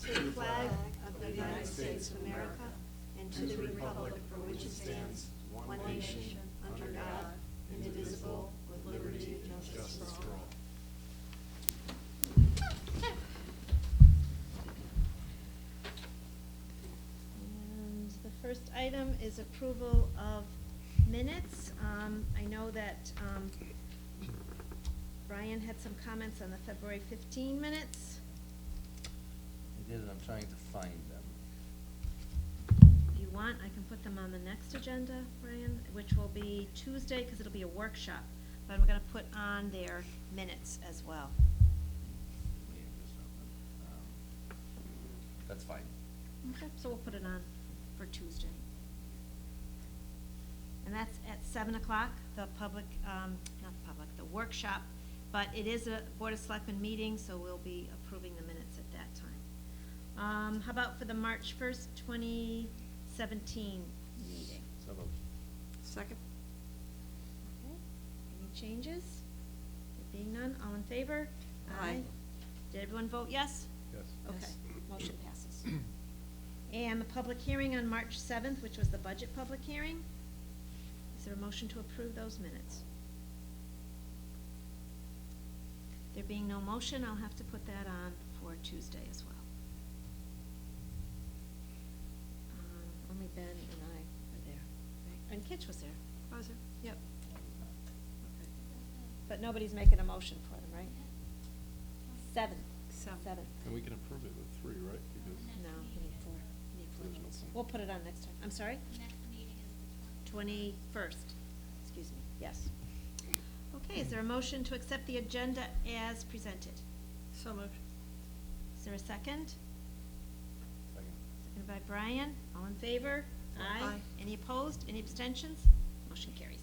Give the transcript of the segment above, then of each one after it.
to the flag of the United States of America and to the republic for which it stands, one nation, under God, indivisible, with liberty and justice for all. And the first item is approval of minutes. I know that Brian had some comments on the February 15 minutes. I did, and I'm trying to find them. If you want, I can put them on the next agenda, Brian, which will be Tuesday, because it'll be a workshop. But I'm gonna put on their minutes as well. Yeah, just open. That's fine. Okay, so we'll put it on for Tuesday. And that's at 7 o'clock, the public, not public, the workshop. But it is a Board of Selectmen meeting, so we'll be approving the minutes at that time. How about for the March 1st, 2017 meeting? So moved. Second. Okay. Any changes? There being none, all in favor? Aye. Did everyone vote yes? Yes. Okay, Yes. motion passes. And the public hearing on March 7th, which was the budget public hearing. Is there a motion to approve those minutes? There being no motion, I'll have to put that on for Tuesday as well. Only Ben and I were there, right? And Kitch was there. Was it? Yep. Okay. But nobody's making a motion for them, right? Seven. Seven. And we can approve it with 3, right? Because No, we need four. We need four There's no votes. point. We'll put it on next time. I'm sorry? The next meeting is the 21st. Excuse me, yes. Okay, is there a motion to accept the agenda as presented? So moved. Is there a second? Second. Seconded by Brian. All in favor? Aye. Any opposed? Any abstentions? Motion carries.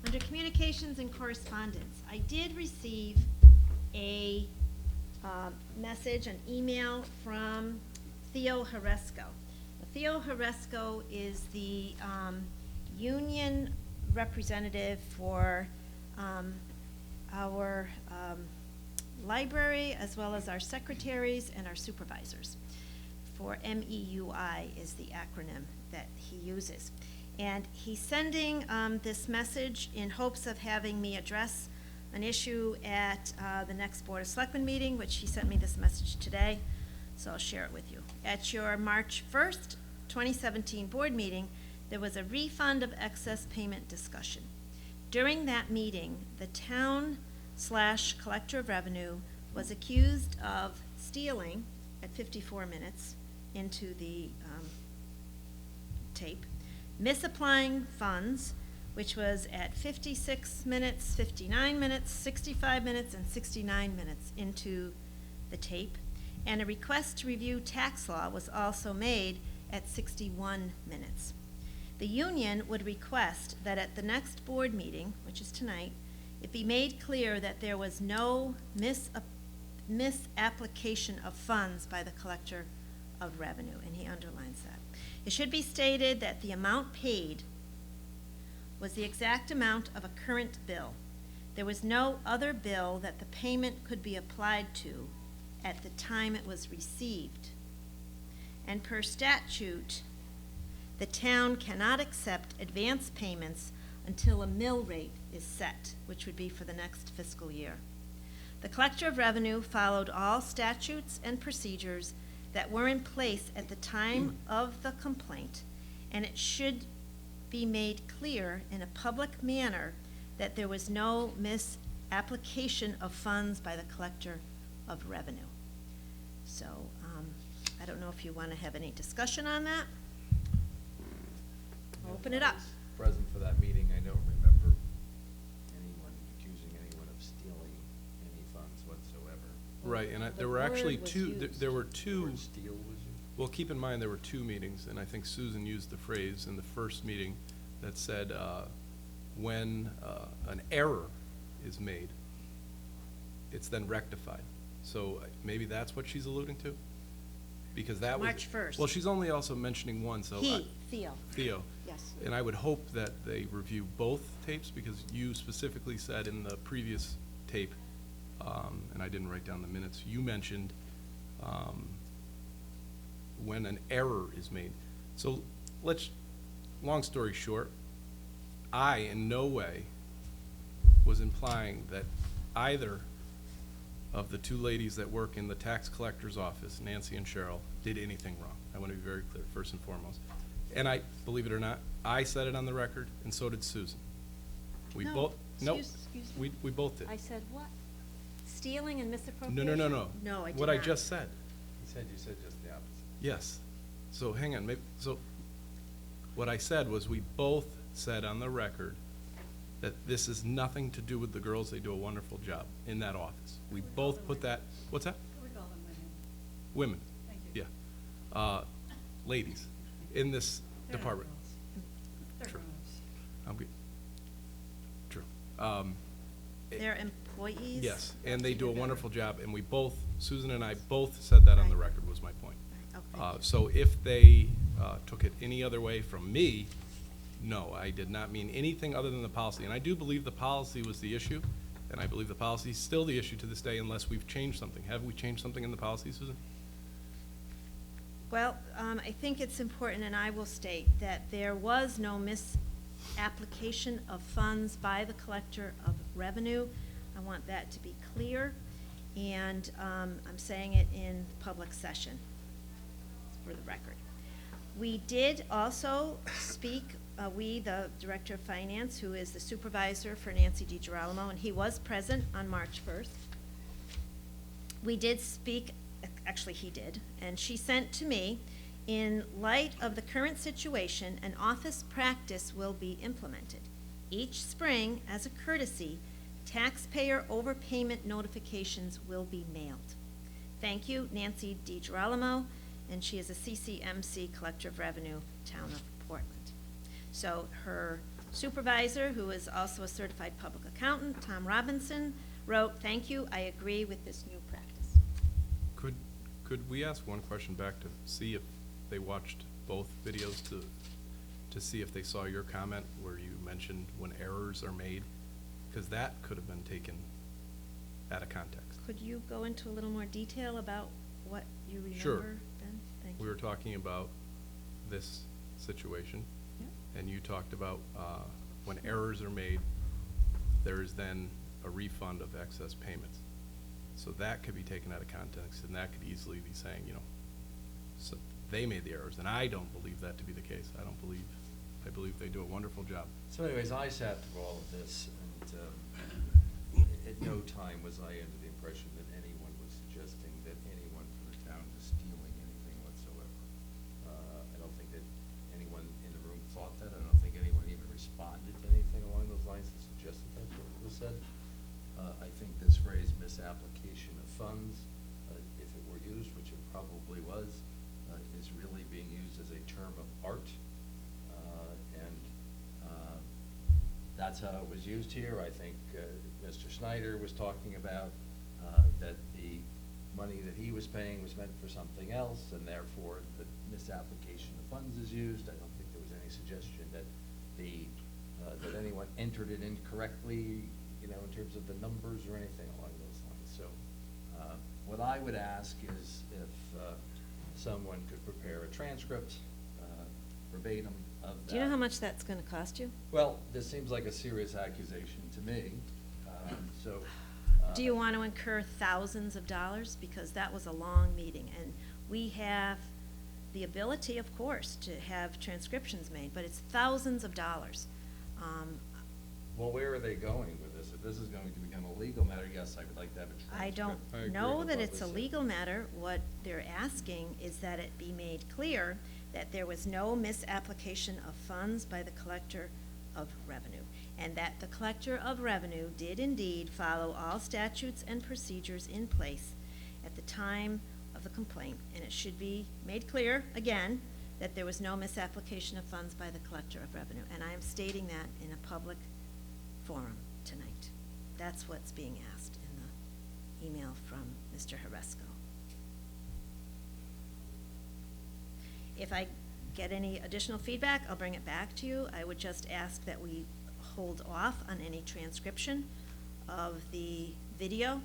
Under communications and correspondence, I did receive a message, an email from Theo Haresco. Theo Haresco is the union representative for our library, as well as our secretaries and our supervisors. For MEUI is the acronym that he uses. And he's sending this message in hopes of having me address an issue at the next Board of Selectmen meeting, which he sent me this message today, so I'll share it with you. At your March 1st, 2017 board meeting, there was a refund of excess payment discussion. During that meeting, the town/collector of revenue was accused of stealing, at 54 minutes into the tape, misapplying funds, which was at 56 minutes, 59 minutes, 65 minutes, and 69 minutes into the tape. And a request to review tax law was also made at 61 minutes. The union would request that at the next board meeting, which is tonight, it be made clear that there was no misapplication of funds by the collector of revenue, and he underlines that. It should be stated that the amount paid was the exact amount of a current bill. There was no other bill that the payment could be applied to at the time it was received. And per statute, the town cannot accept advance payments until a mill rate is set, which would be for the next fiscal year. The collector of revenue followed all statutes and procedures that were in place at the time of the complaint, and it should be made clear in a public manner that there was no misapplication of funds by the collector of revenue. So, I don't know if you want to have any discussion on that. I'll open it up. Present for that meeting, I don't remember anyone accusing anyone of stealing any funds whatsoever. Right, and The there were actually word was two, used. there were The two, word steal was used? well, keep in mind, there were 2 meetings, and I think Susan used the phrase in the first meeting that said, when an error is made, it's then rectified. So maybe that's what she's alluding to? Because that was. March 1st. Well, she's only also mentioning one, so. Theo, Theo. yes. And I would hope that they review both tapes, because you specifically said in the previous tape, and I didn't write down the minutes, you mentioned when an error is made. So long story short, I in no way was implying that either of the two ladies that work in the tax collector's office, Nancy and Cheryl, did anything wrong. I want to be very clear, first and foremost. And I, believe it or not, I said it on the record, and so did Susan. We No, both, no, excuse me. we both did. I said what? Stealing and misappropriation? No. No, I did What I not. just said, You said just the opposite. yes. So hang on, so what I said was we both said on the record that this is nothing to do with the girls. They do a wonderful job in that office. We both put that, what's that? We call them Women. women. Thank you. Yeah. Ladies in this They're not department. girls. They're True. grown-ups. I'm good. True. They're employees? Yes, and they do a wonderful job, and we both, Susan and I both said that on the Right. record, was my point. Right, oh, thank you. So if they took it any other way from me, no, I did not mean anything other than the policy. And I do believe the policy was the issue, and I believe the policy is still the issue to this day unless we've changed something. Have we changed something in the policy, Susan? Well, I think it's important, and I will state, that there was no misapplication of funds by the collector of revenue. I want that to be clear, and I'm saying it in public session, for the record. We did also speak, the Director of Finance, who is the supervisor for Nancy DiGirolamo, and he was present on March 1st. We did speak, actually he did, and she sent to me, in light of the current situation, an office practice will be implemented. Each spring, as a courtesy, taxpayer overpayment notifications will be mailed. Thank you, Nancy DiGirolamo, and she is a CCMC Collector of Revenue, Town of Portland. So her supervisor, who is also a certified public accountant, Tom Robinson, wrote, "Thank you, I agree with this new practice." Could we ask one question back to see if they watched both videos to see if they saw your comment where you mentioned when errors are made? Because that could have been taken out of context. Could you go into a little more detail about what you remember, Sure. Ben? Thank you. We were talking about this situation, and you talked about when errors are made, there is then a refund of excess payments. So that could be taken out of context, and that could easily be saying, so they made the errors, and I don't believe that to be the case. I believe they do a wonderful job. So anyways, I sat through all of this, and at no time was I under the impression that anyone was suggesting that anyone from the town was stealing anything whatsoever. I don't think that anyone in the room thought that. I don't think anyone even responded to anything along those lines that suggested that's what was said. I think this phrase misapplication of funds, if it were used, which it probably was, is really being used as a term of art. That's how it was used here. I think Mr. Snyder was talking about that the money that he was paying was meant for something else, and therefore the misapplication of funds is used. I don't think there was any suggestion that that anyone entered it incorrectly, in terms of the numbers or anything along those lines. So what I would ask is if someone could prepare a transcript verbatim of that. Do you know how much that's gonna cost you? Well, this seems like a serious accusation to me, so. Do you want to incur thousands of dollars? Because that was a long meeting, and we have the ability, of course, to have transcriptions made, but it's thousands of dollars. Well, where are they going with this? If this is going to become a legal matter, yes, I would like to have a transcript. I don't I agree know with that what it's a was said. legal matter. What they're asking is that it be made clear that there was no misapplication of funds by the collector of revenue, and that the collector of revenue did indeed follow all statutes and procedures in place at the time of the complaint. And it should be made clear, again, that there was no misapplication of funds by the collector of revenue. And I am stating that in a public forum tonight. That's what's being asked in the email from Mr. Haresco. If I get any additional feedback, I'll bring it back to you. I would just ask that we hold off on any transcription of the video.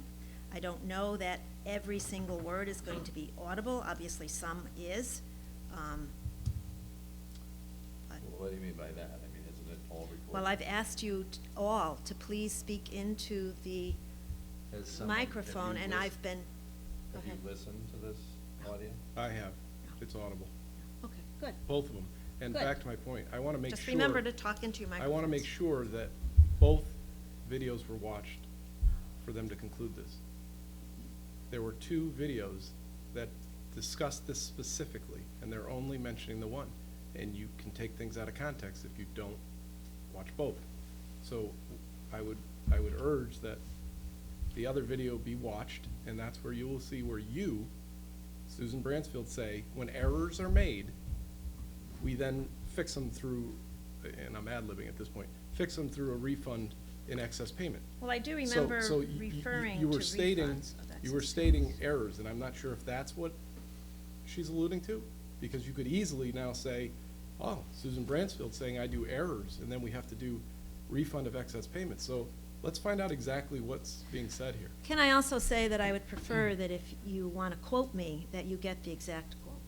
I don't know that every single word is going to be audible. Obviously, some is. but- Well, what do you mean by that? I mean, isn't it all recorded? Well, I've asked you all to please speak into the Has someone- have microphone, you and lis- I've been, go Have you ahead. listened to this audio? I have. It's audible, Okay, good. both of them. And Good. back to my point, I want to make sure. Just remember to talk into your I microphones. want to make sure that both videos were watched for them to conclude this. There were two videos that discussed this specifically, and they're only mentioning the one. And you can take things out of context if you don't watch both. So I would urge that the other video be watched, and that's where you will see where you, Susan Bransfield, say, when errors are made, we then fix them through, and I'm ad-libbing at this point, fix them through a refund in excess payment. Well, I do So- remember so you- referring you to were stating- refunds of You were excess stating payments. errors, and I'm not sure if that's what she's alluding to, because you could easily now say, oh, Susan Bransfield's saying I do errors, and then we have to do refund of excess payments. So let's find out exactly what's being said here. Can I also say that I would prefer that if you want to quote me, that you get the exact quote?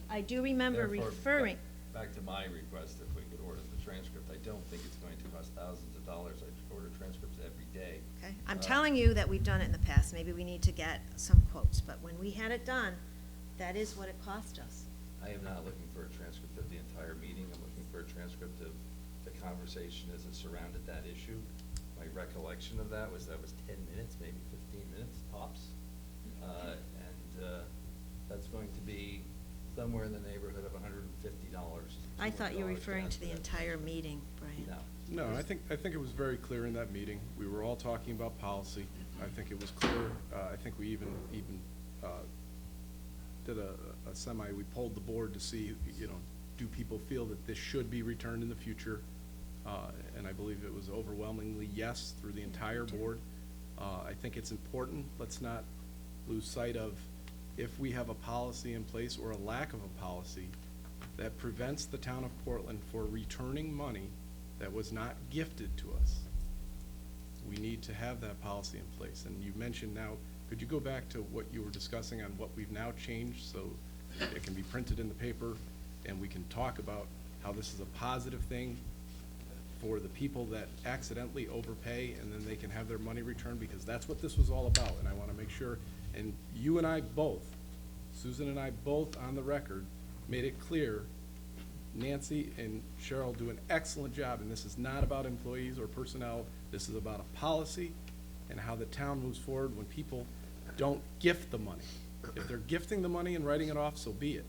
I do remember Therefore, referring, Back to my request, if we could order the transcript, I don't think it's going to cost thousands of dollars. I order transcripts every day. okay? I'm Uh, telling you that we've done it in the past. Maybe we need to get some quotes, but when we had it done, that is what it cost us. I am not looking for a transcript of the entire meeting. I'm looking for a transcript of the conversation as it surrounded that issue. My recollection of that was 10 minutes, maybe 15 minutes tops. That's going to be somewhere in the neighborhood of $150. I thought you were $200 referring to the that. entire meeting, Brian. No. No, I think it was very clear in that meeting. We were all talking about policy. I think it was clear. I think we even did a semi, we polled the board to see, do people feel that this should be returned in the future? And I believe it was overwhelmingly yes through the entire board. I think it's important, let's not lose sight of, if we have a policy in place or a lack of a policy that prevents the town of Portland for returning money that was not gifted to us, we need to have that policy in place. And you mentioned now, could you go back to what you were discussing on what we've now changed so it can be printed in the paper and we can talk about how this is a positive thing for the people that accidentally overpay and then they can have their money returned, because that's what this was all about. And I want to make sure, and you and I both, Susan and I both on the record, made it clear Nancy and Cheryl do an excellent job, and this is not about employees or personnel. This is about a policy and how the town moves forward when people don't gift the money. If they're gifting the money and writing it off, so be it.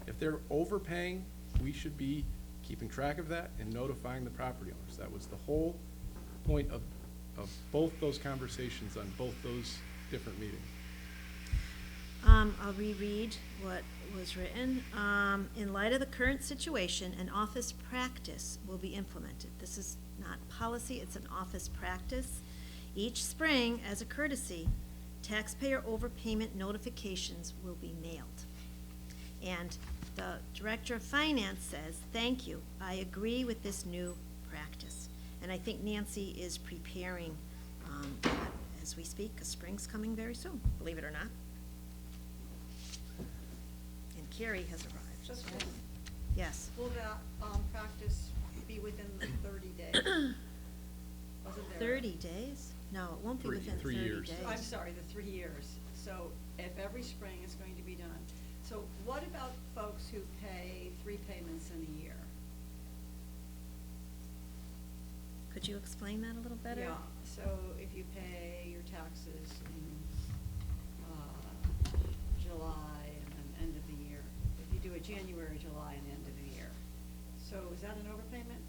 If they're overpaying, we should be keeping track of that and notifying the property owners. That was the whole point of both those conversations on both those different meetings. I'll reread what was written. In light of the current situation, an office practice will be implemented. This is not policy, it's an office practice. Each spring, as a courtesy, taxpayer overpayment notifications will be mailed. And the Director of Finance says, "Thank you. I agree with this new practice." And I think Nancy is preparing that as we speak, because spring's coming very soon, believe it or not. And Carrie has arrived. Just so- one. Yes. Will that, practice be within the 30 days? Wasn't there? 30 days? No, it won't be Three- within 3 30 years. days. I'm sorry, the 3 years. So if every spring is going to be done. So what about folks who pay 3 payments in a year? Could you explain that a little better? Yeah, so if you pay your taxes in, July and then end of the year, if you do a January, July, and end of the year. So is that an overpayment?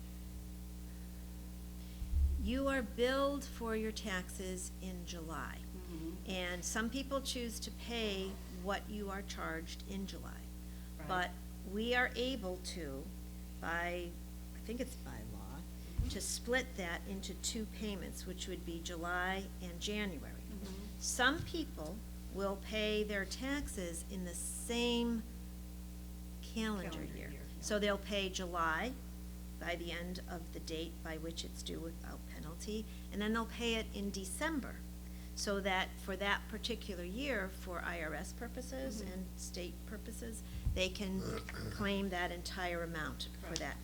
You are billed for your taxes in July. Mm-hmm. And some people choose to pay what you are charged in July. Right. But we are able to, I think it's by law, to split that into 2 payments, which would be July and January. Mhm. Some people will pay their taxes in the same calendar Calendar year. year, yeah. So they'll pay July by the end of the date by which it's due without penalty, and then they'll pay it in December. so that for that particular year, for IRS purposes Mhm. and state purposes, they can claim that entire amount for Correct.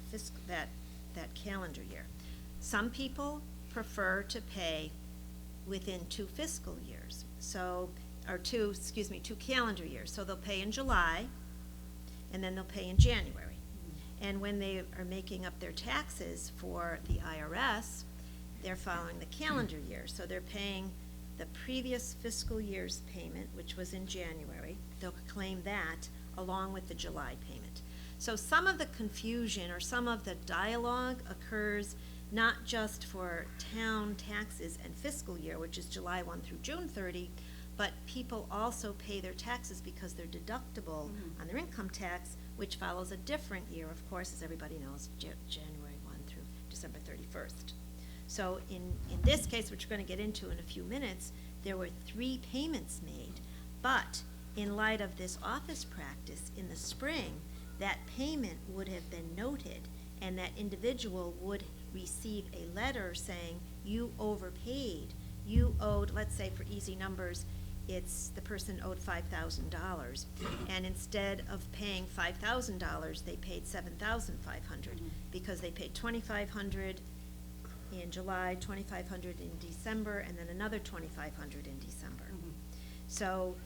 that calendar year. Some people prefer to pay within 2 fiscal years, so, or 2 calendar years. So they'll pay in July, and then they'll pay in January. And when they are making up their taxes for the IRS, they're following the calendar year. So they're paying the previous fiscal year's payment, which was in January. They'll claim that along with the July payment. So some of the confusion or some of the dialogue occurs not just for town taxes and fiscal year, which is July 1 through June 30, but people also pay their taxes because they're deductible Mhm. on their income tax, which follows a different year, of course, as everybody knows, January 1 through December 31st. So in this case, which we're going to get into in a few minutes, there were 3 payments made, but in light of this office practice in the spring, that payment would have been noted, and that individual would receive a letter saying, you overpaid, you owed, let's say for easy numbers, the person owed $5,000, and instead of paying $5,000, they paid $7,500, Mhm. because they paid $2,500 in July, $2,500 in December, and then another $2,500 in December. Mhm. So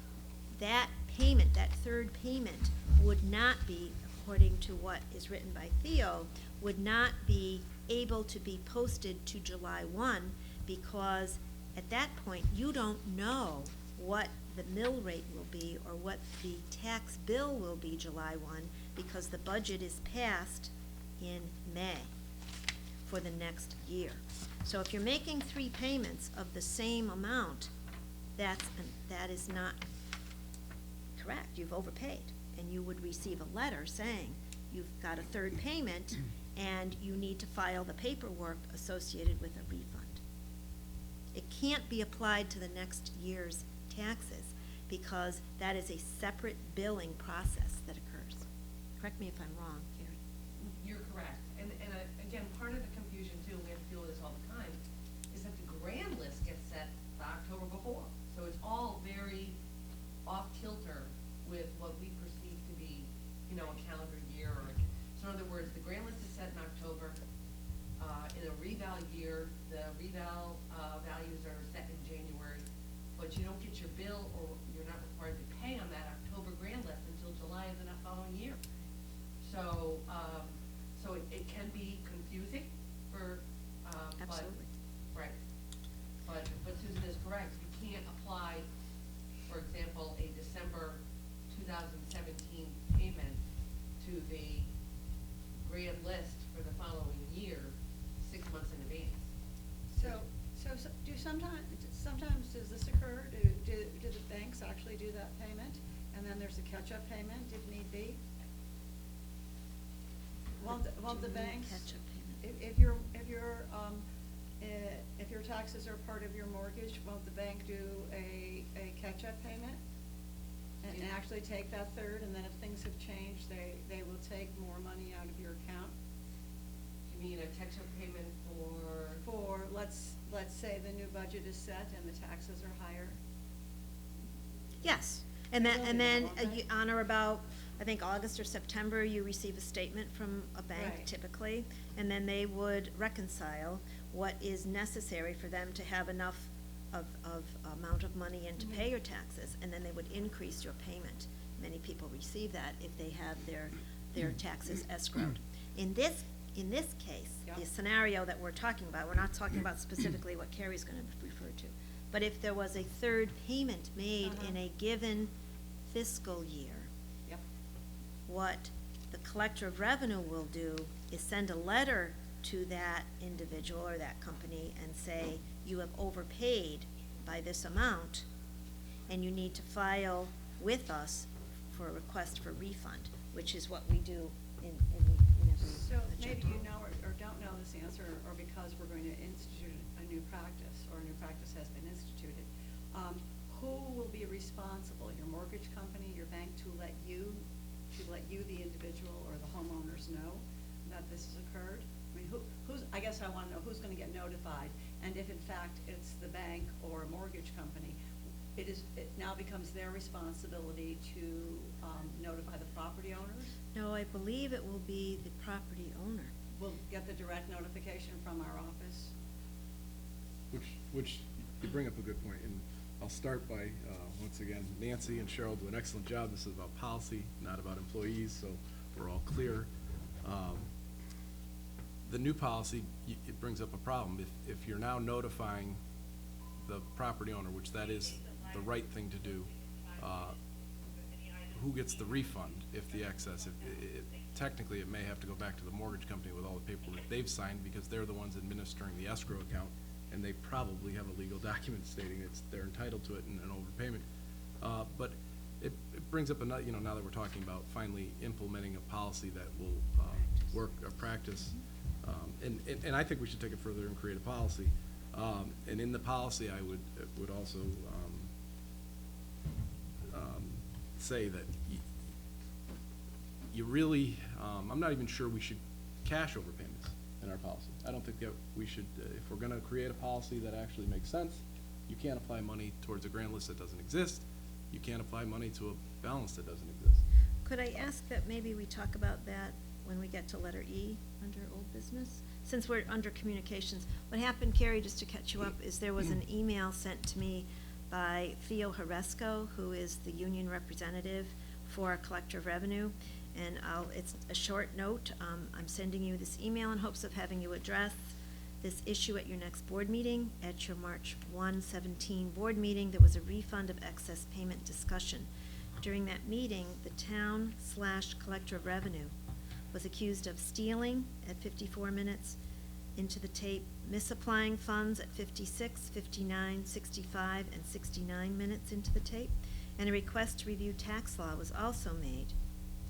that payment, that third payment, would not be, according to what is written by Theo, would not be able to be posted to July 1, because at that point, you don't know what the mill rate will be or what the tax bill will be July 1, because the budget is passed in May for the next year. So if you're making 3 payments of the same amount, that is not correct. You've overpaid, and you would receive a letter saying you've got a third payment and you need to file the paperwork associated with a refund. It can't be applied to the next year's taxes because that is a separate billing process that occurs. Correct me if I'm wrong, Carrie. You're correct. And again, part of the confusion too, we have to deal with this all the time, is that the grand list gets set the October before. So it's all very off kilter with what we perceive to be, a calendar year or, so in other words, the grand list is set in October. In a reval year, the reval, values are set in January, but you don't get your bill or you're not required to pay on that October grand list until July of the following year. So, it can be confusing for, but, Absolutely. right. But Susan is correct, you can't apply, for example, a December 2017 payment to the grand list for the following year, 6 months in advance. So do sometimes does this occur? Do the banks actually do that payment? And then there's a catch-up payment if need be? Won't the Do you mean banks? catch-up payment? If your taxes are part of your mortgage, won't the bank do a catch-up payment? And Yeah. actually take that third, and then if things have changed, they will take more money out of your account? You mean a catch-up payment For, let's say the new budget is set and the taxes are higher? Yes, and They then, will and do that, then won't they? on or about, I think August or September, you receive a statement from a bank Right. typically, and then they would reconcile what is necessary for them to have enough of amount of money in to pay Mhm. your taxes, and then they would increase your payment. Many people receive that if they have their taxes escrowed. In this case, Yeah. the scenario that we're talking about, we're not talking about specifically what Carrie's gonna refer to, but if there was a third payment made in Uh-huh. a given fiscal year, Yep. what the collector of revenue will do is send a letter to that individual or that company and say, you have overpaid by this amount, and you need to file with us for a request for refund, which is what we do in every So budget. maybe you know or don't know this answer, or because we're going to institute a new practice, or a new practice has been instituted. Who will be responsible, your mortgage company, your bank, to let you, the individual or the homeowners know that this has occurred? I mean, I guess I wanna know who's gonna get notified, And if in fact it's the bank or a mortgage company, it now becomes their responsibility to notify the property owners? No, I believe it will be the property owner. We'll get the direct notification from our office? Which, you bring up a good point, and I'll start by, once again, Nancy and Cheryl do an excellent job. This is about policy, not about employees, so we're all clear. The new policy, it brings up a problem. If you're now notifying the property owner, which that is the right thing to do, who gets the refund if the excess, technically it may have to go back to the mortgage company with all the paperwork they've signed, because they're the ones administering the escrow account, and they probably have a legal document stating they're entitled to it in an overpayment. But it brings up another, now that we're talking about finally implementing a policy that will work, a practice, and I think we should take it further and create a policy. And in the policy, I would also say that you really, I'm not even sure we should cash overpayments in our policy. I don't think that we should, if we're gonna create a policy that actually makes sense, you can't apply money towards a grand list that doesn't exist. You can't apply money to a balance that doesn't exist. Could I ask that maybe we talk about that when we get to letter E under old business? Since we're under communications, what happened, Carrie, just to catch you up, is there was an email sent to me by Theo Haresco, who is the union representative for Collector of Revenue. And it's a short note. I'm sending you this email in hopes of having you address this issue at your next board meeting. At your March 1/17 board meeting, there was a refund of excess payment discussion. During that meeting, the town/Collector of Revenue was accused of stealing at 54 minutes into the tape, misapplying funds at 56, 59, 65, and 69 minutes into the tape, and a request to review tax law was also made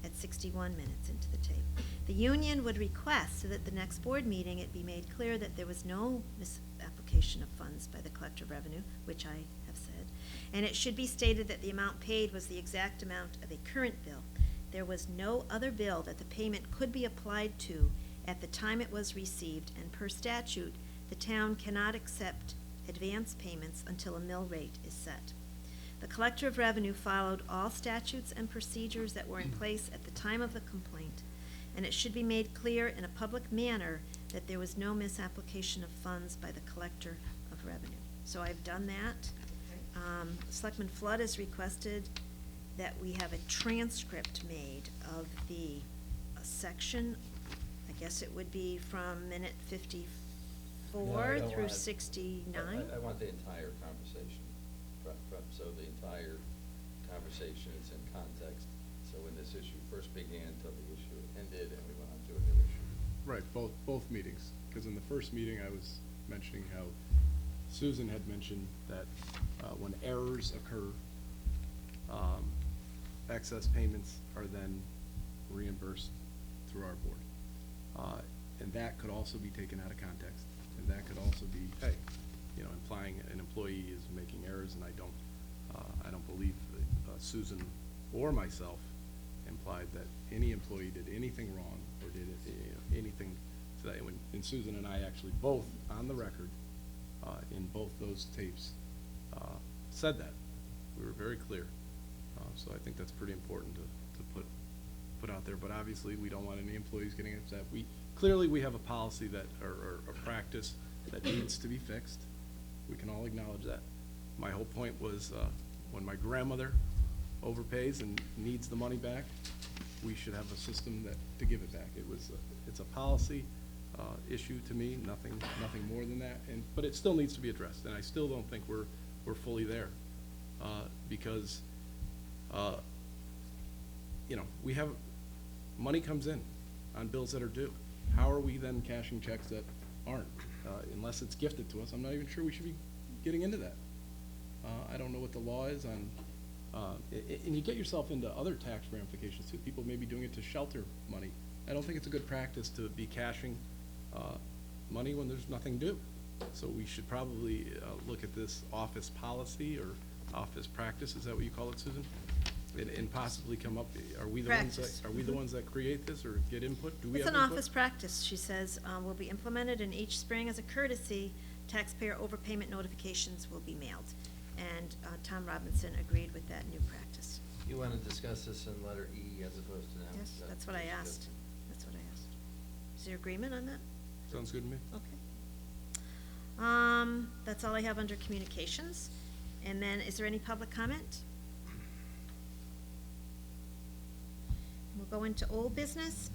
at 61 minutes into the tape. The union would request so that the next board meeting it be made clear that there was no misapplication of funds by the Collector of Revenue, which I have said, and it should be stated that the amount paid was the exact amount of a current bill. There was no other bill that the payment could be applied to at the time it was received, and per statute, the town cannot accept advance payments until a mill rate is set. The Collector of Revenue followed all statutes and procedures that were in place at the time of the complaint, and it should be made clear in a public manner that there was no misapplication of funds by the Collector of Revenue. So I've done that. Selectman Flood has requested that we have a transcript made of the section. I guess it would be from minute 54 through 69. I want the entire conversation, so the entire conversation is in context. So when this issue first began till the issue ended, and we went on to a new issue. Right, both meetings, because in the first meeting, I was mentioning how Susan had mentioned that when errors occur, excess payments are then reimbursed through our board. And that could also be taken out of context, and that could also be, hey, implying an employee is making errors, and I don't believe that Susan or myself implied that any employee did anything wrong or did anything to that. And Susan and I actually both, on the record, in both those tapes, said that. We were very clear. So I think that's pretty important to put out there. But obviously, we don't want any employees getting upset. Clearly, we have a policy that, or a practice that needs to be fixed. We can all acknowledge that. My whole point was, when my grandmother overpays and needs the money back, we should have a system to give it back. It's a policy issue to me, nothing more than that. But it still needs to be addressed, and I still don't think we're fully there, because we have money comes in on bills that are due. How are we then cashing checks that aren't? Unless it's gifted to us, I'm not even sure we should be getting into that. I don't know what the law is on, and you get yourself into other tax ramifications too. People may be doing it to shelter money. I don't think it's a good practice to be cashing money when there's nothing due. So we should probably look at this office policy or office practice. Is that what you call it, Susan? And possibly come up. Are we the ones that create this or get input? Do we It's have an input? office practice, she says, will be implemented in each spring as a courtesy taxpayer overpayment notifications will be mailed. And Tom Robinson agreed with that new practice. You want to discuss this in letter E as opposed to now? Yes, that's what I asked. That's what I asked. Is there agreement on that? Sounds good to me. Okay. That's all I have under communications. And then, is there any public comment? We'll go into old business.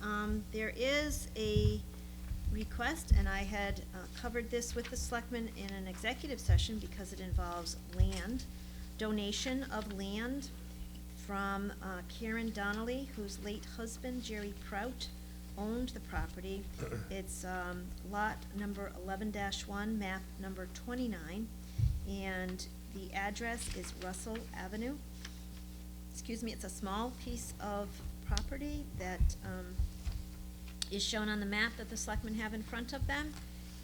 There is a request, and I had covered this with the selectmen in an executive session because it involves land, donation of land from Karen Donnelly, whose late husband, Jerry Prout, owned the property. It's lot number 11-1, map number 29, and the address is Russell Avenue. Excuse me, it's a small piece of property that is shown on the map that the selectmen have in front of them,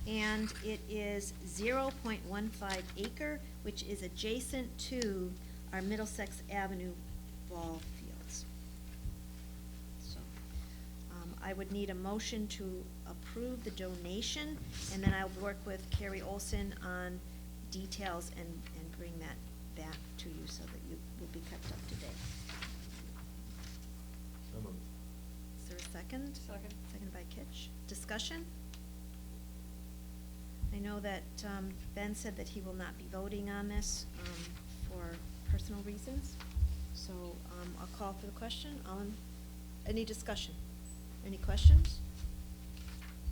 and it is 0.15 acre, which is adjacent to our Middlesex Avenue ball fields. So, I would need a motion to approve the donation, and then I'll work with Carrie Olson on details and bring that back to you so that you will be kept up to date. So moved. Is there a second? Second. Seconded by Kitch. Discussion? I know that Ben said that he will not be voting on this for personal reasons. So I'll call for the question. Any discussion? Any questions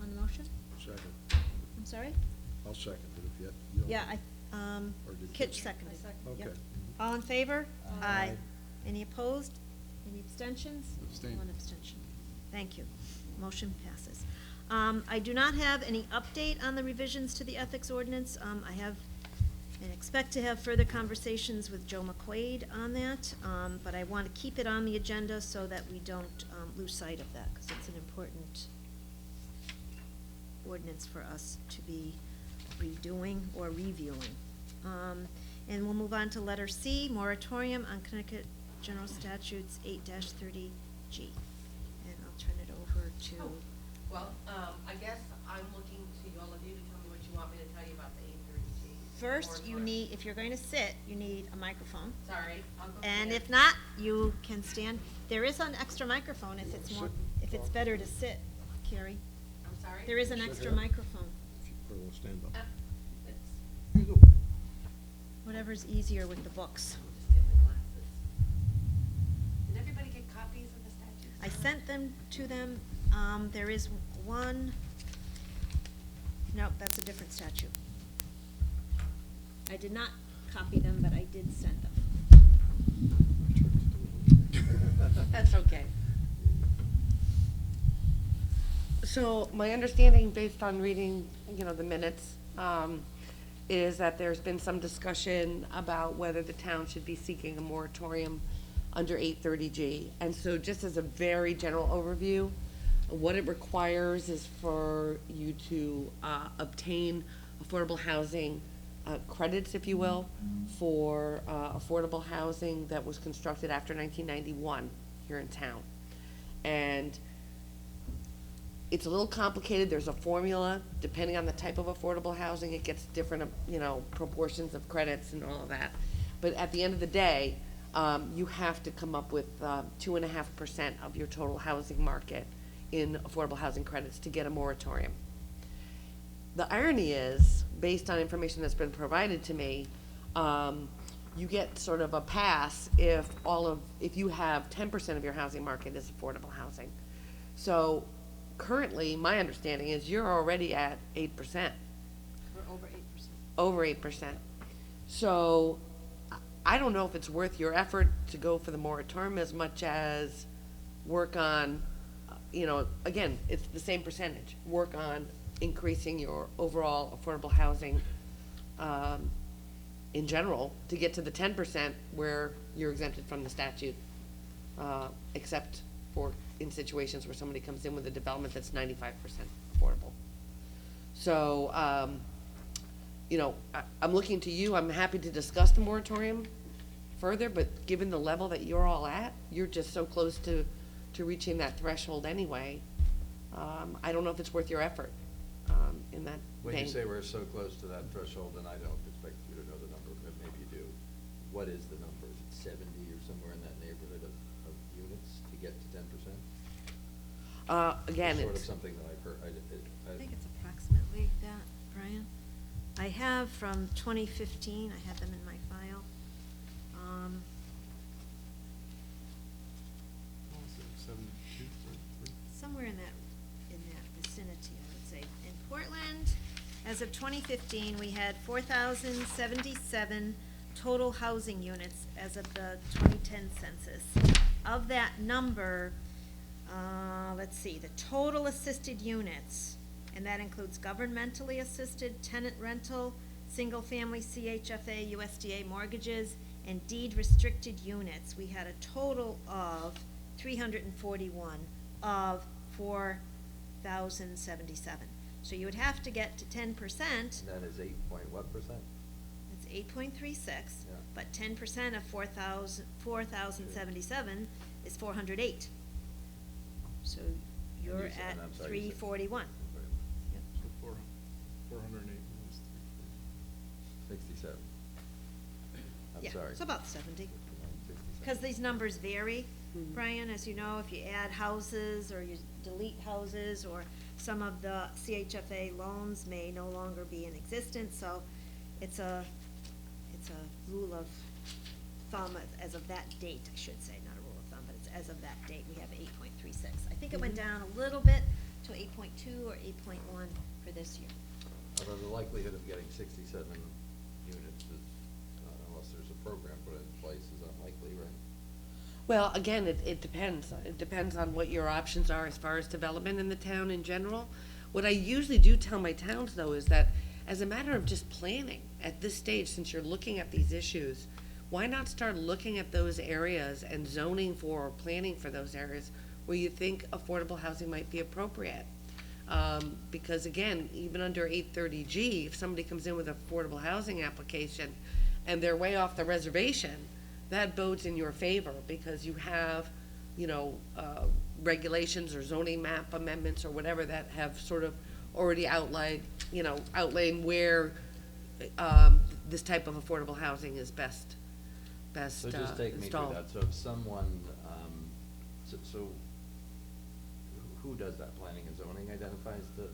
on the motion? Second. I'm sorry? I'll second it if you don't. Yeah, Or did Kitch you? seconded. I second. Yep. Okay. All in favor? Aye. Any opposed? Any abstentions? Abstain. One abstention. Thank you. Motion passes. I do not have any update on the revisions to the ethics ordinance. I have and expect to have further conversations with Joe McQuaid on that, but I want to keep it on the agenda so that we don't lose sight of that, because it's an important ordinance for us to be redoing or reviewing. And we'll move on to letter C, moratorium on Connecticut General Statutes 8-30G. And I'll turn it over to, Oh, well, I guess I'm looking to all of you to tell me what you want me to tell you about the 830G. first, you need, if you're going to sit, you need a microphone. Sorry, I'll go. And stand. if not, you can stand. There is an extra microphone if it's more, if it's better to sit, Carrie. I'm sorry? There is an Sit extra here. microphone. If you or we'll stand up. It's, Here you go. Whatever's easier with the books. I'll just get my glasses. Did everybody get copies of the statutes? I sent them to them. There is one, nope, that's a different statute. I did not copy them, but I did send them. That's okay. So my understanding, based on reading, the minutes, is that there's been some discussion about whether the town should be seeking a moratorium under 830G. And so just as a very general overview, what it requires is for you to obtain affordable housing credits, if you will, for affordable housing that was constructed after 1991 here in town. And it's a little complicated. There's a formula. Depending on the type of affordable housing, it gets different, proportions of credits and all of that. But at the end of the day, you have to come up with 2.5% of your total housing market in affordable housing credits to get a moratorium. The irony is, based on information that's been provided to me, you get sort of a pass if you have 10% of your housing market is affordable housing. So currently, my understanding is you're already at 8%. We're over 8%. Over 8%. So I don't know if it's worth your effort to go for the moratorium as much as work on, again, it's the same percentage. Work on increasing your overall affordable housing in general to get to the 10% where you're exempted from the statute, except for in situations where somebody comes in with a development that's 95% affordable. So, I'm looking to you. I'm happy to discuss the moratorium further, but given the level that you're all at, you're just so close to reaching that threshold anyway. I don't know if it's worth your effort. in that When you vein. say we're so close to that threshold, and I don't expect you to know the number, but maybe you do, what is the number? Is it 70 or somewhere in that neighborhood of units to get to 10%? Again, Sort of it's, something that I've heard, I think it's approximately that, Brian. I have from 2015, I have them in my file. What was it, 72, 73? Somewhere in that vicinity, I would say. In Portland, as of 2015, we had 4,077 total housing units as of the 2010 census. Of that number, let's see, the total assisted units, and that includes governmentally assisted, tenant rental, single-family CHFA, USDA mortgages, and deed-restricted units. We had a total of 341 of 4,077. So you would have to get to 10%. and that is 8 point what percent? It's 8.36, Yeah. but 10% of 4,077 is 408. So you're you said- at and I'm sorry, you said- 341. Yep. So 408 minus 67. I'm Yeah, sorry. it's about 70. 67. Because these numbers vary, Mhm. Brian, as you know, if you add houses or you delete houses, or some of the CHFA loans may no longer be in existence, so it's a rule of thumb as of that date, I should say, not a rule of thumb, but it's as of that date, we have 8.36. I think it went Mhm. down a little bit to 8.2 or 8.1 for this year. Although the likelihood of getting 67 units is, unless there's a program put in place, is unlikely, right? well, again, it depends. It depends on what your options are as far as development in the town in general. What I usually do tell my towns, though, is that as a matter of just planning, at this stage, since you're looking at these issues, why not start looking at those areas and zoning for or planning for those areas where you think affordable housing might be appropriate? Because again, even under 830G, if somebody comes in with an affordable housing application and they're way off the reservation, that bodes in your favor because you have, regulations or zoning map amendments or whatever that have sort of already outlined where, this type of affordable housing is best So just take me through installed. that. So if someone, so who does that? Planning and zoning identifies the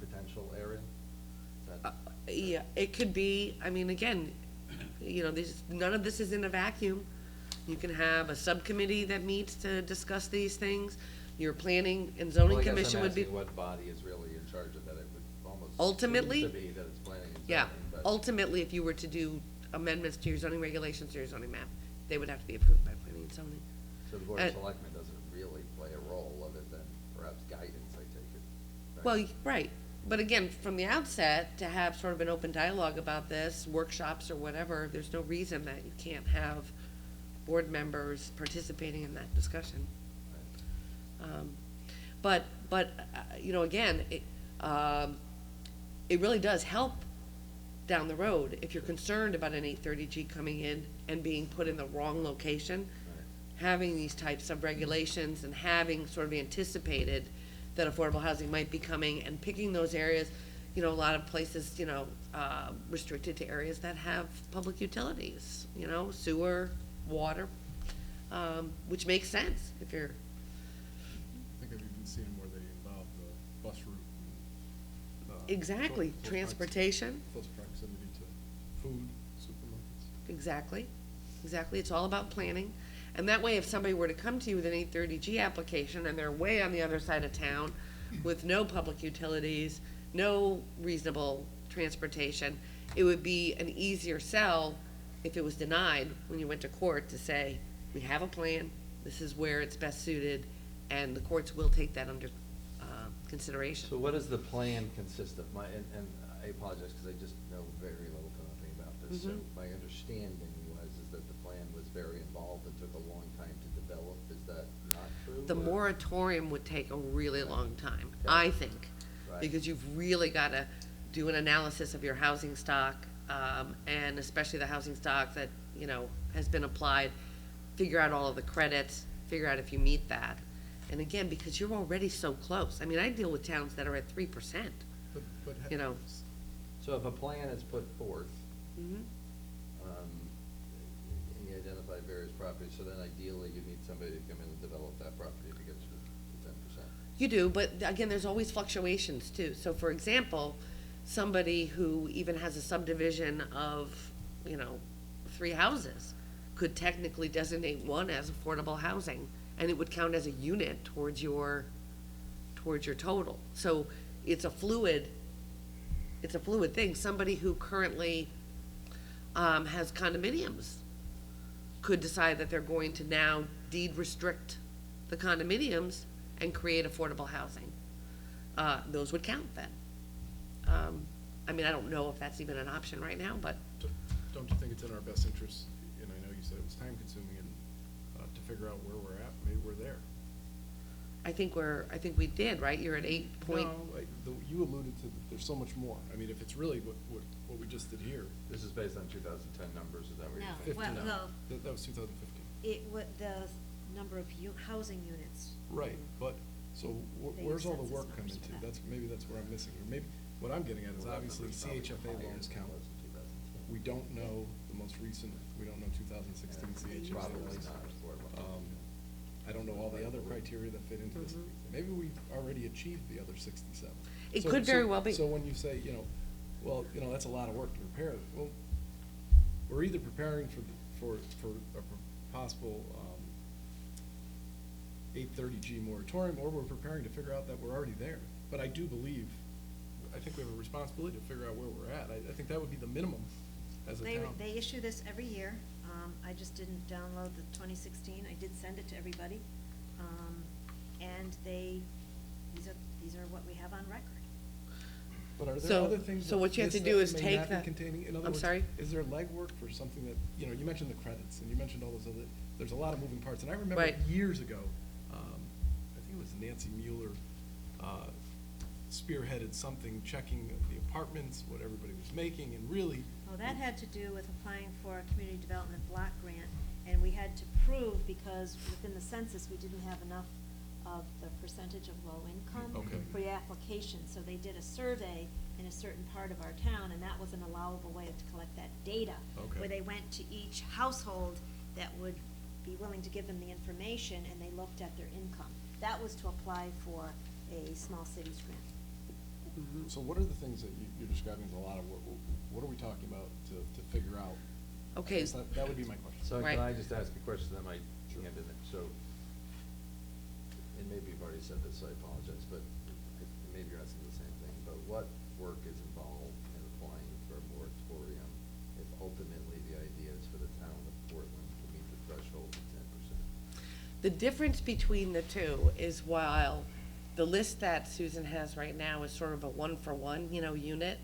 potential area? Is that- Yeah, it could be, I mean, again, none of this is in a vacuum. You can have a subcommittee that meets to discuss these things. Your planning and zoning Well, I guess commission I'm would be. asking what body is really in charge of that? It would almost Ultimately- seem to be that it's planning and zoning, Yeah, but. ultimately, if you were to do amendments to your zoning regulations or your zoning map, they would have to be approved by planning and zoning. So the Board of and- Selectmen doesn't really play a role other than perhaps guidance, I take it. right? Well, right, but again, from the outset, to have sort of an open dialogue about this, workshops or whatever, there's no reason that you can't have board members participating in that discussion. But, again, it really does help down the road if you're concerned about an 830G coming in and being put in the wrong location. Having these types of regulations and having sort of anticipated that affordable housing might be coming and picking those areas, a lot of places, restricted to areas that have public utilities, sewer, water, which makes sense if you're, I think I've even seen where they involve the bus route and. exactly, close transportation. Close proximity to food, supermarkets. Exactly, it's all about planning. And that way, if somebody were to come to you with an 830G application and they're way on the other side of town with no public utilities, no reasonable transportation, it would be an easier sell if it was denied when you went to court to say, we have a plan, this is where it's best suited, and the courts will take that under consideration. So what does the plan consist of? And I apologize because I just know very little to nothing about this. So Mhm. my understanding is that the plan was very involved and took a long time to develop. Is that not true? The or- moratorium would take a really long time, Okay. I think, Right. because you've really got to do an analysis of your housing stock, and especially the housing stock that, has been applied, figure out all of the credits, figure out if you meet that. And again, because you're already so close, I mean, I deal with towns that are at 3%. But you know. So if a plan is put forth, Mhm. and you identify various properties, so then ideally you need somebody to come in and develop that property to get you the 10%. You do, but again, there's always fluctuations too. So for example, somebody who even has a subdivision of, 3 houses could technically designate one as affordable housing, and it would count as a unit towards your total. So it's a fluid thing. Somebody who currently, has condominiums could decide that they're going to now deed restrict the condominiums and create affordable housing. Those would count then. I don't know if that's even an option right now, but don't you think it's in our best interest, and I know you said it was time consuming, and, to figure out where we're at, maybe we're there. I think we did, right? You're at 8 point. No, you alluded to, there's so much more. I mean, if it's really what we just did here. This is based on 2010 numbers, is that what you're No. saying? Well, 15. no. That was 2015. The number of housing units. Right, but, so They where's all the census work come numbers for into? that. Maybe that's where I'm missing, or maybe, what I'm getting at is Well, that obviously number's probably CHFA higher loans than it count. was in 2010. We don't know the most recent, we don't know 2016 CHFA Probably loans. not affordable. I don't know all the other criteria that fit into this. Maybe we've already achieved the other 67. It So- could very so- well be. So when you say, that's a lot of work to prepare, well, we're either preparing for a possible, 830G moratorium, or we're preparing to figure out that we're already there. But I do believe, I think we have a responsibility to figure out where we're at. I think that would be the minimum as a town. They issue this every year. I just didn't download the 2016. I did send it to everybody. And these are what we have on record. But are there So- other things? so what you have to that do is may take not be the- containing? In other I'm words, sorry? is there legwork for something that, you mentioned the credits, and you mentioned all those other, there's a lot of moving parts. And I remember Right. years ago, I think it was Nancy Mueller, spearheaded something, checking the apartments, what everybody was making, and really. Well, that had to do with applying for a community development block grant, and we had to prove, because within the census, we didn't have enough of the percentage of low income Okay. for the application, so they did a survey in a certain part of our town, and that was an allowable way to collect that data. Okay. Where they went to each household that would be willing to give them the information, and they looked at their income. That was to apply for a small cities grant. So what are the things that you're describing as a lot of, what are we talking about to figure out? Okay. I guess that would be my question. So Right. can I just ask a question that might end in it? So, and maybe you've already said this, so I apologize, but maybe you're asking the same thing, but what work is involved in applying for a moratorium if ultimately the idea is for the town of Portland to meet the threshold of 10%? The difference between the two is, while the list that Susan has right now is sort of a one-for-one, unit,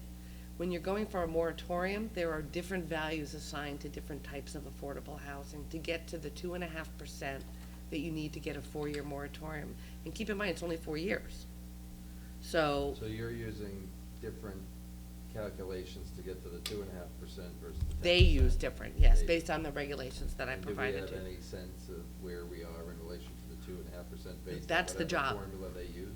when you're going for a moratorium, there are different values assigned to different types of affordable housing to get to the 2.5% that you need to get a 4-year moratorium. And keep in mind, it's only 4 years. So, So you're using different calculations to get to the 2.5% versus the 10%? they use different, yes, They- based on the regulations that I And provided do to. we have any sense of where we are in relation to the 2.5% based on That's the whatever job. formula they use?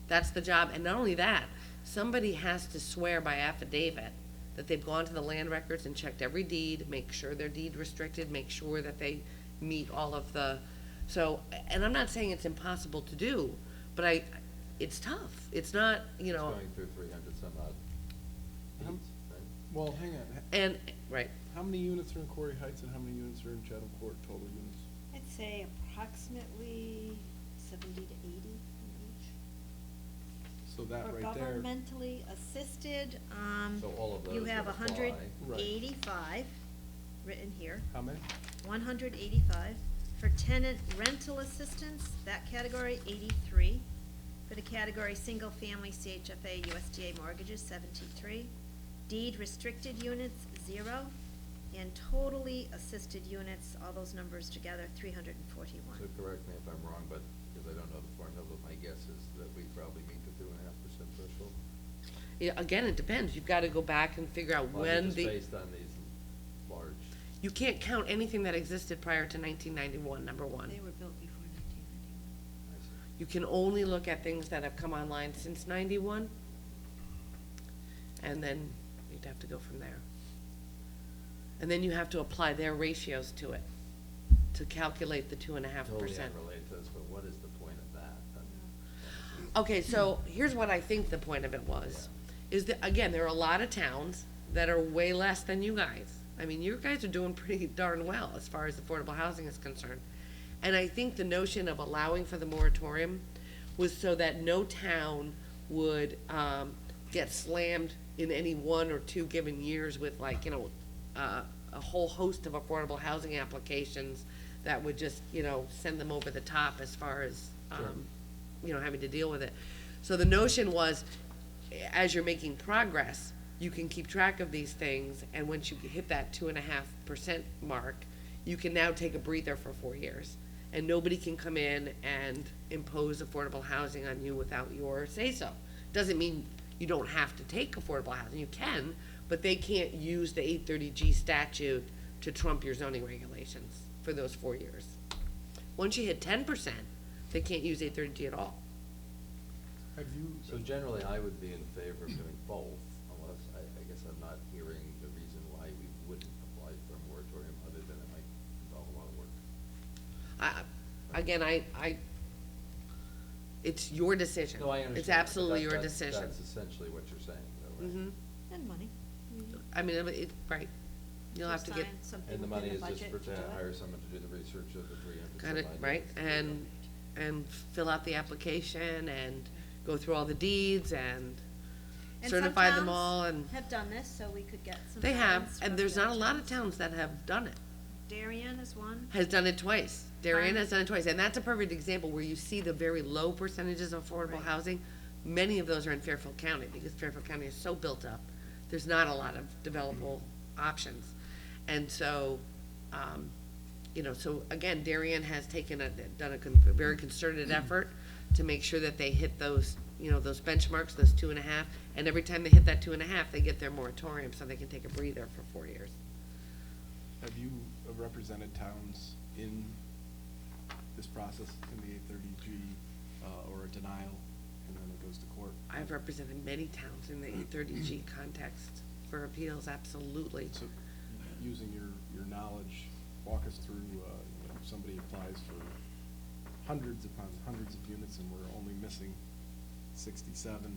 That's the job, and not only that, somebody has to swear by affidavit that they've gone to the land records and checked every deed, make sure they're deed restricted, make sure that they meet all of the, so, and I'm not saying it's impossible to do, but it's tough. It's not, It's going through 300 some odd deeds, right? Well, hang on. and, right. How many units are in Quarry Heights and how many units are in Chatham Court, total units? I'd say approximately 70 to 80 in each. So that For right there. governmentally assisted, So all of you those have would apply. 185 written here, How many? 185. For tenant rental assistance, that category, 83. For the category single-family CHFA USDA mortgages, 73. Deed restricted units, 0. And totally assisted units, all those numbers together, 341. So correct me if I'm wrong, but, because I don't know the formula, but my guess is that we probably meet the 2.5% threshold. Yeah, again, it depends. You've got to go back and figure out Well, when just the, based on these large, you can't count anything that existed prior to 1991, number one. They were built before 1991. I see. You can only look at things that have come online since 91. and then you'd have to go from there. And then you have to apply their ratios to it, to calculate the 2.5%. Totally unrelated to this, but what is the point of that? Okay, so here's what I think the point of it was, is that, again, there are a lot of towns that are way less than you guys. I mean, you guys are doing pretty darn well as far as affordable housing is concerned. And I think the notion of allowing for the moratorium was so that no town would, get slammed in any 1 or 2 given years with, like, you know, a whole host of affordable housing applications that would just, you know, send them over the top as far as, you know, having to deal with it. So the notion was, as you're making progress, you can keep track of these things, and once you hit that 2.5% mark, you can now take a breather for 4 years. And nobody can come in and impose affordable housing on you without your say-so. Doesn't mean you don't have to take affordable housing, you can, but they can't use the 830G statute to trump your zoning regulations for those 4 years. Once you hit 10%, they can't use 830G at all. Have you, So generally, I would be in favor of doing both, unless, I guess I'm not hearing the reason why we wouldn't apply for a moratorium, other than it might involve a lot of work. Again, it's your decision. No, I understand. It's but absolutely your that's decision. That's essentially what you're saying, though, right? Mm-hmm. And money. I mean, right. You'll have to get, Assign something And the money within is just budget to do it. hire someone to do the research of the 300. kind of, some odd right, units. and fill out the application and go through all the deeds and And certify some them all, towns and have done this, so we could get some. they have, guidance and from there's the not a lot of towns that have done it. Darien is one. Has done it twice. Darien Fine. has done it twice, and that's a perfect example where you see the very low percentages of affordable Right. housing. Many of those are in Fairfield County, because Fairfield County is so built up, there's not a lot of developable options. And so, you know, so again, Darien has done a very concerted effort to make sure that they hit those, you know, those benchmarks, those 2.5, and every time they hit that 2.5, they get their moratorium, so they can take a breather for 4 years. have you represented towns in this process, in the 830G, or a denial, and then it goes to court? I've represented many towns in the 830G context for appeals, absolutely. So, using your knowledge, walk us through, you know, if somebody applies for hundreds upon hundreds of units and we're only missing 67.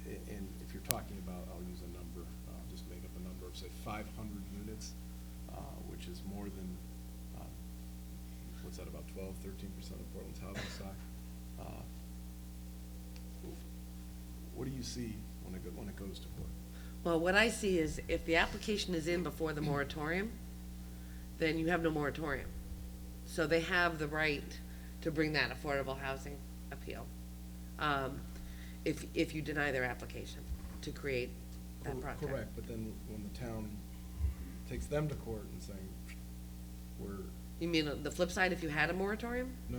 And if you're talking about, I'll use a number, just make up a number of, say, 500 units, which is more than, what's that, about 12, 13% of Portland's housing stock? What do you see when it goes to court? Well, what I see is if the application is in before the moratorium, then you have no moratorium. So they have the right to bring that affordable housing appeal, if you deny their application to create that project. Correct, but then when the town takes them to court and saying, we're, You mean the flip side, if you had a moratorium? no.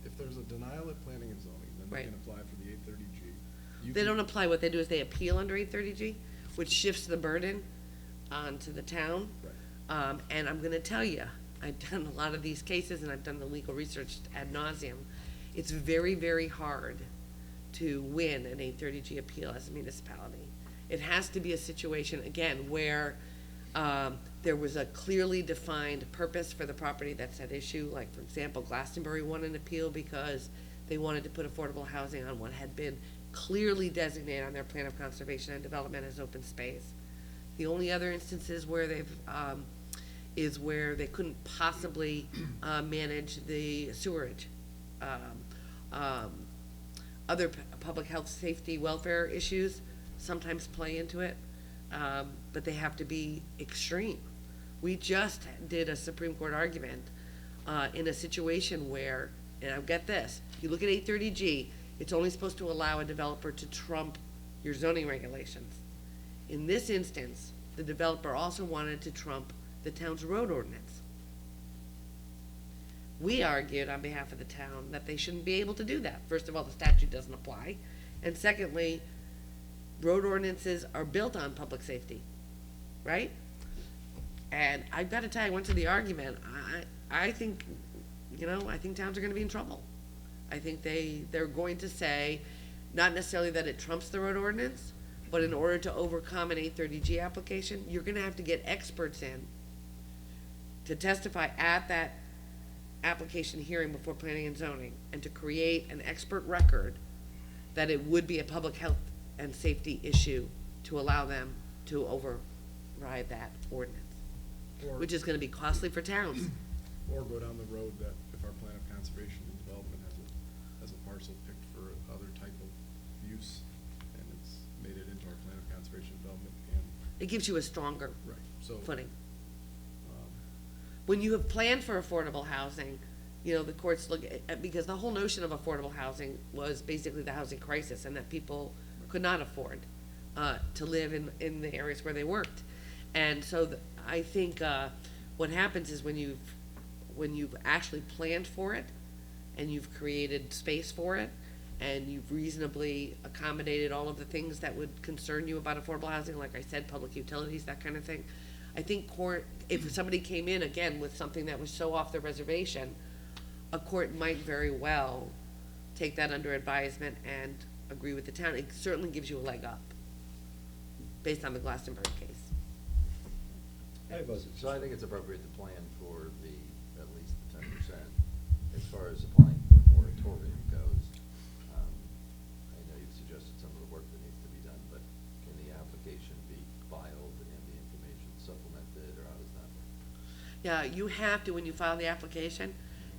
If there's a denial at planning and zoning, then they Right. can apply for the 830G. You They can- don't apply, what they do is they appeal under 830G, which shifts the burden onto the town. Right. And I'm gonna tell you, I've done a lot of these cases and I've done the legal research ad nauseum. It's very, very hard to win an 830G appeal as a municipality. It has to be a situation, again, where there was a clearly defined purpose for the property that's at issue. Like, for example, Glastonbury won an appeal because they wanted to put affordable housing on what had been clearly designated on their plan of conservation and development as open space. The only other instances where they've, is where they couldn't possibly manage the sewerage. Other public health, safety, welfare issues sometimes play into it, but they have to be extreme. We just did a Supreme Court argument in a situation where, and I get this, you look at 830G, it's only supposed to allow a developer to trump your zoning regulations. In this instance, the developer also wanted to trump the town's road ordinance. We argued on behalf of the town that they shouldn't be able to do that. First of all, the statute doesn't apply. And secondly, road ordinances are built on public safety, right? And I've got to tell you, I went to the argument, I think, you know, I think towns are gonna be in trouble. I think they're going to say, Not necessarily that it trumps the road ordinance, but in order to overcome an 830G application, you're gonna have to get experts in to testify at that application hearing before planning and zoning, and to create an expert record that it would be a public health and safety issue to allow them to override that ordinance, Or- which is gonna be costly for towns. Or go down the road that if our plan of conservation and development has a parcel picked for other type of use, and it's made it into our plan of conservation and development, and, It gives you a stronger right, so. footing. um, When you have planned for affordable housing, you know, the courts look at, because the whole notion of affordable housing was basically the housing crisis, and that people could not afford to live in the areas where they worked. And so I think what happens is when you've actually planned for it, and you've created space for it, and you've reasonably accommodated all of the things that would concern you about affordable housing, like I said, public utilities, that kind of thing. I think if somebody came in again with something that was so off the reservation, a court might very well take that under advisement and agree with the town. It certainly gives you a leg up, based on the Glastonbury case. So I think it's appropriate to plan for at least the 10%. As far as applying for the moratorium goes, I know you've suggested some of the work that needs to be done, but can the application be filed and the information supplemented, or how does that work? Yeah, you have to, when you file the application,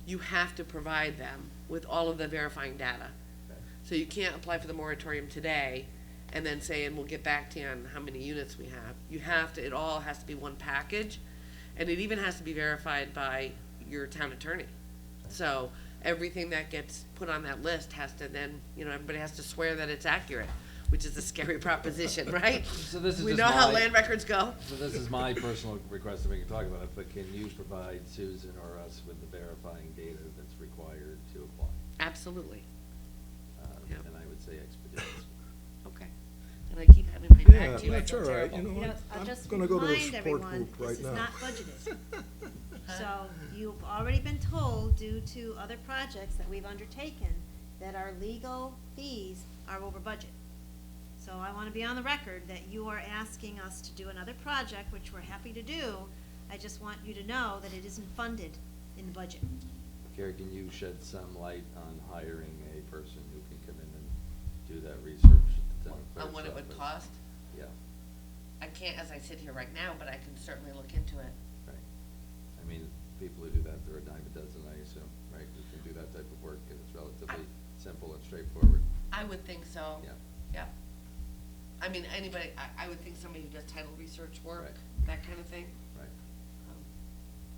you have to provide them with all of the verifying data. Okay. So you can't apply for the moratorium today and then say, and we'll get back to you on how many units we have. You have to, it all has to be one package, and it even has to be verified by your town attorney. So everything that gets put on that list has to then, you know, everybody has to swear that it's accurate, which is a scary proposition, right? So this is We just know how my- land records go. So this is my personal request, and we can talk about it, but can you provide Susan or us with the verifying data that's required to apply? Absolutely. Yeah. And I would say expeditious. Okay. And I keep having my Yeah, back to you. I that's feel all right, terrible. you know You know, what, I'll I'm just gonna go to a remind support everyone, group right this is now. not budgeted. So you've already been told, due to other projects that we've undertaken, that our legal fees are over budget. So I want to be on the record that you are asking us to do another project, which we're happy to do. I just want you to know that it isn't funded in the budget. Carrie, can you shed some light on hiring a person who can come in and do that research at the town clerk's On what it would office? cost? Yeah, I can't as I sit here right now, but I can certainly look into it. right. I mean, people who do that, they're a dime a dozen, I assume, right? Who can do that type of work, and it's relatively simple and straightforward. I would think so. Yeah. Yeah. I mean, anybody, I would think somebody who does title research work, Right. that kind of thing. Right. Um,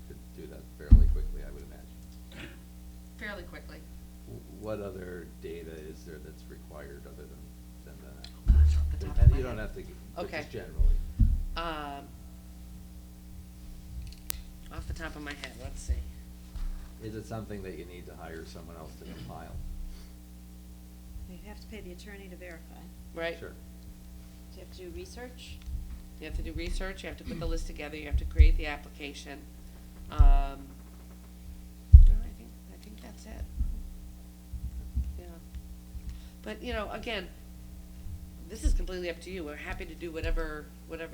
Could do that fairly quickly, I would imagine. Fairly quickly. What other data is there that's required other than that? Oh, gosh, off the top of And my you don't head. have to, but Okay. just generally. Off the top of my head, let's see. Is it something that you need to hire someone else to compile? You have to pay the attorney to verify. Right? Sure. Do you have to do research? You have to do research, you have to put the list together, you have to create the application. No, I think that's it. Yeah. But, you know, again, this is completely up to you. We're happy to do whatever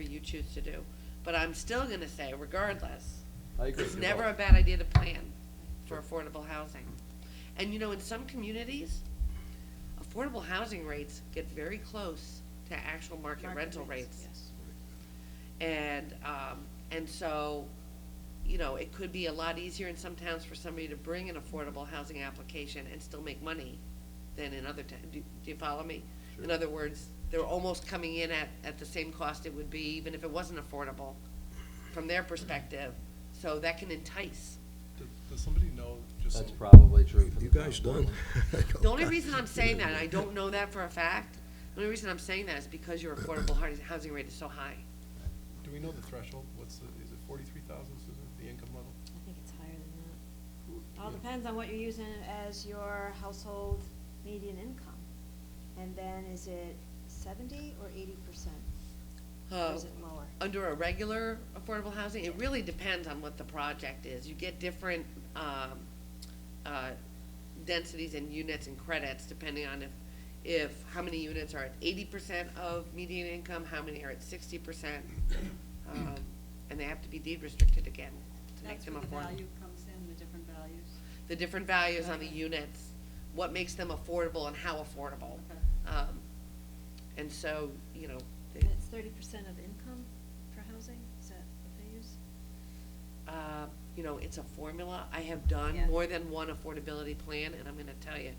you choose to do. But I'm still gonna say, regardless, I agree it's with never both. a bad idea to plan for affordable housing. And you know, in some communities, affordable housing rates get very close to actual market rental rates. Yes. And so, you know, it could be a lot easier in some towns for somebody to bring an affordable housing application and still make money than in other towns. Do you follow me? In Sure. other words, they're almost coming in at the same cost it would be, even if it wasn't affordable, from their perspective. So that can entice. Does somebody know, just so? That's probably true for the You guys town done? board. The only reason I'm saying that, and I don't know that for a fact, the only reason I'm saying that is because your affordable housing rate is so high. Do we know the threshold? Is it 43,000, Susan, the income level? I think it's higher than that. All depends on what you're using as your household median income. And then is it 70 or 80%? Or is it lower? Under a regular affordable housing, it really depends on what the project is. You get different, densities and units and credits depending on if, how many units are at 80% of median income, how many are at 60%, and they have to be deed restricted again to make That's them where the affordable. value comes in, the different values. The different values on the Okay. units, what makes them affordable and how affordable. Okay. And so, you know, And it's 30% of income for housing, is that what they use? you know, it's a formula. I have done Yeah. more than one affordability plan, and I'm gonna tell you,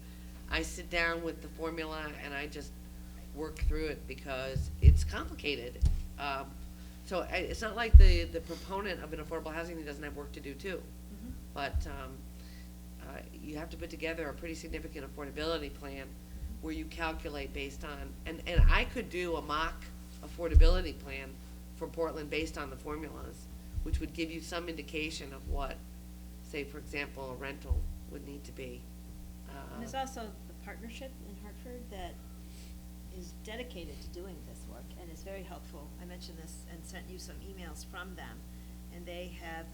I sit down with the formula and I just work through it because it's complicated. So it's not like the proponent of an affordable housing doesn't have work to do too. Mhm. But, you have to put together a pretty significant affordability plan where you calculate based on, and I could do a mock affordability plan for Portland based on the formulas, which would give you some indication of what, say, for example, a rental would need to be. And there's also the partnership in Hartford that is dedicated to doing this work and is very helpful. I mentioned this and sent you some emails from them, and they have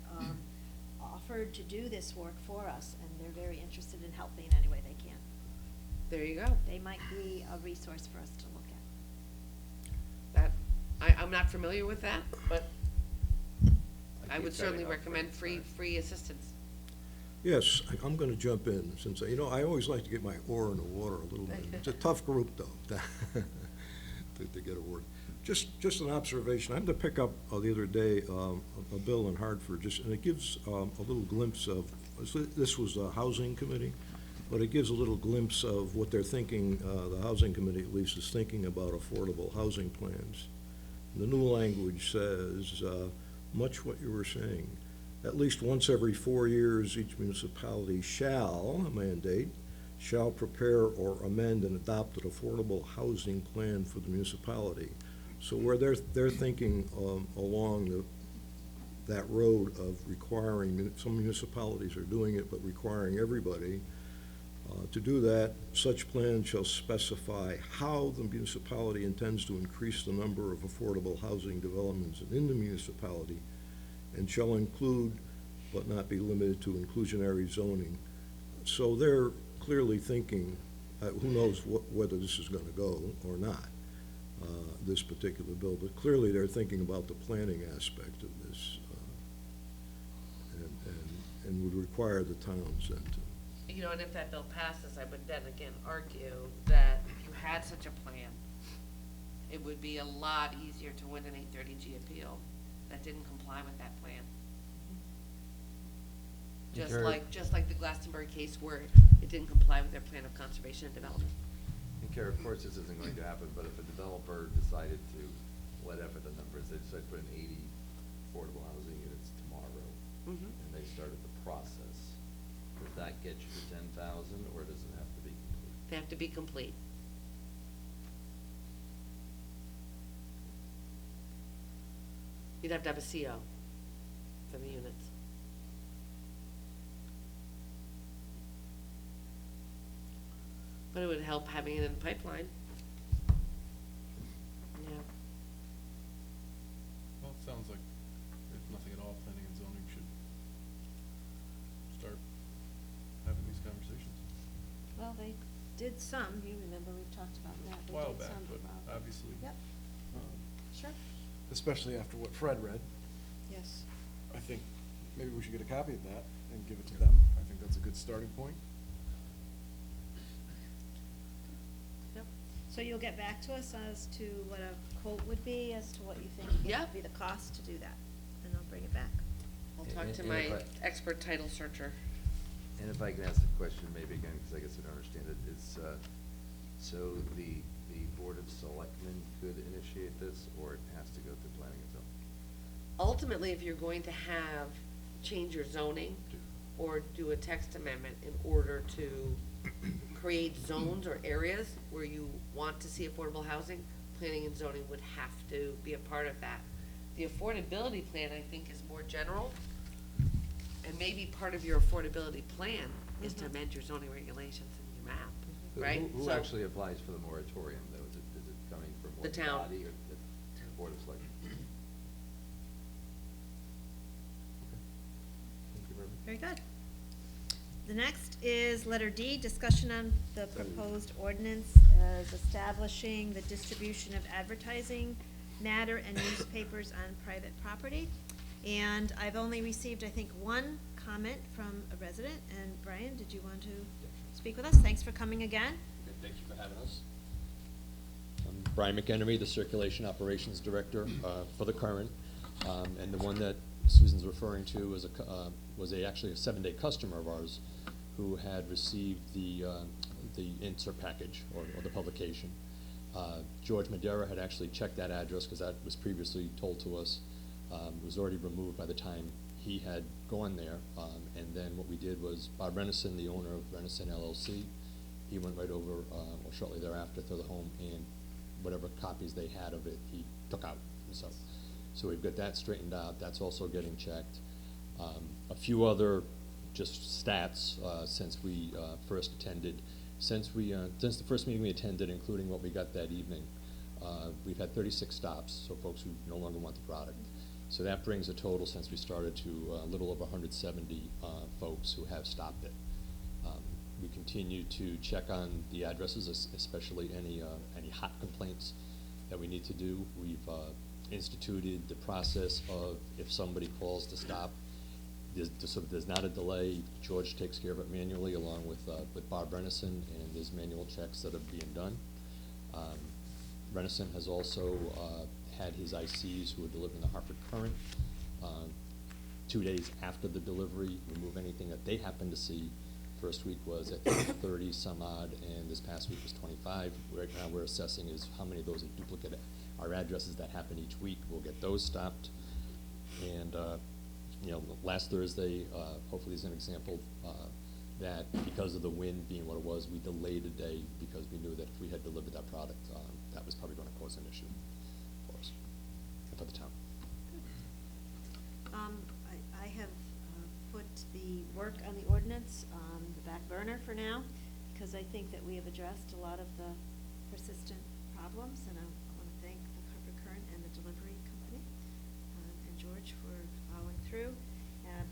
offered to do this work for us, and they're very interested in helping any way they can. There you go. They might be a resource for us to look at. I'm not familiar with that, but I would keep certainly cutting off recommend Frank's free assistance. Yes, I'm gonna jump in, since, you know, I always like to get my oar in the water a little bit. It's a tough group, though, to get a word. Just an observation, I had to pick up the other day a bill in Hartford, and it gives a little glimpse of, this was the Housing Committee, but it gives a little glimpse of what they're thinking, the Housing Committee at least is thinking about affordable housing plans. The new language says, much what you were saying. At least once every 4 years, each municipality shall prepare or amend an adopted affordable housing plan for the municipality. So where they're thinking along that road of requiring, some municipalities are doing it, but requiring everybody to do that, such plan shall specify how the municipality intends to increase the number of affordable housing developments in the municipality, and shall include, but not be limited to, inclusionary zoning. So they're clearly thinking, who knows whether this is gonna go or not, this particular bill, but clearly they're thinking about the planning aspect of this, and would require the towns then to. You know, and if that bill passes, I would then again argue that if you had such a plan, it would be a lot easier to win an 830G appeal that didn't comply with that plan. Just like the Glastonbury case where it didn't comply with their plan of conservation and development. And Kara, of course, this isn't going to happen, but if a developer decided to, whatever the numbers, they decided to put in 80 affordable housing units tomorrow, Mhm. and they started the process, does that get you to 10,000, or does it have to be complete? They have to be complete. You'd have to have a CO for the units. But it would help having it in the pipeline. Yeah. Well, it sounds like, if nothing at all, planning and zoning should start having these conversations. Well, they did some, you remember, we talked about that. A They while did back, some but about- obviously. Yep, sure, Especially after what Fred read, yes. I think maybe we should get a copy of that and give it to them. I think that's a good starting point. Yep. So you'll get back to us as to what a quote would be, as to what you think Yeah. would be the cost to do that, and I'll bring it back. I'll talk to And my if I- expert title searcher. And if I can ask the question maybe again, because I guess I don't understand it, is, so the Board of Selectmen could initiate this, or it has to go through planning and zoning? Ultimately, if you're going to change your zoning or do a text amendment in order to create zones or areas where you want to see affordable housing, planning and zoning would have to be a part of that. The affordability plan, I think, is more general, and maybe part of your affordability plan is to Mhm. amend your zoning regulations and your map, Who- right? Who So- actually applies for the moratorium, though? Is it coming from The one town. body or the Board of Selectmen? Thank you very much. Very good. The next is letter D, discussion on the proposed ordinance as establishing the distribution of advertising matter and newspapers on private property. And I've only received, I think, one comment from a resident, and Brian, did you want to speak with us? Thanks for coming again. Okay, thank you for having us. I'm Brian McHenry, the Circulation Operations Director for the Current. And the one that Susan's referring to was actually a 7-day customer of ours who had received the insert package or the publication. George Madera had actually checked that address because that was previously told to us. It was already removed by the time he had gone there. And then what we did was Bob Renison, the owner of Renison LLC, he went right over, or shortly thereafter, to the home, and whatever copies they had of it, he took out. So we've got that straightened out. That's also getting checked. A few other just stats since we first attended. Since the first meeting we attended, including what we got that evening, we've had 36 stops, so folks who no longer want the product. So that brings a total since we started to a little over 170 folks who have stopped it. We continue to check on the addresses, especially any hot complaints that we need to do. We've instituted the process of if somebody calls to stop, there's not a delay. George takes care of it manually along with Bob Renison, and there's manual checks that are being done. Renison has also had his ICs who are delivering the Hartford Current 2 days after the delivery, remove anything that they happen to see. First week was at 30 some odd, and this past week was 25. Right now we're assessing is how many of those are duplicate. Our addresses that happen each week, we'll get those stopped. And last Thursday, hopefully is an example that because of the wind being what it was, we delayed a day because we knew that if we had delivered that product, that was probably going to cause an issue for us and for the town. I have put the work on the ordinance on the back burner for now, because I think that we have addressed a lot of the persistent problems, and I want to thank the Hartford Current and the delivery company and George for following through.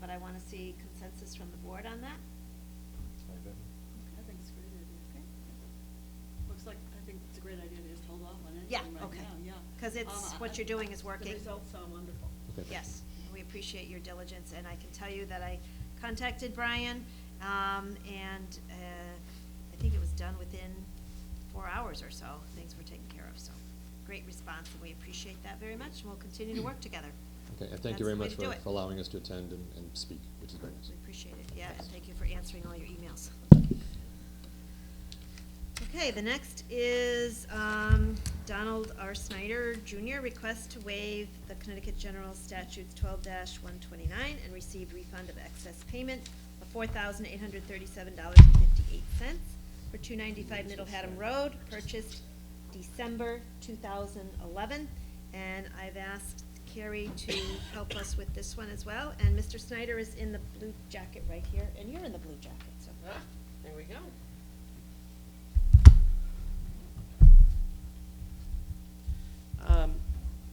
But I want to see consensus from the board on that. I think it's a great idea. Okay. Looks like, I think it's a great idea to just hold off on it Yeah, right okay. now, yeah. Because it's, what you're doing is working. The results sound wonderful. Okay. Yes, we appreciate your diligence, and I can tell you that I contacted Brian, and I think it was done within 4 hours or so. Things were taken care of, so great response, and we appreciate that very much, and we'll continue to work together. Okay, and thank you That's very the way much to do for it. allowing us to attend and speak, which is very nice. We appreciate it, yeah, and thank you for answering all your emails. Okay, the next is Donald R. Snyder Jr. request to waive the Connecticut General Statutes 12-129 and receive refund of excess payment of $4,837.58 for 295 Middle Haddam Road, purchased December 2011. And I've asked Carrie to help us with this one as well. And Mr. Snyder is in the blue jacket right here, and you're in the blue jacket, so. There we go.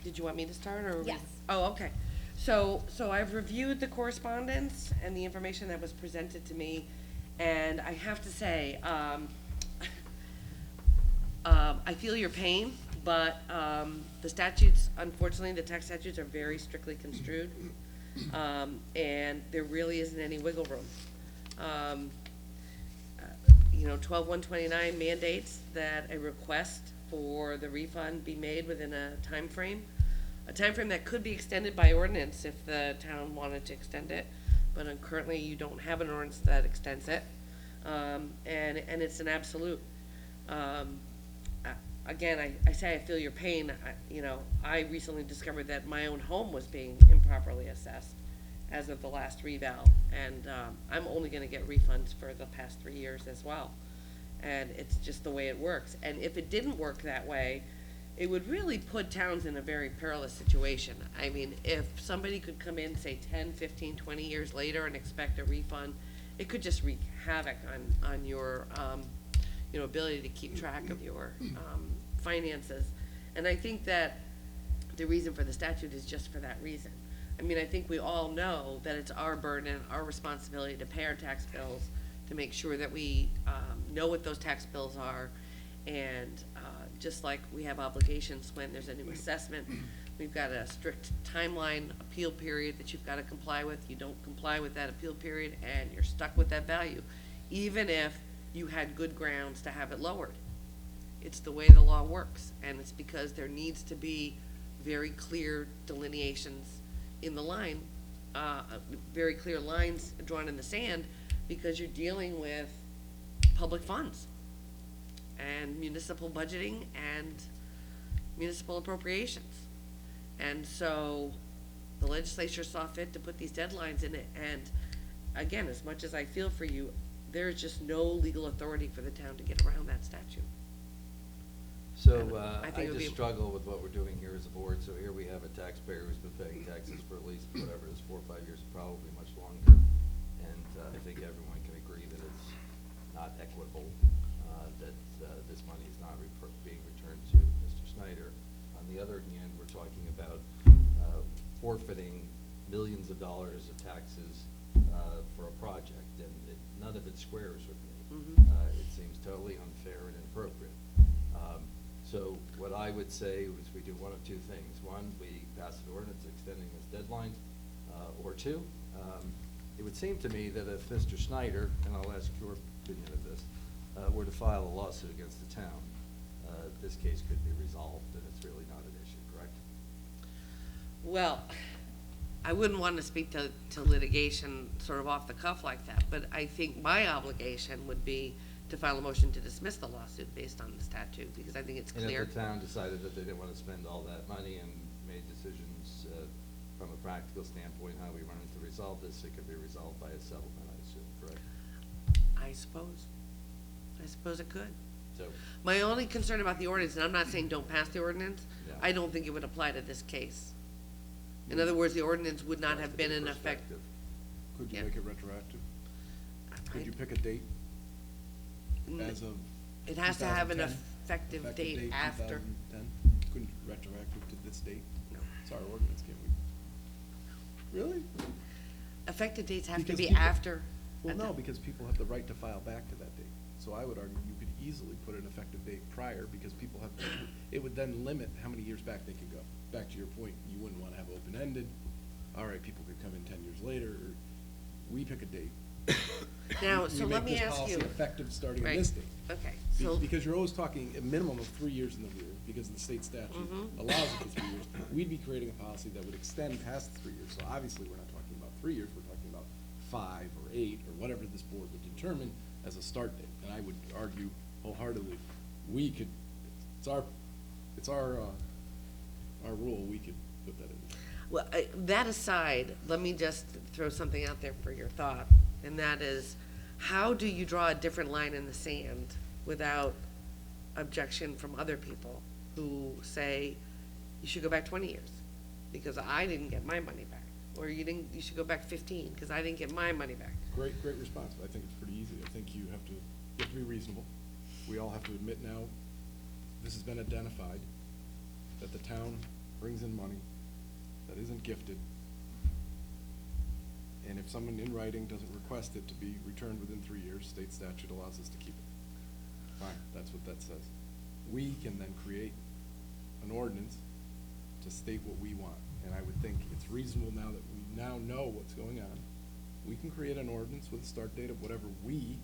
Did you want me to start, or? Yes. Oh, okay. So I've reviewed the correspondence and the information that was presented to me, and I have to say, I feel your pain, but the statutes, unfortunately, the tax statutes are very strictly construed, and there really isn't any wiggle room. 12-129 mandates that a request for the refund be made within a time frame that could be extended by ordinance if the town wanted to extend it, but currently you don't have an ordinance that extends it, and it's an absolute. Again, I say I feel your pain. I recently discovered that my own home was being improperly assessed as of the last reval, and I'm only going to get refunds for the past 3 years as well. And it's just the way it works. And if it didn't work that way, it would really put towns in a very perilous situation. I mean, if somebody could come in, say 10, 15, 20 years later and expect a refund, it could just wreak havoc on your ability to keep track of your finances. And I think that the reason for the statute is just for that reason. I mean, I think we all know that it's our burden, our responsibility to pay our tax bills, to make sure that we, know what those tax bills are. And, just like we have obligations when there's a new assessment, we've got a strict timeline appeal period that you've gotta comply with. You don't comply with that appeal period and you're stuck with that value, even if you had good grounds to have it lowered. It's the way the law works, and it's because there needs to be very clear delineations in the line, very clear lines drawn in the sand, because you're dealing with public funds and municipal budgeting and municipal appropriations. And so the legislature saw fit to put these deadlines in it, and again, as much as I feel for you, there is just no legal authority for the town to get around that statute. So, I think I it would just be- struggle with what we're doing here as a board. So here we have a taxpayer who's been paying taxes for at least, whatever it is, 4 or 5 years, probably much longer. And, I think everyone can agree that it's not equitable, that, this money is not being returned to Mr. Snyder. On the other hand, we're talking about, forfeiting millions of dollars of taxes, for a project, and none of it squares with me. It seems totally unfair and inappropriate. So what I would say is we do one of two things. One, we pass an ordinance extending this deadline, or two, it would seem to me that if Mr. Snyder, and I'll ask your opinion of this, were to file a lawsuit against the town, this case could be resolved, and it's really not an issue, correct? Well, I wouldn't want to speak to litigation sort of off the cuff like that, but I think my obligation would be to file a motion to dismiss the lawsuit based on the statute, because I think it's clear. And if the town decided that they didn't want to spend all that money and made decisions, from a practical standpoint, how we wanted to resolve this, it could be resolved by a settlement, I assume, correct? I suppose it could. So, My only concern about the ordinance, and I'm not saying don't pass the ordinance, Yeah. I don't think it would apply to this case. In other words, the ordinance would not have been in effect. perspective. Could you Yeah. make it retroactive? Could I- you pick a date as of It has to have an 2010? effective date after. 2010? Couldn't retroactive to this date? No. It's our ordinance, can't we? Really? Effective dates have to Because be people- after. Well, a no, de- because people have the right to file back to that date. So I would argue you could easily put an effective date prior, because people have, it would then limit how many years back they could go. Back to your point, you wouldn't wanna have open-ended, all right, people could come in 10 years later, or we pick a date. Now, We so make let me this ask policy you. effective starting on Right. this date. Okay, Be- so. Because you're always talking a minimum of 3 years in the rear, because the state statute Mhm. allows it for 3 years. We'd be creating a policy that would extend past 3 years, so obviously, we're not talking about 3 years, we're talking about 5 or 8, or whatever this board would determine as a start date. And I would argue wholeheartedly, we could, it's our rule, we could put that in there. Well, that aside, let me just throw something out there for your thought, and that is, how do you draw a different line in the sand without objection from other people who say, you should go back 20 years, because I didn't get my money back, or you should go back 15, because I didn't get my money back. Great response, but I think it's pretty easy. I think you have to be reasonable. We all have to admit now, this has been identified, that the town brings in money that isn't gifted. And if someone in writing doesn't request it to be returned within 3 years, state statute allows us to keep it. Fine, that's what that says. We can then create an ordinance to state what we want. And I would think it's reasonable now that we now know what's going on. We can create an ordinance with a start date of whatever we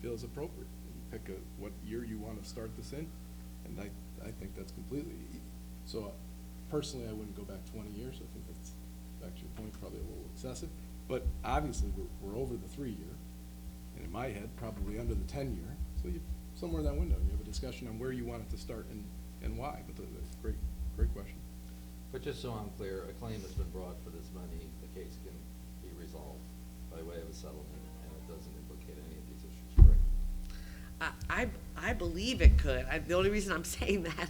feel is appropriate. You pick what year you want to start this in, and I think that's completely, so personally, I wouldn't go back 20 years. I think that's, back to your point, probably a little excessive. But obviously, we're over the 3-year, and in my head, probably under the 10-year. So you, somewhere in that window, you have a discussion on where you want it to start and why. But great question. But just so I'm clear, a claim has been brought for this money, the case can be resolved by way of a settlement, and it doesn't implicate any of these issues, correct? I believe it could. The only reason I'm saying that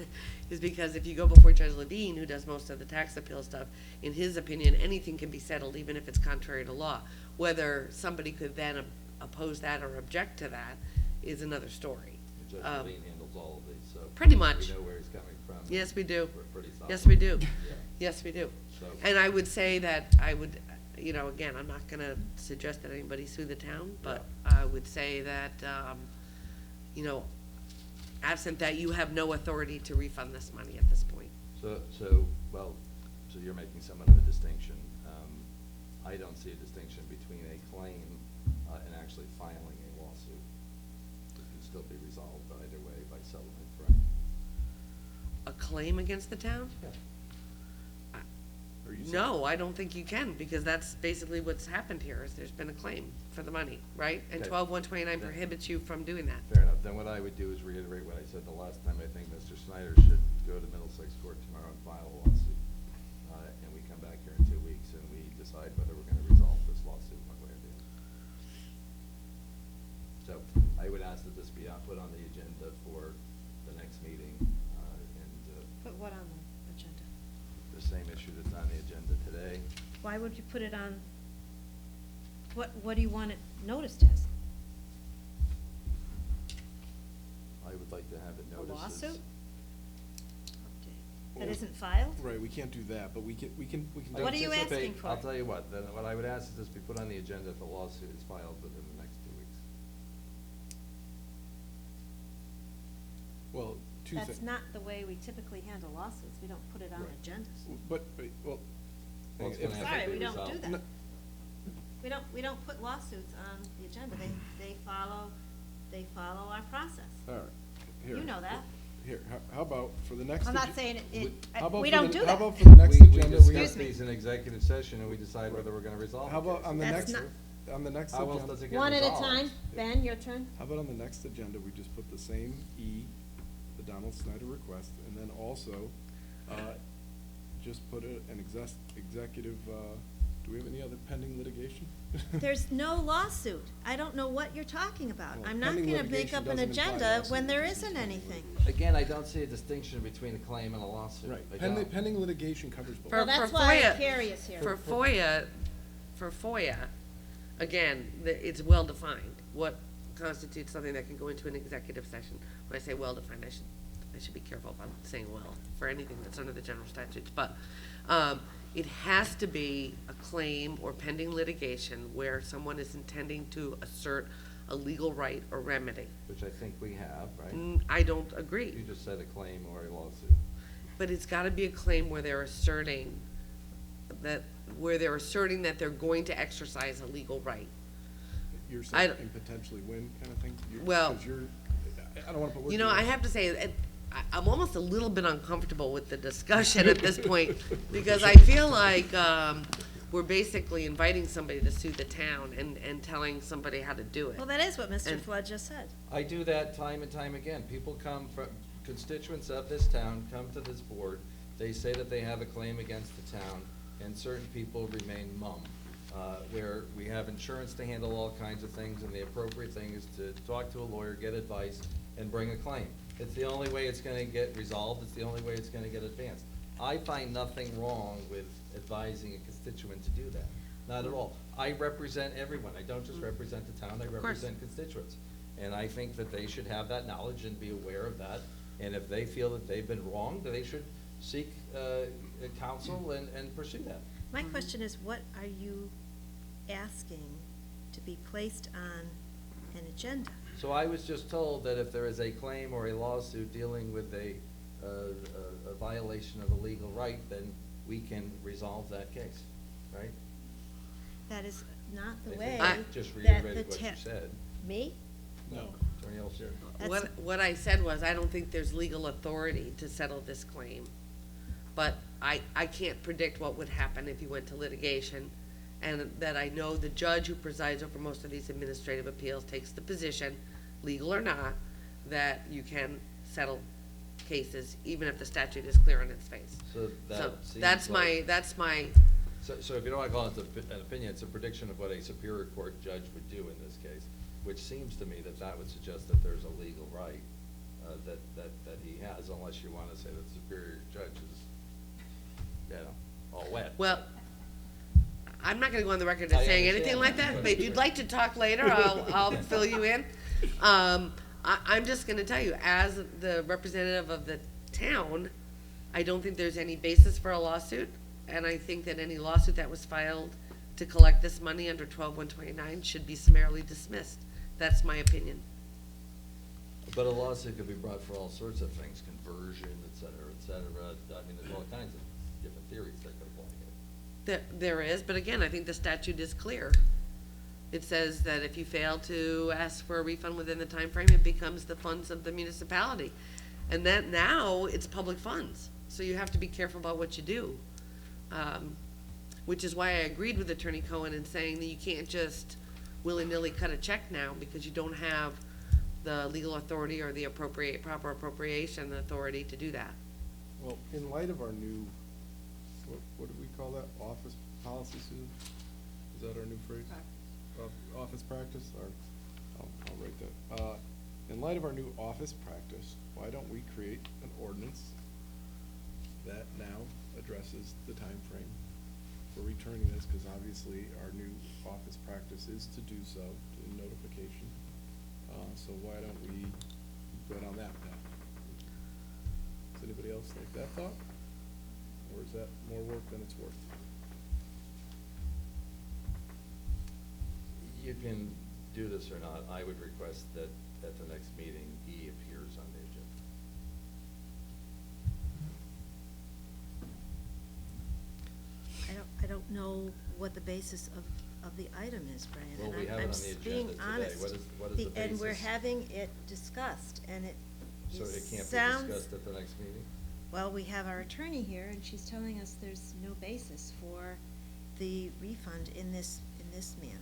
is because if you go before Judge Levine, who does most of the tax appeal stuff, in his opinion, anything can be settled, even if it's contrary to law. Whether somebody could then oppose that or object to that is another story. And Judge Levine handles all of these, so. Pretty much. We know where he's coming from. Yes, we do. We're pretty solid. Yes, we do. Yeah. Yes, we do. So- And I would say that you know, again, I'm not gonna suggest that anybody sue the town, but I would say that, you know, absent that, you have no authority to refund this money at this point. So you're making somewhat of a distinction. I don't see a distinction between a claim and actually filing a lawsuit. It can still be resolved either way by settlement, correct? A claim against the town? Or you said- No, I don't think you can, because that's basically what's happened here, is there's been a claim for the money, right? And Okay. 12-129 Yeah. prohibits you from doing that. Fair enough. Then what I would do is reiterate what I said the last time. I think Mr. Snyder should go to Middlesex Court tomorrow and file a lawsuit. And we come back here in 2 weeks and we decide whether we're gonna resolve this lawsuit one way or the other. So I would ask that this be put on the agenda for the next meeting, and Put what on the agenda? the same issue that's on the agenda today. Why would you put it on, what do you want it noticed as? I would like to have it A noticed as. lawsuit? That isn't filed? Right, we can't do that, but we can. What are you Anticipate- asking for? I'll tell you what, then what I would ask is this be put on the agenda if the lawsuit is filed within the next 2 weeks. Well, two things. That's not the way we typically handle lawsuits. We don't put it on Right. agendas. But, well. Well, it's if- gonna have to Sorry, be we don't do resolved. that. No. We don't put lawsuits on the agenda. They follow our process. All right, here. You know that. Here, how about for the next? I'm not ag- saying How about we for don't the- do that. How about for the next We agenda? discuss Excuse me. these in executive session and we decide whether we're gonna resolve How the about case. on the That's next, not- on the next How else agenda? does it get One at a resolved? time. Ben, your turn. How about on the next agenda, we just put the same E, the Donald Snyder request, and then also, just put an executive, do we have any other pending litigation? There's no lawsuit. I don't know what you're talking about. Well, I'm not pending gonna make litigation up an doesn't imply agenda lawsuit, when there it just isn't means pending anything. litigation. Again, I don't see a distinction between a claim and a lawsuit. Right, I pending, don't. pending litigation covers both. Well, For that's why FOIA Carrie is here. For FOIA, again, it's well-defined, what constitutes something that can go into an executive session. When I say well-defined, I should be careful about saying well, for anything that's under the general statutes, but, it has to be a claim or pending litigation where someone is intending to assert a legal right or remedy. Which I think we have, right? I don't You agree, just said a claim or a lawsuit. but it's gotta be a claim where they're asserting that they're going to exercise a legal right. You're I saying don't- and potentially win kind of thing? Well, 'Cause you're, I don't wanna put words You know, in your I have to say, I'm almost a little bit uncomfortable with the discussion at this point, because I feel like, we're basically inviting somebody to sue the town and telling somebody how to do it. Well, that is what Mr. And- Flood just said. I do that time and time again. People come from, constituents of this town come to this board, they say that they have a claim against the town, and certain people remain mum. Where we have insurance to handle all kinds of things, and the appropriate thing is to talk to a lawyer, get advice, and bring a claim. It's the only way it's gonna get resolved, it's the only way it's gonna get advanced. I find nothing wrong with advising a constituent to do that, not at all. I represent everyone, I don't just represent the town, I course. represent constituents. And I think that they should have that knowledge and be aware of that, and if they feel that they've been wronged, they should seek, counsel and pursue that. My question is, what are you asking to be placed on an agenda? So I was just told that if there is a claim or a lawsuit dealing with a violation of a legal right, then we can resolve that case, right? That is not I the think way I that just the reiterated what you ta- said. Me? No, Attorney Elster. That's- What I said was, I don't think there's legal authority to settle this claim. But I can't predict what would happen if you went to litigation, and that I know the judge who presides over most of these administrative appeals takes the position, legal or not, that you can settle cases, even if the statute is clear on its face. So that So, seems that's like- my, So if you don't want to call it an opinion, it's a prediction of what a Superior Court judge would do in this case, which seems to me that that would suggest that there's a legal right that he has, unless you want to say that the Superior Judge is, you know, all wet. well, I'm not gonna go on the record as I saying anything understand like that, that, but- but if you'd like to talk later, I'll fill you in. I'm just gonna tell you, as the representative of the town, I don't think there's any basis for a lawsuit, and I think that any lawsuit that was filed to collect this money under 12-129 should be summarily dismissed. That's my opinion. But a lawsuit could be brought for all sorts of things, conversion, et cetera, et cetera. I mean, there's all kinds of different theories that could apply here. There is, but again, I think the statute is clear. It says that if you fail to ask for a refund within the time frame, it becomes the funds of the municipality. And that now, it's public funds, so you have to be careful about what you do. Which is why I agreed with Attorney Cohen in saying that you can't just willy-nilly cut a check now because you don't have the legal authority or the proper appropriation authority to do that. Well, in light of our new, what do we call that, office policy, Susan? Is that our new phrase? Office practice, or, I'll write that. In light of our new office practice, why don't we create an ordinance that now addresses the time frame for returning this, because obviously our new office practice is to do so, in notification. So why don't we go down that path? Does anybody else like that thought? Or is that more work than it's worth? You can do this or not. I would request that at the next meeting, E appears on the agenda. I don't know what the basis of the item is, Brian. Well, and we have I'm it on the just being agenda today. honest. What is the And we're basis? having it discussed, and it So it can't be sounds. discussed at the next meeting? Well, we have our attorney here, and she's telling us there's no basis for the refund in this manner.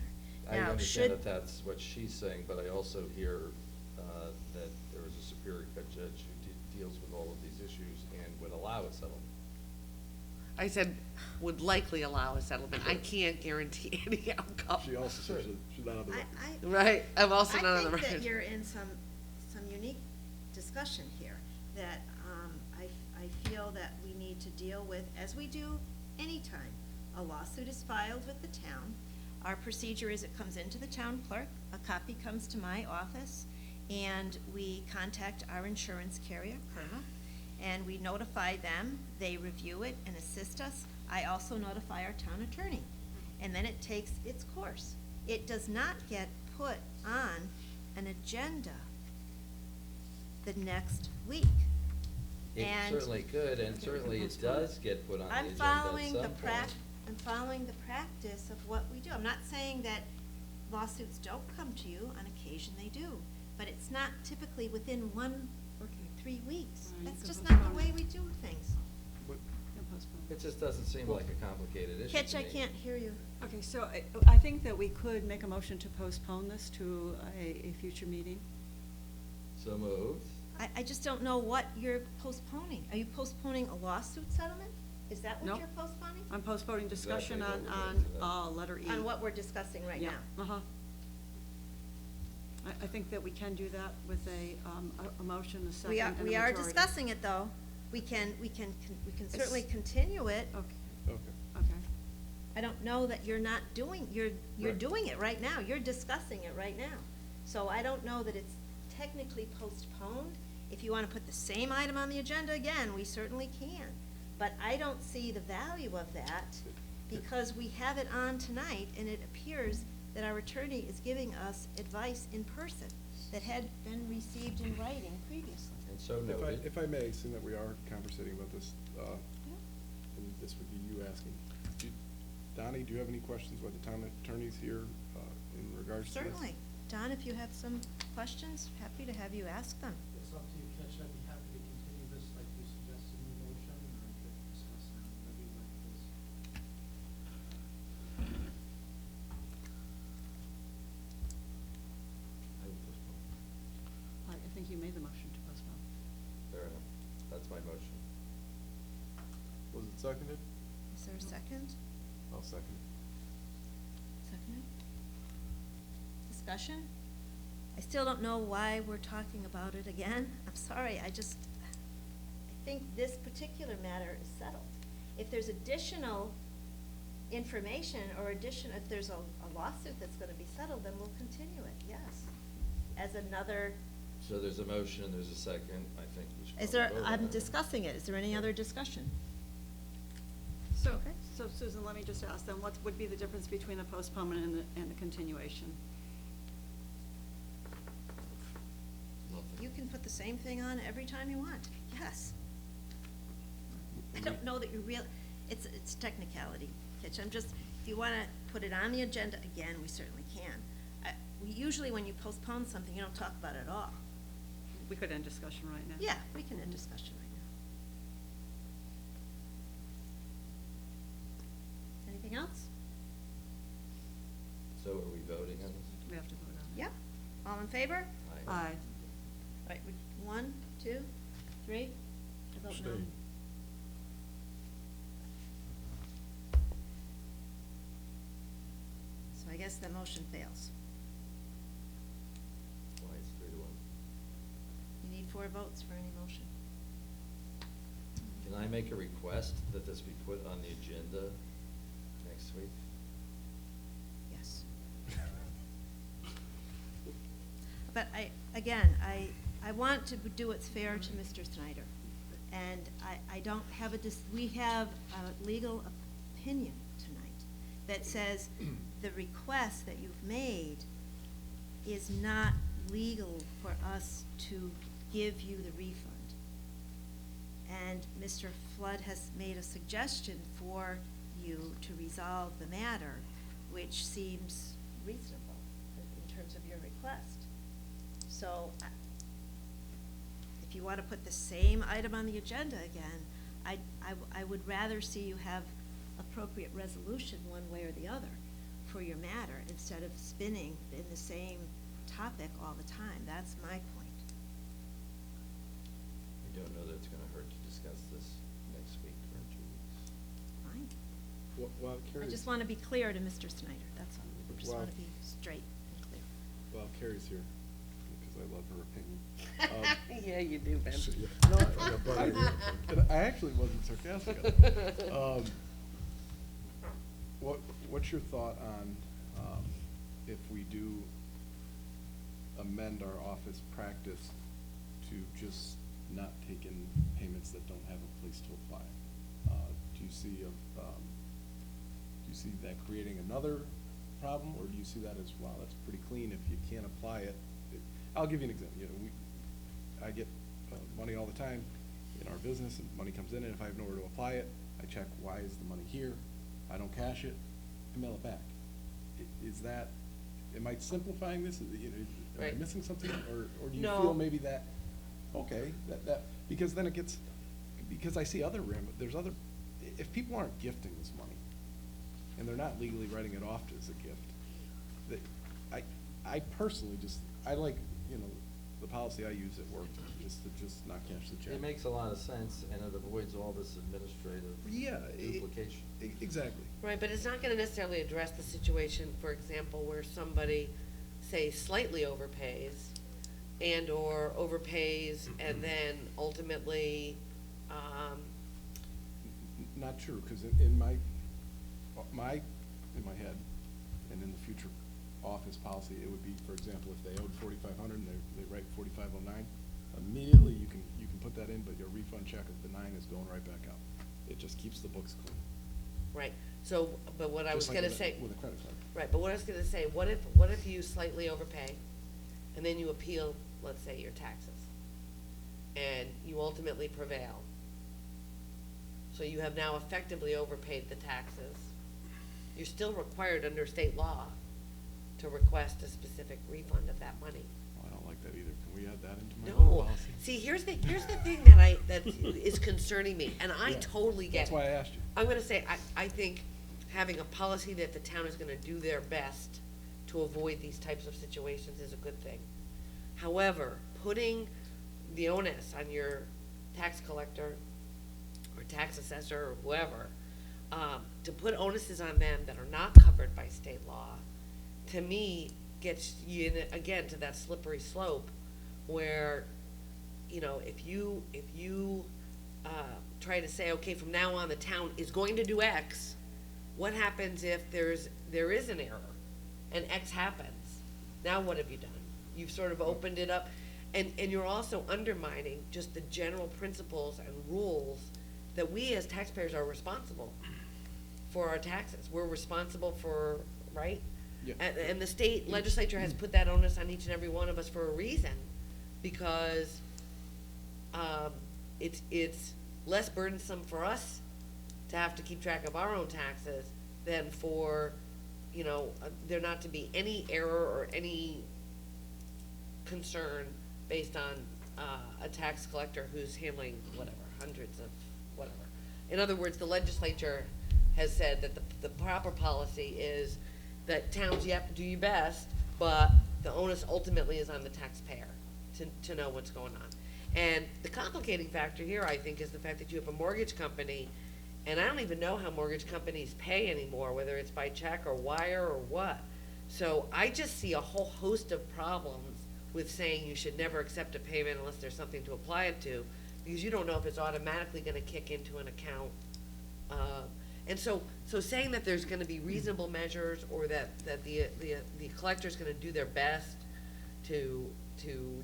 I Now, understand should- that that's what she's saying, but I also hear that there is a Superior Court judge who deals with all of these issues and would allow a settlement. I said, would likely allow a settlement. I can't guarantee any outcome. She also says she's not on the record. Right, I'm also not on the I think that record. you're in some unique discussion here, that I feel that we need to deal with, as we do anytime a lawsuit is filed with the town. Our procedure is it comes into the town clerk, a copy comes to my office, and we contact our insurance carrier, PERMA, and we notify them, they review it and assist us. I also notify our town attorney, and then it takes its course. It does not get put on an agenda the next week. It And certainly could, and certainly it does get put on the I'm agenda at following the some point. I'm following the practice of what we do. I'm not saying that lawsuits don't come to you, on occasion they do, but it's not typically within 1 or 3 weeks. Right, That's you just can not the way postpone we do things. What- Can postpone. It just doesn't seem like a complicated issue to Kitch, I me. can't hear you. Okay, so I think that we could make a motion to postpone this to a future meeting. So moved. I just don't know what you're postponing. Are you postponing a lawsuit settlement? Is that No. what you're postponing? I'm postponing discussion Exactly what on we're doing today. letter E. On what we're discussing right Yeah, now? uh-huh. I think that we can do that with a motion, a second, We and a are majority. discussing it, though. We can certainly continue it. Okay, Okay. okay. I don't know that you're not doing, you're Right. doing it right now, you're discussing it right now. So I don't know that it's technically postponed. If you wanna put the same item on the agenda again, we certainly can. But I don't see the value of that, because we have it on tonight, and it appears that our attorney is giving us advice in person that had been received in writing previously. And so noted. If I may, seeing that we are conversating about this, and this would be you asking, Donnie, do you have any questions while the town attorney's here in regards to this? Certainly. Don, if you have some questions, happy to have you ask them. It's up to you, Kitch. I'd be happy to continue this like you suggested in the motion, or I could discuss it whatever you'd like to discuss. I would postpone. I think you made the motion to postpone. Fair enough. That's my motion. Was it seconded? Is there a second? I'll second it. Seconded? Discussion? I still don't know why we're talking about it again. I'm sorry, I think this particular matter is settled. If there's additional information or if there's a lawsuit that's gonna be settled, then we'll continue it, yes. As another, So there's a motion, there's a second. I think we should is probably there, vote on I'm it. discussing it. Is there any other discussion? So, Okay. So Susan, let me just ask then, what would be the difference between a postponement and the continuation? You can put the same thing on every time you want, yes. I don't know that you it's technicality, Kitch, I'm just, if you wanna put it on the agenda again, we certainly can. Usually when you postpone something, you don't talk about it at all. We could end discussion right now. Yeah, we can end discussion right now. Anything else? So are we voting on this? We have to vote on it. Yep, all in favor? Aye. Right, 1, 2, 3? I vote no. Abstain. So I guess the motion fails. Why, it's 3-1. You need 4 votes for any motion. Can I make a request that this be put on the agenda next week? Yes. But I want to do what's fair to Mr. Snyder. And I don't have we have a legal opinion tonight that says the request that you've made is not legal for us to give you the refund. And Mr. Flood has made a suggestion for you to resolve the matter, which seems reasonable in terms of your request. So, if you want to put the same item on the agenda again, I would rather see you have appropriate resolution one way or the other for your matter, instead of spinning in the same topic all the time. That's my point. I don't know that it's gonna hurt to discuss this next week or in 2 weeks. Fine. Well, I Carrie's. just want to be clear to Mr. Snyder, that's all. I just Well- want to be straight and clear. Well, Carrie's here, because I love her opinion. Yeah, you do, Ben. So, yeah. No, I got butter here. I actually wasn't sarcastic. What's your thought on, if we do amend our office practice to just not take in payments that don't have a place to apply? Do you see that creating another problem, or do you see that as, wow, that's pretty clean if you can't apply it? I'll give you an example. I get money all the time in our business, and money comes in, and if I have nowhere to apply it, I check, why is the money here? I don't cash it, I mail it back. Is that, am I simplifying this? Am I Right. missing something, or do you No. feel maybe that, okay, because then it gets, because I see there's other, if people aren't gifting this money, and they're not legally writing it off as a gift, I personally I like, the policy I use at work, is to just not cash the check. It makes a lot of sense, and it avoids all this administrative duplication. Exactly. Right, but it's not gonna necessarily address the situation, for example, where somebody, say, slightly overpays and/or overpays and then ultimately, Not true, because in my head, and in the future office policy, it would be, for example, if they owed 4,500 and they write 4,509, immediately you can put that in, but your refund check of the 9 is going right back out. It just keeps the books clean. right, so, but what I was Just like gonna say. with a credit card. Right, but what I was gonna say, what if you slightly overpay, and then you appeal, let's say, your taxes, and you ultimately prevail? So you have now effectively overpaid the taxes. You're still required under state law to request a specific refund of that money. Oh, I don't like that either. Can we add that into my No, policy? see, here's the thing that is concerning me, and I Yeah, totally get it. That's why I asked you. I'm gonna say, I think having a policy that the town is gonna do their best to avoid these types of situations is a good thing. However, putting the onus on your tax collector or tax assessor or whoever, to put onuses on them that are not covered by state law, to me, gets you in, again, to that slippery slope where, if you try to say, okay, from now on, the town is going to do X, what happens if there is an error and X happens? Now what have you done? You've sort of opened it up, and you're also undermining just the general principles and rules that we as taxpayers are responsible for our taxes. We're responsible for, right? Yeah. And the state legislature has put that onus on each and every one of us for a reason, because, it's less burdensome for us to have to keep track of our own taxes than for, there not to be any error or any concern based on, a tax collector who's handling whatever, hundreds of whatever. In other words, the legislature has said that the proper policy is that towns, you have to do your best, but the onus ultimately is on the taxpayer to know what's going on. And the complicating factor here, I think, is the fact that you have a mortgage company, and I don't even know how mortgage companies pay anymore, whether it's by check or wire or what. So I just see a whole host of problems with saying you should never accept a payment unless there's something to apply it to, because you don't know if it's automatically gonna kick into an account. And so saying that there's gonna be reasonable measures, or that the collector's gonna do their best to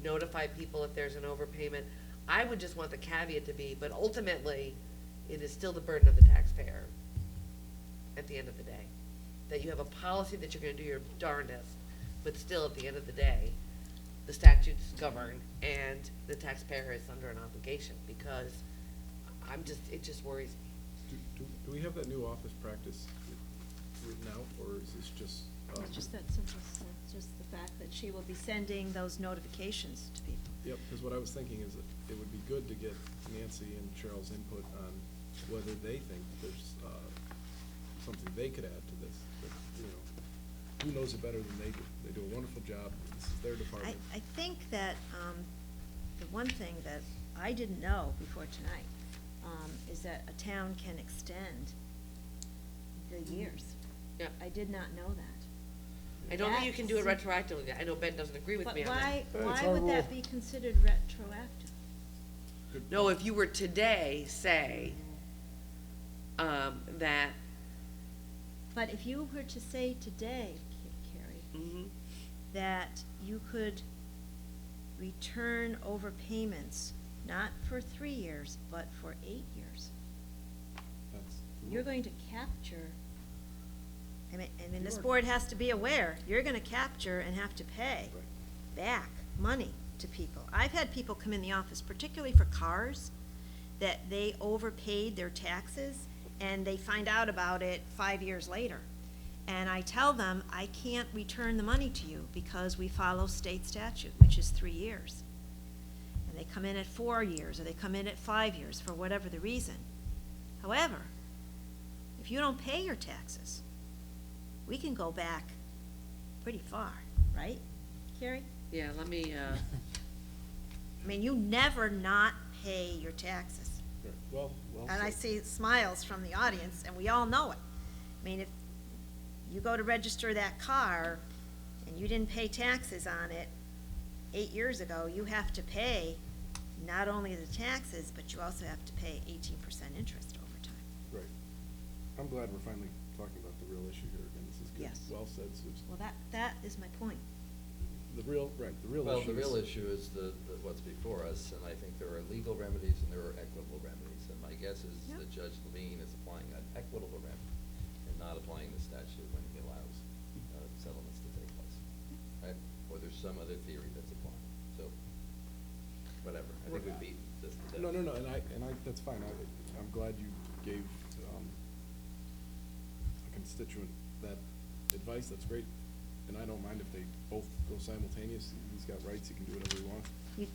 notify people if there's an overpayment, I would just want the caveat to be, but ultimately, it is still the burden of the taxpayer at the end of the day. That you have a policy that you're gonna do your darndest, but still, at the end of the day, the statutes govern, and the taxpayer is under an obligation, because it just worries me. Do we have that new office practice written out, or is this just? It's just that simple, it's just the fact that she will be sending those notifications to people. Yep, because what I was thinking is that it would be good to get Nancy and Cheryl's input on whether they think there's, something they could add to this, but, who knows it better than they do? They do a wonderful job, this is their department. I think that, the one thing that I didn't know before tonight, is that a town can extend the years. Yeah. I did not know that. I don't think you can do it That's- retroactively. I know Ben doesn't agree with But me on that. why It's our would that rule. be considered retroactive? No, if you were today, say, that, But if you were to say today, Carrie, mhm, that you could return overpayments, not for 3 years, but for 8 years, That's the you're rule. going to capture, I mean, this You are. board has to be aware, you're gonna capture and have to pay Right. back money to people. I've had people come in the office, particularly for cars, that they overpaid their taxes, and they find out about it 5 years later. And I tell them, I can't return the money to you because we follow state statute, which is 3 years. And they come in at 4 years, or they come in at 5 years, for whatever the reason. However, if you don't pay your taxes, we can go back pretty far, right, Carrie? yeah, let me, I mean, you never not pay your taxes. Right. Well And I said. see smiles from the audience, and we all know it. I mean, if you go to register that car and you didn't pay taxes on it 8 years ago, you have to pay not only the taxes, but you also have to pay 18% interest over time. Right. I'm glad we're finally talking about the real issue here again, this is good. Yes. Well said, Susan. Well, that is my point. The real issue Well, the is. real issue is what's before us, and I think there are legal remedies and there are equitable remedies. And my guess is Yeah. that Judge Levine is applying an equitable remedy and not applying the statute when he allows settlements to take place, right? Or there's some other theory that's applying, so, whatever. I think we beat this to death. No, and I, that's fine, I'm glad you gave, a constituent that advice, that's great. And I don't mind if they both go simultaneous, he's got rights, he can do whatever he wants.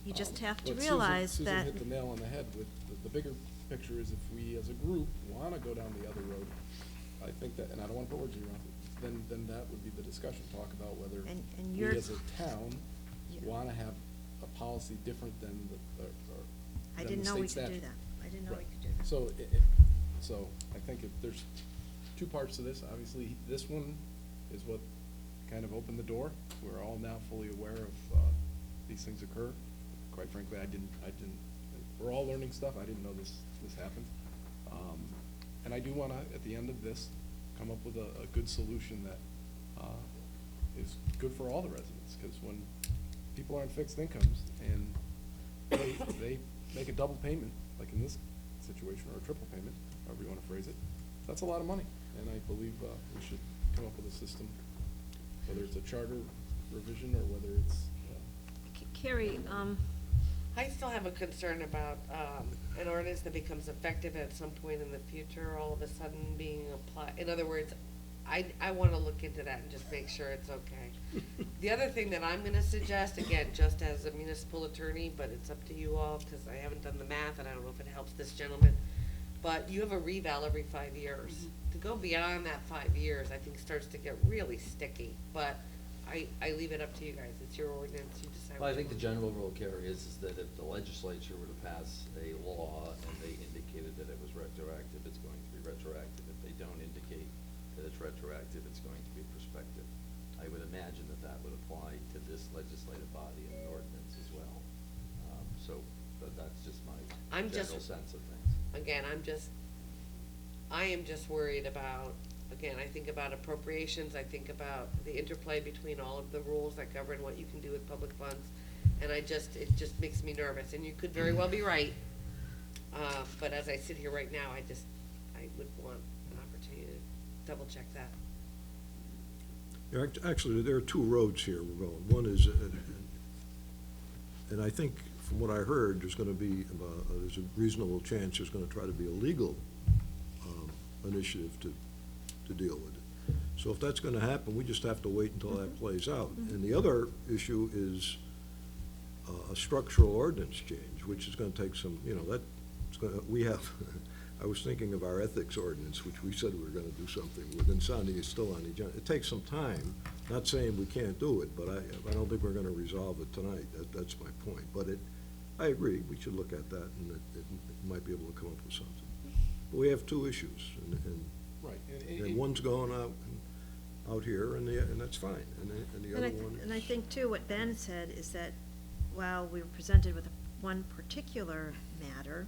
You just have to But realize that. Susan hit the nail on the head with, the bigger picture is if we as a group wanna go down the other road, I think that, and I don't wanna put words in your mouth, then that would be the discussion, talk about whether And we you're- as a town Yeah. wanna have a policy different than the, or I than didn't the know we state could do statute. that. I didn't know we Right. could do that. So I think if there's two parts to this, obviously, this one is what kind of opened the door. We're all now fully aware of, these things occur. Quite frankly, I didn't, we're all learning stuff, I didn't know this happened. And I do wanna, at the end of this, come up with a good solution that, is good for all the residents, cause when people are on fixed incomes and they make a double payment, like in this situation, or a triple payment, however you wanna phrase it, that's a lot of money. and I believe we should come up with a system, whether it's a charter revision or whether it's, Carrie, I still have a concern about, an ordinance that becomes effective at some point in the future, all of a sudden being applied. In other words, I wanna look into that and just make sure it's okay. The other thing that I'm gonna suggest, again, just as a municipal attorney, but it's up to you all, cause I haven't done the math and I don't know if it helps this gentleman, but you have a reval every 5 years. To go beyond that 5 years, I think starts to get really sticky, but I leave it up to you guys, it's your ordinance, you decide. Well, I what think you the want. general rule, Carrie, is that if the legislature were to pass a law and they indicated that it was retroactive, it's going to be retroactive. If they don't indicate that it's retroactive, it's going to be prospective. I would imagine that that would apply to this legislative body and an ordinance as well. But that's just my I'm general just- sense of things. Again, I am just worried about, again, I think about appropriations, I think about the interplay between all of the rules that govern what you can do with public funds, and it just makes me nervous, and you could very well be right. But as I sit here right now, I would want an opportunity to double check that. Actually, there are two roads here we're going. One is, and I think from what I heard, there's gonna be, there's a reasonable chance there's gonna try to be a legal initiative to deal with it. So if that's gonna happen, we just have to wait until that plays out. And the other issue is a structural ordinance change, which is gonna take some, we have, I was thinking of our ethics ordinance, which we said we were gonna do something with, and Sandy is still on the agenda. It takes some time, not saying we can't do it, but I don't think we're gonna resolve it tonight. That's my point. But I agree, we should look at that, and it might be able to come up with something. But we have two issues, right. and one's going out here, and that's fine, and the other one. and I think too, what Ben said is that while we were presented with one particular matter,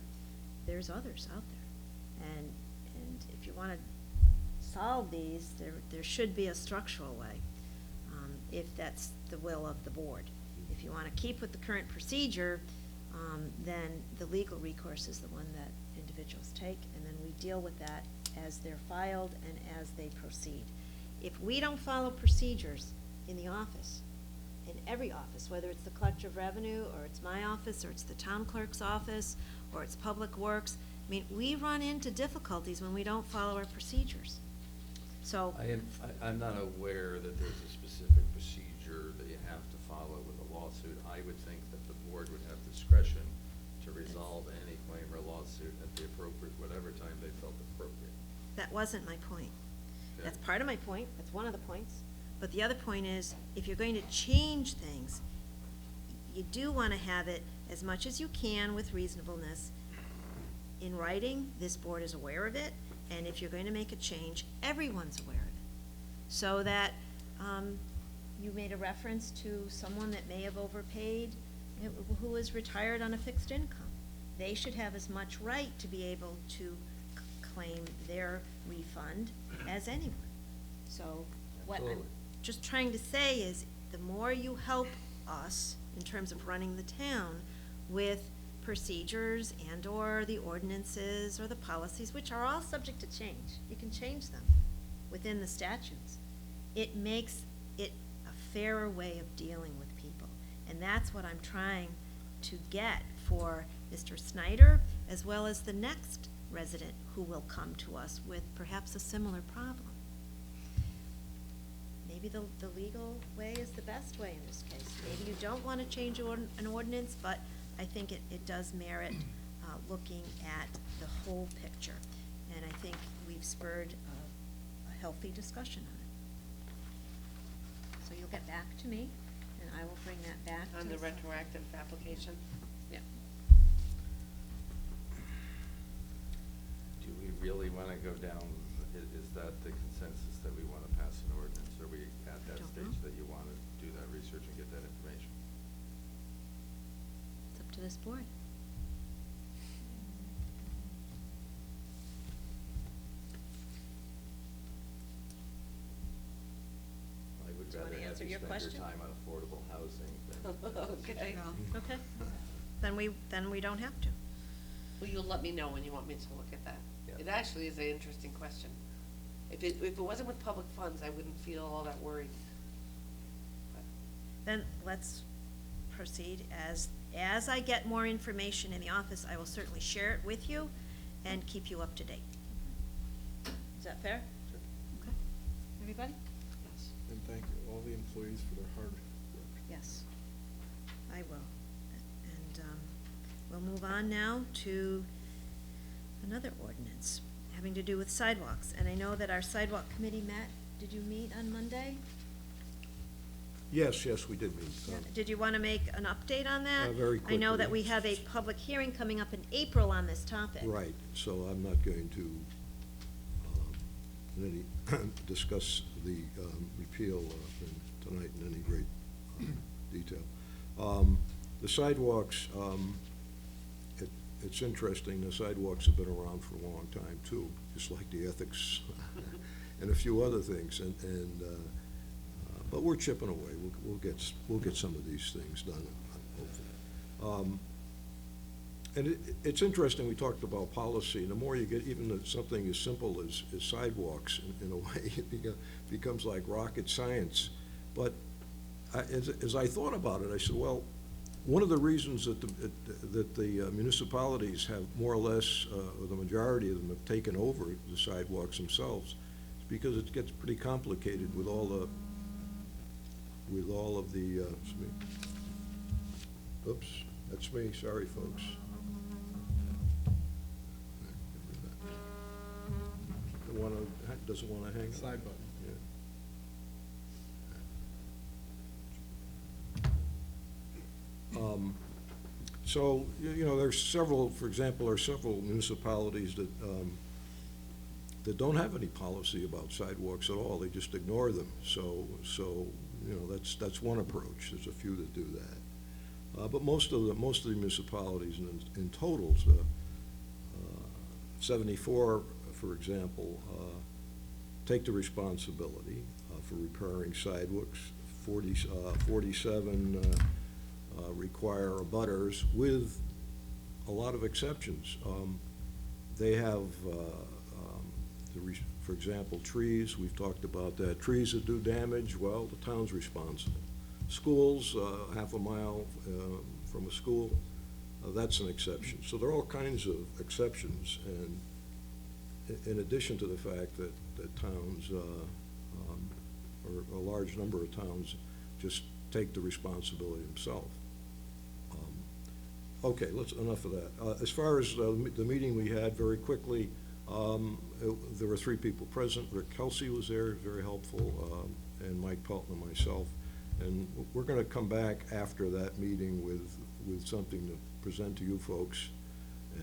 there's others out there. And if you wanna solve these, there should be a structural way, if that's the will of the board. If you wanna keep with the current procedure, then the legal recourse is the one that individuals take, and then we deal with that as they're filed and as they proceed. If we don't follow procedures in the office, in every office, whether it's the collector of revenue, or it's my office, or it's the town clerk's office, or it's public works, I mean, we run into difficulties when we don't follow our procedures. So. I'm not aware that there's a specific procedure that you have to follow with a lawsuit. I would think that the board would have discretion to resolve any claim or lawsuit at the appropriate, whatever time they felt appropriate. That wasn't my point. Okay. That's part of my point, that's one of the points. But the other point is, if you're going to change things, you do wanna have it as much as you can with reasonableness. In writing, this board is aware of it, and if you're going to make a change, everyone's aware of it. So that, you made a reference to someone that may have overpaid, who was retired on a fixed income. They should have as much right to be able to claim their refund as anyone. So what I'm Absolutely. just trying to say is, the more you help us in terms of running the town with procedures and/or the ordinances or the policies, which are all subject to change, you can change them within the statutes. It makes it a fairer way of dealing with people. And that's what I'm trying to get for Mr. Snyder, as well as the next resident who will come to us with perhaps a similar problem. Maybe the legal way is the best way in this case. Maybe you don't want to change an ordinance, but I think it does merit looking at the whole picture. And I think we've spurred a healthy discussion on it. So you'll get back to me, and I will bring that back to On the retroactive application? Yeah. Do we really wanna go down, is that the consensus that we wanna pass an ordinance? Are we at that Don't stage know. that you wanna do that research and get that information? It's up to this board. I would Do you wanna rather have answer you your spend your question? time on affordable housing than. Okay. Okay. Then we don't have to. Well, you'll let me know when you want me to look at that. Yeah. It actually is an interesting question. If it wasn't with public funds, I wouldn't feel all that worried. But- Then let's proceed. As I get more information in the office, I will certainly share it with you and keep you up to date. Is that fair? Sure. Okay. Everybody? Yes. And thank you, all the employees for their hard work. Yes, I will. And we'll move on now to another ordinance having to do with sidewalks. And I know that our sidewalk committee met. Did you meet on Monday? Yes, we did meet. Did you want to make an update on that? Very I know that quickly. we have a public hearing coming up in April on this topic. Right, so I'm not going to in any discuss the repeal tonight in any great detail. The sidewalks, it's interesting, the sidewalks have been around for a long time too, just like the ethics and a few other things, but we're chipping away. We'll get some of these things done, hopefully. And it's interesting, we talked about policy, and the more you get, even something as simple as sidewalks, in a way, it becomes like rocket science. But as I thought about it, I said, well, one of the reasons that the municipalities have more or less, or the majority of them have taken over the sidewalks themselves, is because it gets pretty complicated with all of the, oops, that's me, sorry, folks. Doesn't want to hang up. Side button. Yeah. So, there's several, for example, there are several municipalities that don't have any policy about sidewalks at all. They just ignore them. So that's one approach. There's a few that do that. But most of the municipalities in totals, 74, for example, take the responsibility for repairing sidewalks. 47 require abutters, with a lot of exceptions. They have, for example, trees. We've talked about that. Trees that do damage, well, the town's responsible. Schools, half a mile from a school, that's an exception. So there are all kinds of exceptions, and in addition to the fact that towns, or a large number of towns, just take the responsibility themselves. Okay, enough of that. As far as the meeting we had, very quickly, there were 3 people present. Rick Kelsey was there, very helpful, and Mike Pelton and myself. And we're going to come back after that meeting with something to present to you folks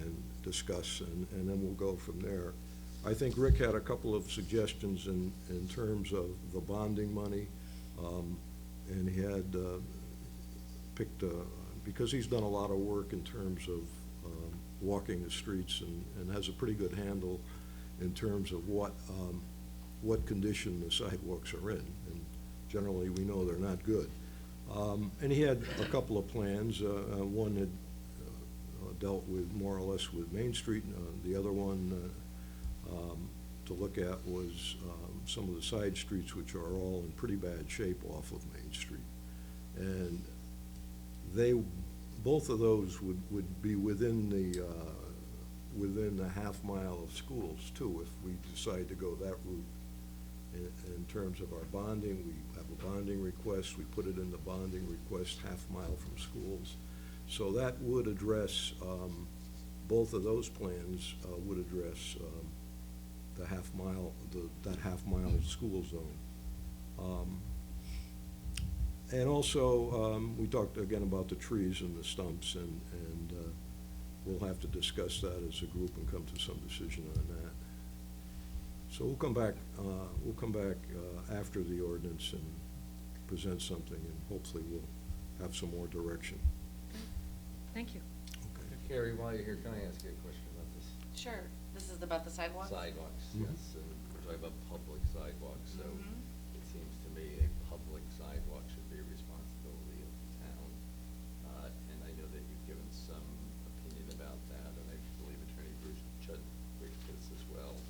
and discuss, and then we'll go from there. I think Rick had a couple of suggestions in terms of the bonding money, and he had picked, because he's done a lot of work in terms of walking the streets and has a pretty good handle in terms of what condition the sidewalks are in. And generally, we know they're not good. And he had a couple of plans. One had dealt with more or less with Main Street. The other one to look at was some of the side streets, which are all in pretty bad shape off of Main Street. And both of those would be within the half mile of schools too, if we decide to go that route. In terms of our bonding, we have a bonding request. We put it in the bonding request, half mile from schools. So that would address, both of those plans would address the half mile, that half mile school zone. And also, we talked again about the trees and the stumps, and we'll have to discuss that as a group and come to some decision on that. So we'll come back after the ordinance and present something, and hopefully we'll have some more direction. Thank you. Okay. Carrie, while you're here, can I ask you a question about this? Sure. This is about the sidewalks? Sidewalks, Mhm. yes, and we're talking about public sidewalks, so Mhm. it seems to me a public sidewalk should be a responsibility of the town. And I know that you've given some opinion about that, and I believe Attorney Bruce Chudwick does as well.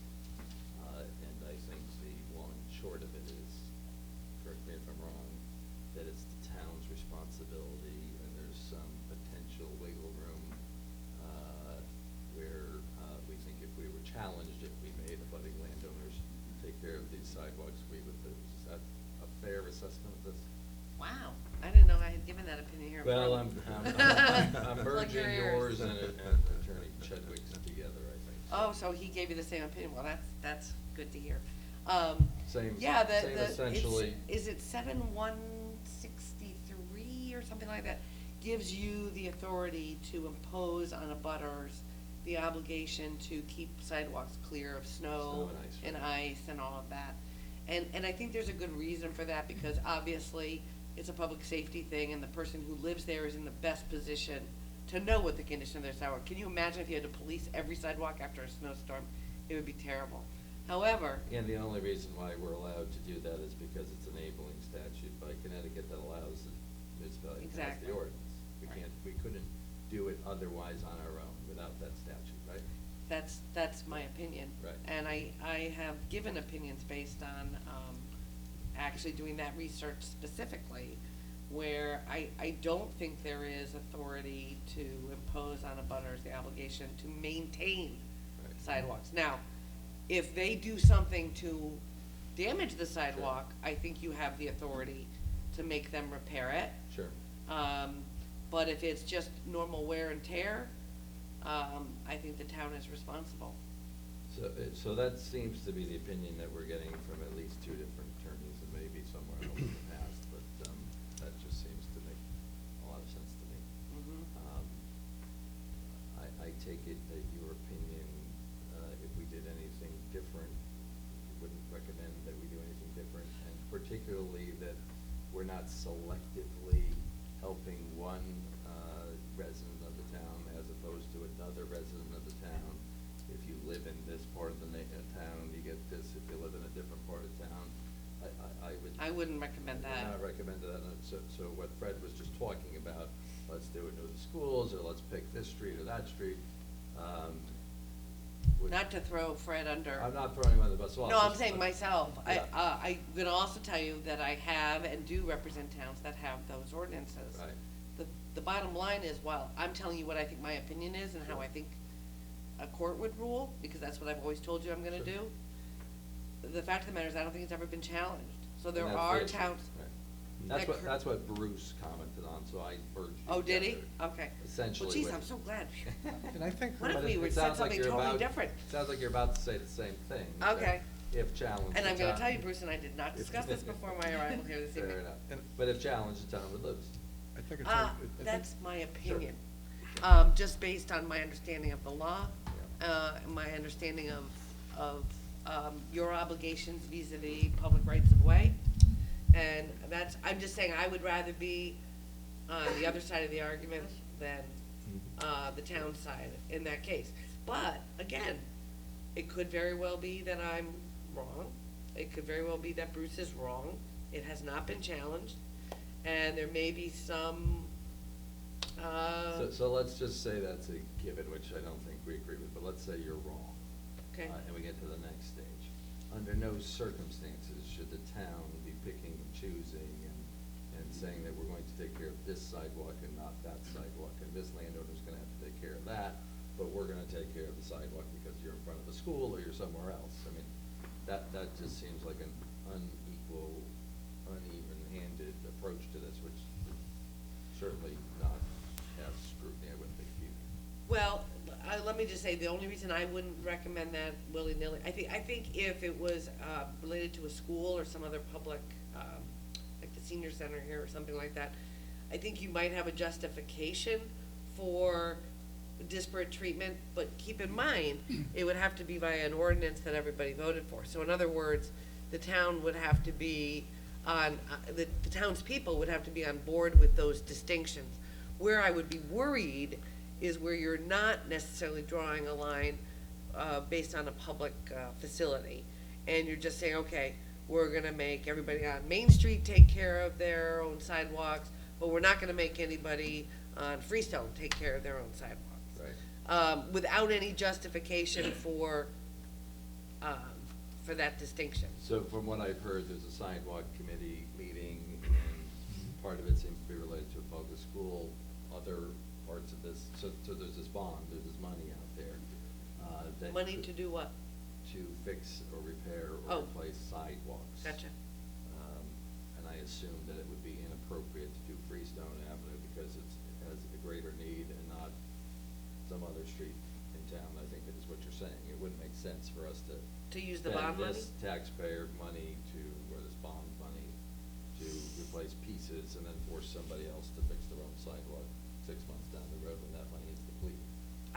And I think these sidewalks we would lose. Is that a fair assessment of this? Wow, I didn't know I had given that opinion here. in Well, front I'm of me. I'm It's like merging your yours ears. and Attorney Chadwick's together, I think. Oh, so he gave you the same opinion, well, that's good to hear. Same- Yeah, same essentially. Is it 7163 or something like that? Gives you the authority to impose on abutters the obligation to keep sidewalks clear of snow Snow and ice, and right. ice and all of that. And I think there's a good reason for that, because obviously it's a public safety thing, and the person who lives there is in the best position to know what the condition of their sidewalk. Can you imagine if you had to police every sidewalk after a snowstorm? It would be terrible. However, And the only reason why we're allowed to do that is because it's enabling statute by Connecticut that allows the municipality to pass Exactly. the ordinance. Right. We couldn't do it otherwise on our own without that statute, right? that's my opinion. Right. And I have given opinions based on, actually doing that research specifically, where I don't think there is authority to impose on abutters the obligation to maintain Right. sidewalks. Now, if they do something to damage the sidewalk, I think you have the authority to make them repair it. Sure. But if it's just normal wear and tear, I think the town is responsible. So that seems to be the opinion that we're getting from at least two different attorneys, and maybe somewhere else in the past, but that just seems to make a lot of sense to me. Mhm. I take it that your opinion, if we did anything different, you wouldn't recommend that we do anything different, and particularly that we're not selectively helping one resident of the town as opposed to another resident of the town. If you live in this part of the town, you get this. If you live in a different part of town, I would. I wouldn't recommend that. Not recommend that. So what Fred was just talking about, let's do it near the schools, or let's pick this street or that street. would- Not to throw Fred under. I'm not throwing him under the bus. Well, No, I'm just- saying myself. Yeah. I'm gonna also tell you that I have and do represent towns that have those ordinances. Right. The bottom line is, while I'm telling you what I think my opinion is and how I think a court would rule, because that's what I've always told you I'm gonna Sure. do, the fact of the matter is, I don't think it's ever been challenged. So there And that's are the issue. towns. Right. that That's what Bruce commented on, so I urged you. Oh, did he? together. Okay. Essentially. Well, geez, what- I'm so glad. And I think. What if But we it would sounds said like something you're totally about- different? Sounds like you're about to say the same thing. that Okay. If challenged. And I'm the gonna town- tell you, Bruce and I did not discuss this before my arrival here this evening. Fair enough. And- But if challenged, the town would lose. I think it's. I think- That's my opinion. Just based on my understanding of the law, my understanding of your obligations vis-à-vis public rights of way. And that's, I'm just saying, I would rather be on the other side of the argument than, the town side in that case. But, again, it could very well be that I'm wrong. It could very well be that Bruce is wrong. It has not been challenged. And there may be some, So let's just say that's a given, which I don't think we agree with, but let's say you're wrong. okay, And we get to the next stage. Under no circumstances should the town be picking and choosing and saying that we're going to take care of this sidewalk and not that sidewalk, and this landowner's gonna have to take care of that, but we're gonna take care of the sidewalk because you're in front of a school or you're somewhere else. I mean, that just seems like an unequal, uneven-handed approach to this, which would certainly not have scrutiny, I wouldn't think you. well, let me just say, the only reason I wouldn't recommend that willy-nilly, I think if it was, related to a school or some other public, like the senior center here or something like that, I think you might have a justification for disparate treatment, but keep in mind, it would have to be by an ordinance that everybody voted for. So in other words, the town would have to be on, the townspeople would have to be on board with those distinctions. Where I would be worried is where you're not necessarily drawing a line, based on a public, facility. And you're just saying, okay, we're gonna make everybody on Main Street take care of their own sidewalks, but we're not gonna make anybody on Freestone take care of their own sidewalks. Right. Without any justification for that distinction. So from what I've heard, there's a sidewalk committee meeting, and part of it seems to be related to a public school, other parts of this, so there's this bond, there's this money out there. That Money could- to do what? to fix or repair Oh. or replace sidewalks. Gotcha. And I assume that it would be inappropriate to do Freestone Avenue because it has a greater need and not some other street in town, I think is what you're saying. It wouldn't make sense for us to. To use the bond spend money? this taxpayer money or this bond money to replace pieces and then force somebody else to fix their own sidewalk 6 months down the road when that money is depleted.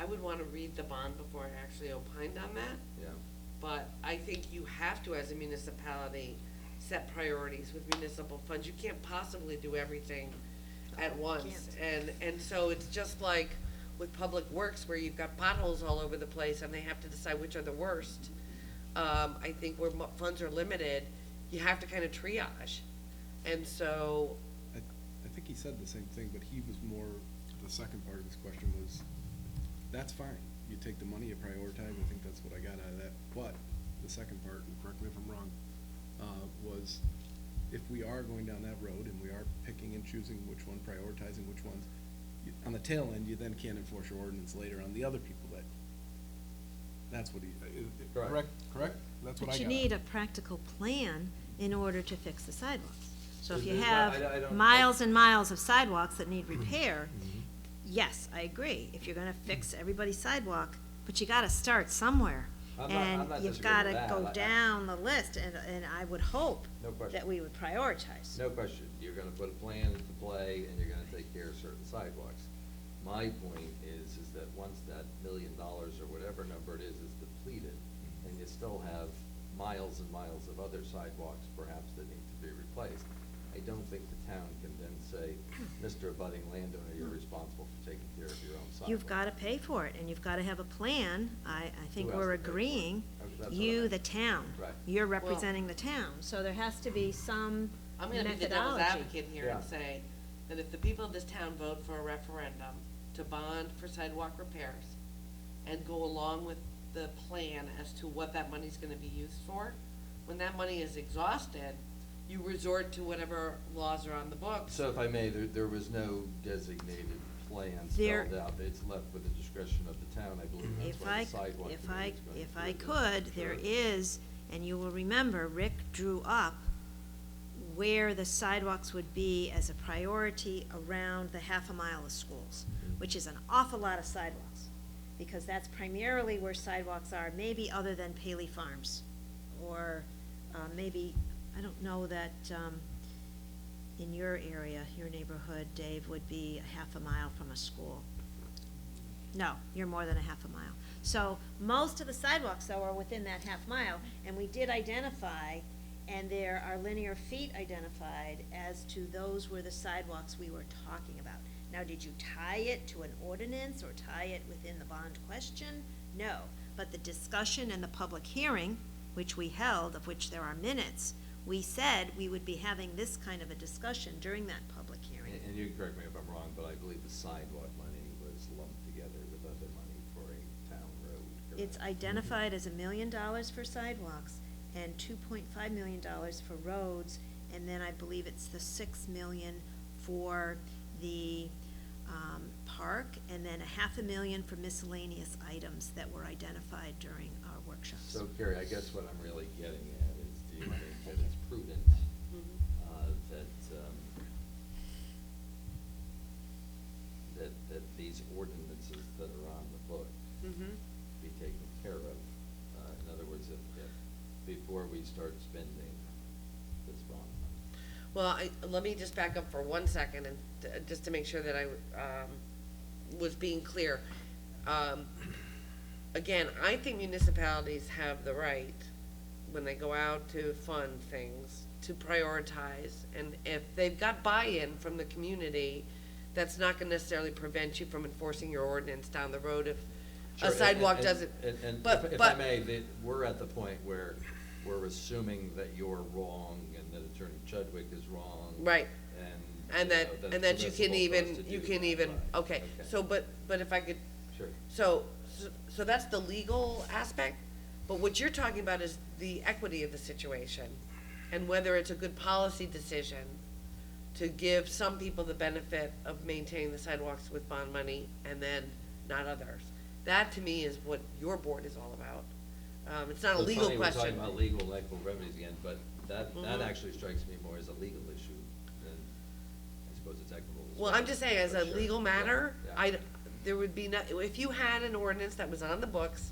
I would wanna read the bond before I actually opined on that. Yeah. But I think you have to, as a municipality, set priorities with municipal funds. You can't possibly do everything at once. And so it's just like with public works where you've got potholes all over the place and they have to decide which are the worst. I think where funds are limited, you have to kind of triage. And so, I think he said the same thing, but he was more, the second part of his question was, that's fine. You take the money, you prioritize, I think that's what I got out of that. But the second part, and correct me if I'm wrong, was if we are going down that road and we are picking and choosing which one, prioritizing which ones, on the tail end, you then can't enforce your ordinance later on the other people that, that's what he, correct? That's what I got. But you need a practical plan in order to fix the sidewalks. So if So you there's have not- I don't- miles and miles of sidewalks that need repair, yes, I agree. If you're gonna fix everybody's sidewalk, but you gotta start somewhere. I'm not And disagreeing you've with gotta that. go down the list, and I would hope No question. that we would prioritize. No question, you're gonna put a plan into play and you're gonna take care of certain sidewalks. My point is that once that $1 million or whatever number it is depleted, and you still have miles and miles of other sidewalks perhaps that need to be replaced, I don't think the town can then say, Mr. abutting landowner, you're responsible for taking care of your own sidewalk. You've gotta pay for it, and you've gotta have a plan. I think Who has we're to pay for it? agreeing, Okay, that's what I you, meant. the town. Right. You're representing the town, so there has to be some I'm gonna be the devil's methodology. advocate here and Yeah. say that if the people of this town vote for a referendum to bond for sidewalk repairs and go along with the plan as to what that money's gonna be used for, when that money is exhausted, you resort to whatever laws are on the books. So if I may, there was no designated plan There- spelled out, it's left with the discretion of the town, I believe that's If why I, the sidewalk if committee I, is going if through I this. could, there Sure. is, and you will remember, Rick drew up where the sidewalks would be as a priority around the half a mile of schools, Mhm. which is an awful lot of sidewalks, because that's primarily where sidewalks are, maybe other than Paley Farms, or, maybe, I don't know that, in your area, your neighborhood, Dave, would be a half a mile from a school. No, you're more than a half a mile. So most of the sidewalks, though, are within that half mile, and we did identify, and there are linear feet identified as to those were the sidewalks we were talking about. Now, did you tie it to an ordinance or tie it within the bond question? No, but the discussion and the public hearing, which we held, of which there are minutes, we said we would be having this kind of a discussion during that public hearing. And you can correct me if I'm wrong, but I believe the sidewalk money was lumped together with other money for a town road, correct? It's identified as $1 million for sidewalks and $2.5 million for roads, and then I believe it's the $6 million for the park, and then $500,000 for miscellaneous items that were identified during our workshops. So Carrie, I guess what I'm really getting at is, do you think that it's prudent that these ordinances that are on the book Mhm. be taken care of? In other words, if before we start spending this bond money. Well, let me just back up for 1 second and just to make sure that I was being clear. Again, I think municipalities have the right, when they go out to fund things, to prioritize. And if they've got buy-in from the community, that's not gonna necessarily prevent you from enforcing your ordinance down the road if Sure, a and- sidewalk and- doesn't. And but- if I but- may, we're at the point where we're assuming that you're wrong and that Attorney Chudwick is wrong. Right. And that it's you can permissible for us even, to you do can that, even, right. okay, so, but if I could. Sure. So that's the legal aspect, but what you're talking about is the equity of the situation, and whether it's a good policy decision to give some people the benefit of maintaining the sidewalks with bond money, and then not others. That, to me, is what your board is all about. It's not a It's legal funny question. We're talking about legal and equitable remedies again, but that Mhm. actually strikes me more as a legal issue than, I suppose it's equitable as well. Well, I'm just saying, as But a sure. legal Yeah, matter, yeah. there would be no, if you had an ordinance that was on the books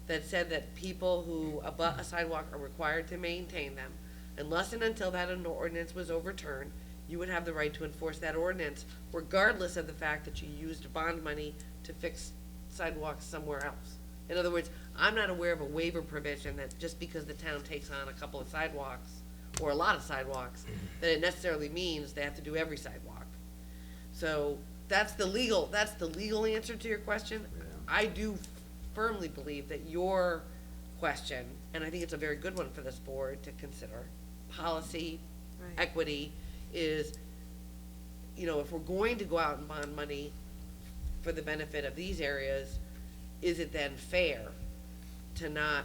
that said that people who abut a sidewalk are required to maintain them, unless and until that an ordinance was overturned, you would have the right to enforce that ordinance, regardless of the fact that you used bond money to fix sidewalks somewhere else. In other words, I'm not aware of a waiver provision that just because the town takes on a couple of sidewalks, or a lot of sidewalks, that it necessarily means they have to do every sidewalk. So, that's the legal answer to your question. Yeah. I do firmly believe that your question, and I think it's a very good one for this board to consider, policy, Right. equity, is, if we're going to go out and bond money for the benefit of these areas, is it then fair to not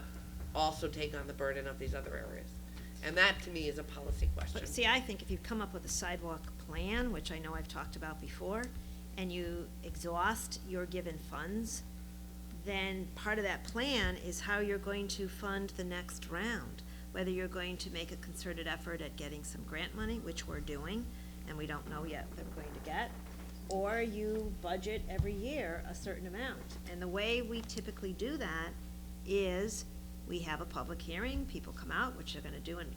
also take on the burden of these other areas? And that, to me, is a policy question. But see, I think if you come up with a sidewalk plan, which I know I've talked about before, and you exhaust your given funds, then part of that plan is how you're going to fund the next round. Whether you're going to make a concerted effort at getting some grant money, which we're doing, and we don't know yet what we're going to get, or you budget every year a certain amount. And the way we typically do that is we have a public hearing, people come out, which they're gonna do in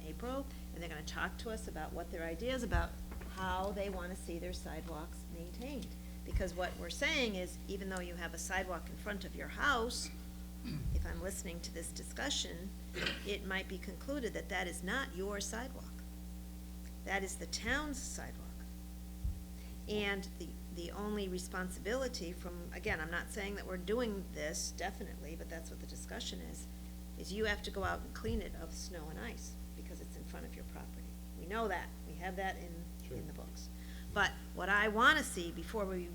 April, and they're gonna talk to us about what their ideas about how they wanna see their sidewalks maintained. Because what we're saying is, even though you have a sidewalk in front of your house, if I'm listening to this discussion, it might be concluded that that is not your sidewalk. That is the town's sidewalk. And the only responsibility from, again, I'm not saying that we're doing this, definitely, but that's what the discussion is you have to go out and clean it of snow and ice, because it's in front of your property. We know that, we have that in the books. But what I wanna see before we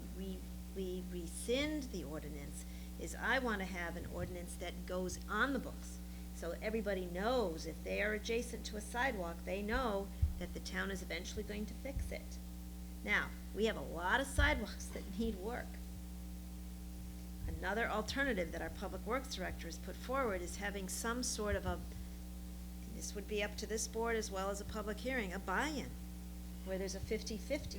rescind the ordinance is I wanna have an ordinance that goes on the books. So everybody knows if they are adjacent to a sidewalk, they know that the town is eventually going to fix it. Now, we have a lot of sidewalks that need work. Another alternative that our Public Works Director has put forward is having some sort of this would be up to this board as well as a public hearing, a buy-in, where there's a 50-50,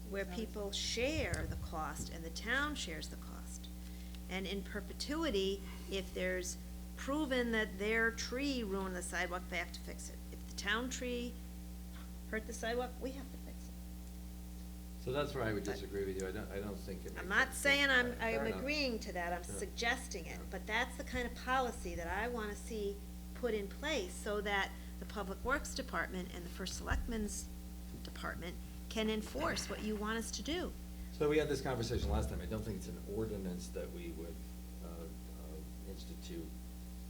where people share the cost and the town shares the cost. And in perpetuity, if there's proven that their tree ruined the sidewalk, they have to fix it. If the town tree hurt the sidewalk, we have to fix it. So that's where I would disagree with you. I don't think it makes. I'm not sense. saying I'm Fair enough. agreeing to that, I'm Yeah. suggesting it, but that's the kind of policy that I wanna see put in place so that the Public Works Department and the First Selectmen's Department can enforce what you want us to do. So we had this conversation last time. I don't think it's an ordinance that we would institute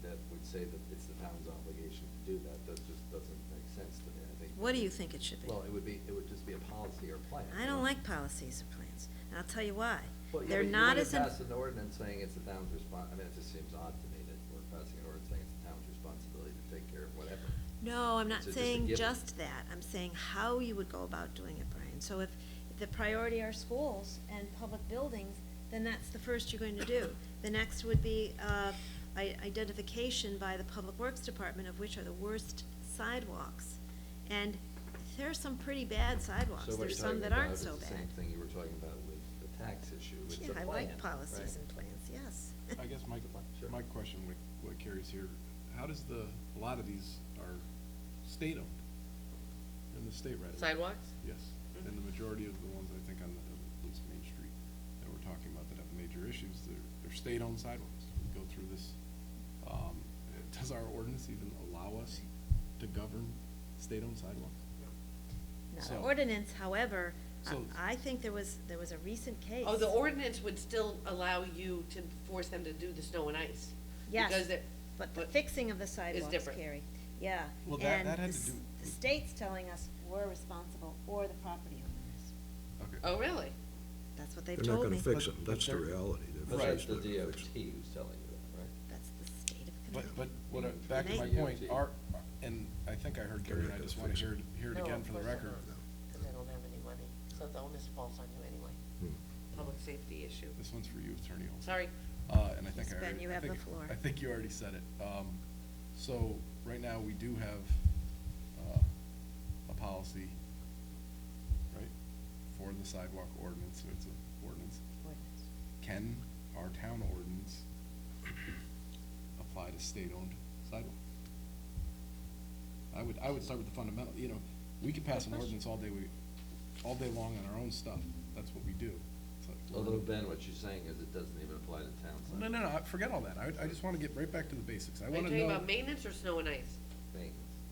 that would say that it's the town's obligation to do that. That just doesn't make sense to me, I think. What do you think it should be? Well, it would just be a policy or plan. I don't like policies or plans, and I'll tell you why. Well, yeah, They're but not you as. wouldn't pass an ordinance saying it's the town's I mean, it just seems odd to me that we're passing an ordinance saying it's the town's responsibility to take care of whatever. No, I'm not It's just a saying given. just that, I'm saying how you would go about doing it, Brian. So if the priority are schools and public buildings, then that's the first you're going to do. The next would be, identification by the Public Works Department of which are the worst sidewalks. And there are some pretty bad sidewalks, So what there's you're some talking that aren't about is so the bad. same thing you were talking about with the tax issue, with the Yeah, plan, I like policies right? and plans, yes. I guess Sure. my question, what carries here, how does a lot of these are state-owned, in the state right? Sidewalks? Yes, and the majority of the ones, I think, on at least Main Street, that we're talking about that have major issues, they're state-owned sidewalks. We go through this, does our ordinance even allow us to govern state-owned sidewalks? Not So- an ordinance, however, So- I think there was a recent case. Oh, the ordinance would still allow you to force them to do the snow and ice. Yes, Because it, but the fixing of the sidewalks, different. Carrie, yeah. Well, that had And to do- the state's telling us we're responsible, or the property owners. Okay. oh, really? That's what they've They're not told me. gonna fix But- them, but that's the they're- reality. They're But Right. that's the not gonna DOT fix 'em. who's telling you that, right? That's the state of But, Connecticut. back to my They- point, and I think I heard Gary, and I just wanna hear it again for the record. Because they don't have any money, so the onus falls on you anyway. Hmm. Public safety issue. This one's for you, Attorney Olson. Sorry. And I think Yes, I Ben, already. you I have the think- floor. I think you already said it. So, right now, we do have, a policy, right, for the sidewalk ordinance, so it's an ordinance. Can our town ordinance apply to state-owned sidewalks? I would start with the fundamental, you know, we could pass an ordinance all day long on our own stuff, that's what we do. It's like, well, Although, Ben, what she's saying is it doesn't even apply to town sites. No, forget all that, I just wanna get right back to the basics, I Are you wanna talking know. about maintenance or snow and ice?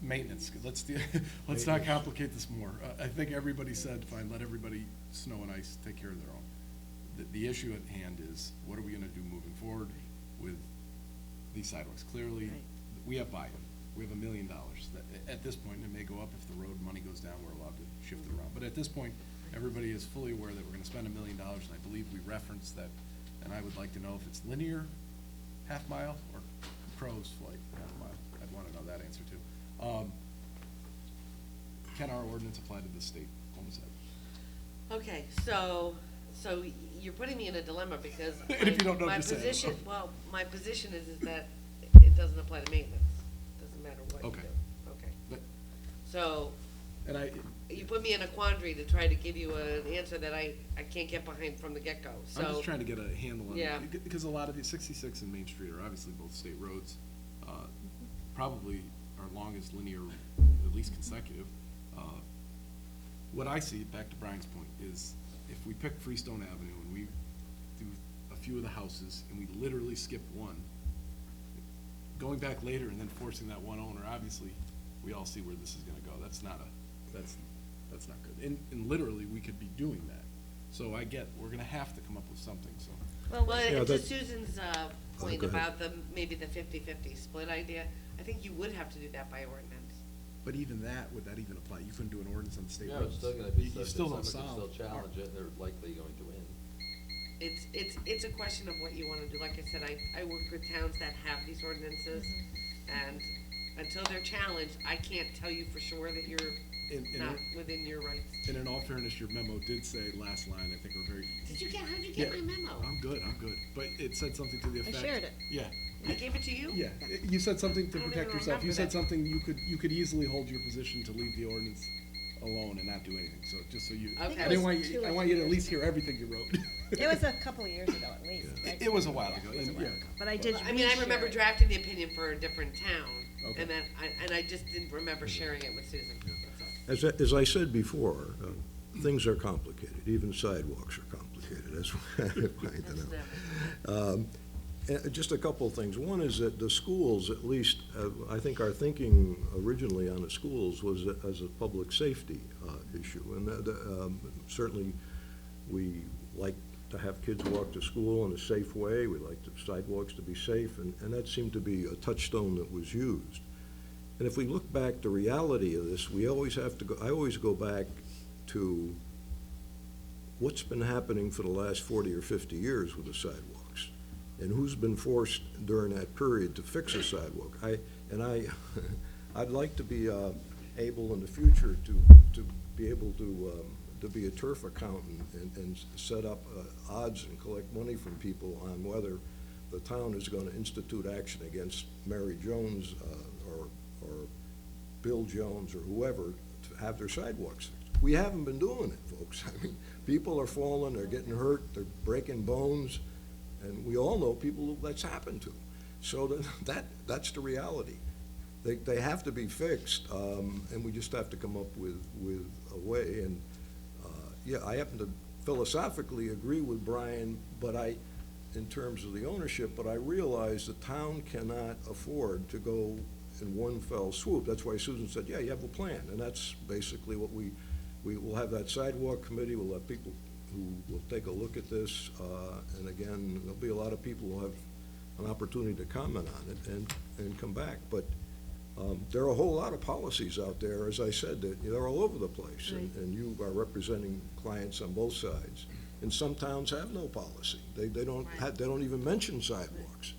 Maintenance, let's not complicate this more. I think everybody said, fine, let everybody, snow and ice, take care of their own. The issue at hand is, what are we gonna do moving forward with these sidewalks? Clearly, Right. we have buy-in, we have $1 million. At this point, it may go up if the road money goes down, we're allowed to shift it around. But at this point, everybody is fully aware that we're gonna spend $1 million, and I believe we referenced that. And I would like to know if it's linear, half mile, or crow's flight, half mile. I'd wanna know that answer too. Can our ordinance apply to the state homestead? Okay, so you're putting me in a dilemma because And if you don't know, my just say it. position, well, my position is that it doesn't apply to maintenance. Doesn't matter what you Okay. do. Okay. But, So, and you put me in a quandary to try to give you an answer that I can't get behind from the get-go, so. I'm just trying to get a handle on it. Yeah. Because a lot of these, 66 and Main Street are obviously both state roads, probably our longest linear, at least consecutive. What I see, back to Brian's point, is if we pick Freestone Avenue and we do a few of the houses and we literally skip one, going back later and then forcing that one owner, obviously, we all see where this is gonna go. That's not good. And literally, we could be doing that. So I get, we're gonna have to come up with something, so. Well, Yeah, to that- Susan's point go ahead. about maybe the 50-50 split idea, I think you would have to do that by ordinance. But even that, would that even apply? You couldn't do an ordinance on the state No, roads. it's still gonna be, You still don't someone solve. can still challenge it, and they're likely going to win. It's a question of what you wanna do. Like I said, I work with towns that have these ordinances, and until they're challenged, I can't tell you for sure that you're And- not within your rights. And in all fairness, your memo did say, last line, I think we're very. How'd you get Yeah. my memo? I'm good. But it said something to the effect. shared it. Yeah. I gave it to you? Yeah, you said something to I don't protect even yourself. You remember said that. something, you could easily hold your position to leave the ordinance alone and not do anything, so just so you. I think I it didn't was want you, 2 or I want you to 3 at least years hear everything you wrote. It was a couple of years ago at least, right? It was a while Yeah, ago, it was a and while yeah. ago. But I did I mean, I remember reshare it. drafting the opinion for a different town, Okay. and then, I just didn't remember sharing it with Susan, that's all. As I said before, things are complicated, even sidewalks are complicated, as I find That's out. never. Just a couple of things. One is that the schools, at least, I think our thinking originally on the schools was as a public safety issue. And certainly, we like to have kids walk to school in a safe way. We like the sidewalks to be safe, and that seemed to be a touchstone that was used. And if we look back, the reality of this, we always have to go, I always go back to what's been happening for the last 40 or 50 years with the sidewalks, and who's been forced during that period to fix a sidewalk. I'd like to be able in the future to be able to be a turf accountant and set up odds and collect money from people on whether the town is going to institute action against Mary Jones or Bill Jones or whoever to have their sidewalks fixed. We haven't been doing it, folks. I mean, people are falling, they're getting hurt, they're breaking bones, and we all know people that's happened to. So that's the reality. They have to be fixed, and we just have to come up with a way. And, yeah, I happen to philosophically agree with Brian, but in terms of the ownership, but I realize the town cannot afford to go in one fell swoop. That's why Susan said, yeah, you have a plan, and that's basically what we will have that sidewalk committee, we'll have people who will take a look at this, and again, there'll be a lot of people who have an opportunity to comment on it and come back. But there are a whole lot of policies out there, as I said, that they're all over the place, and you are representing clients on both sides. And some towns have no policy. They don't they don't even mention sidewalks.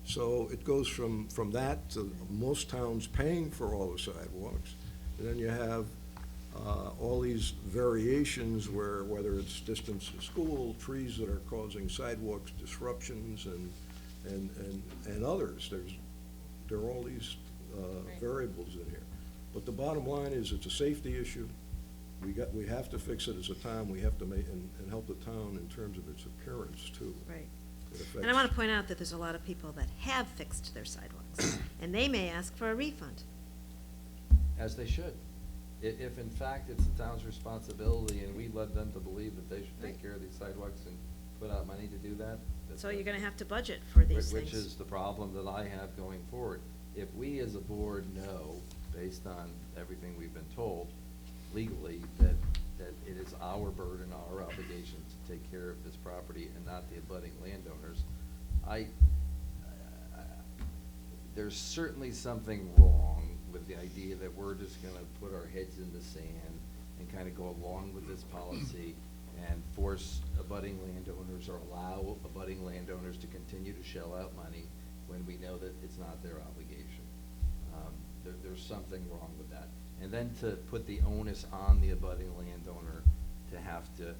So it goes from that to most towns paying for all the sidewalks. And then you have all these variations where, whether it's distance to school, trees that are causing sidewalks disruptions, and others. There are all these variables in here. But the bottom line is, it's a safety issue. We have to fix it as a town. We have to make, and help the town in terms of its appearance, too. Right. It And I affects- want to point out that there's a lot of people that have fixed their sidewalks, and they may ask for a refund. As they should. If in fact it's the town's responsibility and we led them to believe that they should take Right. care of these sidewalks and put out money to do that. that's- So you're gonna have to budget for these things. Which is the problem that I have going forward. If we as a board know, based on everything we've been told legally, that it is our burden, our obligation to take care of this property and not the abutting landowners, there's certainly something wrong with the idea that we're just gonna put our heads in the sand and kinda go along with this policy and force abutting landowners, or allow abutting landowners to continue to shell out money when we know that it's not their obligation. There's something wrong with that. And then to put the onus on the abutting landowner to have to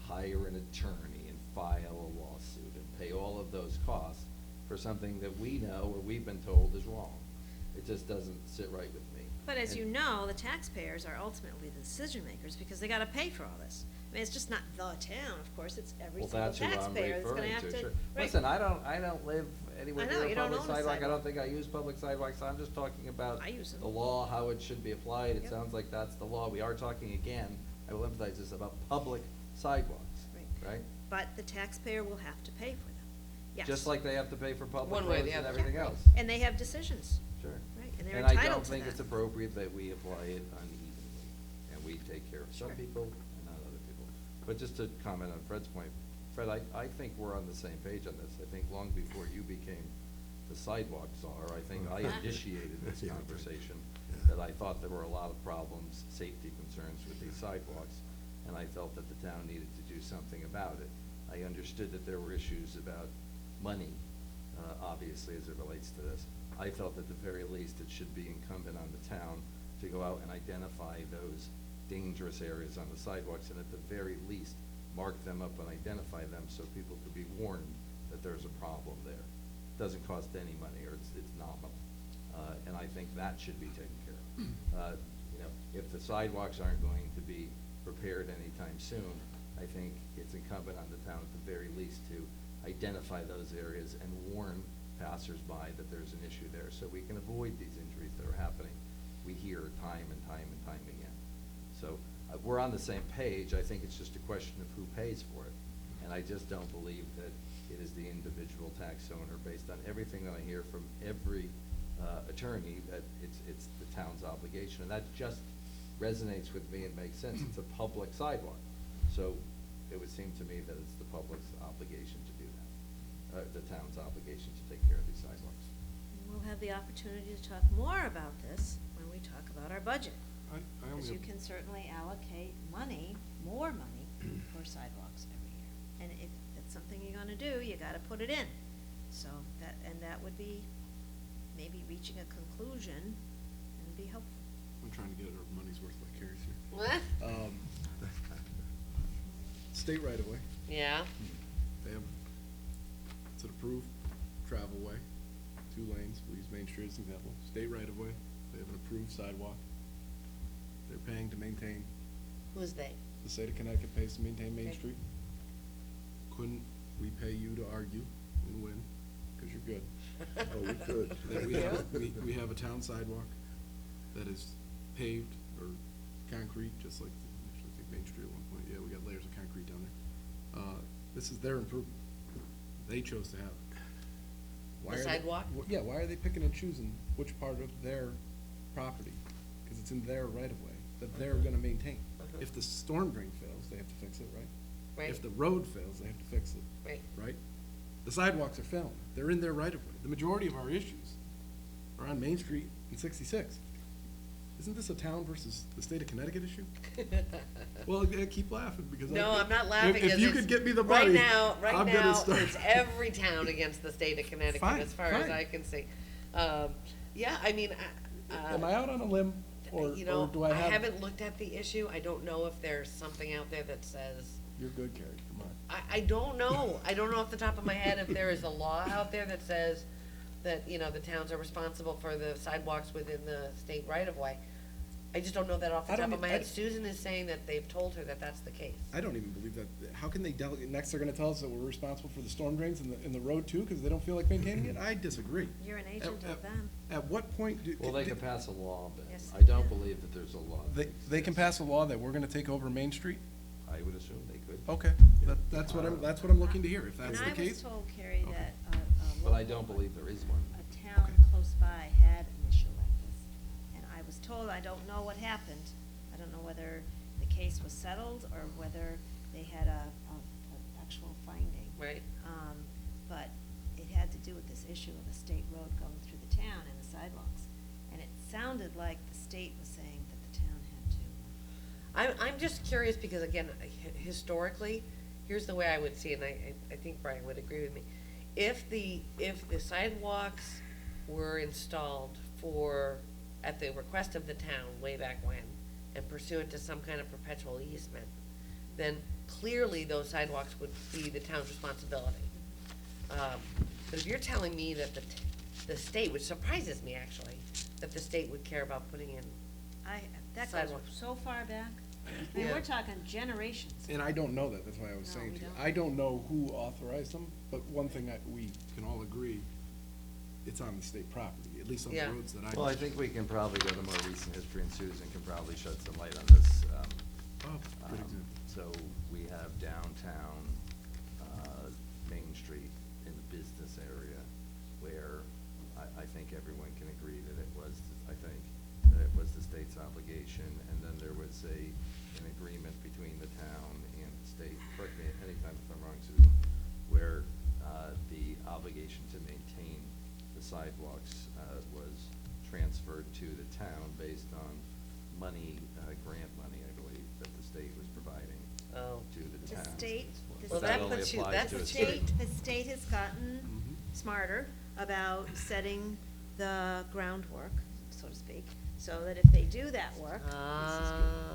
hire an attorney and file a lawsuit and pay all of those costs for something that we know or we've been told is wrong. It just doesn't sit right with me. But as And- you know, the taxpayers are ultimately the decision makers, because they gotta pay for all this. I mean, it's just not the town, of course, it's every Well, single that's who I'm taxpayer that's gonna referring have to, to. sure. Right. Listen, I don't live anywhere I know, near you a don't public own a sidewalk, I don't sidewalk. think I use public sidewalks, I'm just talking about I use them. the law, how it should be applied, it Yep. sounds like that's the law, we are talking again, I will emphasize this, about public sidewalks, right? But the taxpayer will have to pay for them, yes. Just like they have to pay for public One way or roads the and other. everything Yeah. else. And they have decisions, Sure. right, and they're And I entitled don't to think that. it's appropriate that we apply it unevenly, and we take care of some Sure. people and not other people. But just to comment on Fred's point, Fred, I think we're on the same page on this. I think long before you became the sidewalk czar, I think I initiated this Yeah. conversation, Yeah. that I thought there were a lot of problems, safety concerns with these sidewalks, and I felt that the town needed to do something about it. I understood that there were issues about money, obviously, as it relates to this. I felt at the very least it should be incumbent on the town to go out and identify those dangerous areas on the sidewalks, and at the very least, mark them up and identify them so people could be warned that there's a problem there. Doesn't cost any money, or it's nominal, and I think that should be taken care of. If the sidewalks aren't going to be repaired anytime soon, I think it's incumbent on the town at the very least to identify those areas and warn passersby that there's an issue there, so we can avoid these injuries that are happening. We hear time and time and time again. So, we're on the same page, I think it's just a question of who pays for it. And I just don't believe that it is the individual tax owner, based on everything that I hear from every attorney, that it's the town's obligation. And that just resonates with me and makes sense. It's a public sidewalk. So it would seem to me that it's the public's obligation to do that, the town's obligation to take care of these sidewalks. We'll have the opportunity to talk more about this when we talk about our budget. I only Because you have- can certainly allocate money, more money, for sidewalks every year. And if it's something you're gonna do, you gotta put it in. So that would be maybe reaching a conclusion and be helpful. I'm trying to get our money's worth like Carrie's here. What? State right of way, Yeah, they have, it's an approved travel way, 2 lanes, we use Main Street as an example, state right of way, they have an approved sidewalk. They're paying to maintain, who's they? the state of Connecticut pays to maintain Main Okay. Street. Couldn't we pay you to argue and win, cause you're good? Oh, we could. That we have a town sidewalk that is paved or concrete, just like, actually, I think Main Street at one point, yeah, we got layers of concrete down there. This is their improvement. They chose to have it. Why The are they- sidewalk? Yeah, why are they picking and choosing which part of their property? Cause it's in their right of way that they're gonna maintain. Uh-huh. If the storm drain fails, they have to fix it, right? Right. If the road fails, they have to fix it. Right. Right? The sidewalks are failing. They're in their right of way. The majority of our issues are on Main Street and 66. Isn't this a town versus the state of Connecticut issue? Well, yeah, keep laughing because No, I, I'm not laughing. If 'cause you it's- could get me the money, Right I'm now, gonna start. it's every town against the state of Connecticut, Fine, as far as fine. I can see. Yeah, I mean, Am I out on a limb, Or- you know, or do I I have- haven't looked at the issue. I don't know if there's something out there that says, You're good, Carrie, come on. I don't know. I don't know off the top of my head if there is a law out there that says that, you know, the towns are responsible for the sidewalks within the state right of way. I just don't know that off the I don't top of my e- head. I- Susan is saying that they've told her that that's the case. I don't even believe that. How can they delegate, next they're gonna tell us that we're responsible for the storm drains in the road too, because they don't feel like maintaining it? I disagree. You're an agent of them. At what point do? Well, they do- can pass a law, but Yes, I they don't can. believe that there's a law. They can pass a law that we're gonna take over Main Street? I would assume they could. Okay, that's what I'm looking to hear, if that's the And I was case. told, Carrie, Okay. that But I don't believe there is one. a town Okay. close by had an issue like this. And I was told, I don't know what happened. I don't know whether the case was settled or whether they had a actual finding. Right. But it had to do with this issue of a state road going through the town and the sidewalks. And it sounded like the state was saying that the town had to. I'm just curious because again, historically, here's the way I would see it, and I think Brian would agree with me. If the sidewalks were installed at the request of the town way back when, and pursuant to some kind of perpetual easement, then clearly those sidewalks would be the town's responsibility. But if you're telling me that the state, which surprises me actually, that the state would care about putting in, That goes Sidewalks. so far back. I mean, Yeah. we're talking generations. And I don't know that, that's why I was No, saying we to you. don't. I don't know who authorized them, but one thing we can all agree, it's on the state property, at least on the Yeah. roads that I. Well, I think we can probably go to more recent history, and Susan can probably shed some light on this. Oh, good example. So we have downtown, Main Street in the business area where I think everyone can agree that it was, that it was the state's obligation. And then there was an agreement between the town and the state, correct me anytime if I'm wrong, Susan, where the obligation to maintain the sidewalks was transferred to the town based on money, grant money, I believe, that the state was providing Oh. to the The town. state, the Well, That that only puts you- applies that's to a a state- the state has gotten Mhm. smarter about setting the groundwork, so to speak, so that if they do that work, Ah.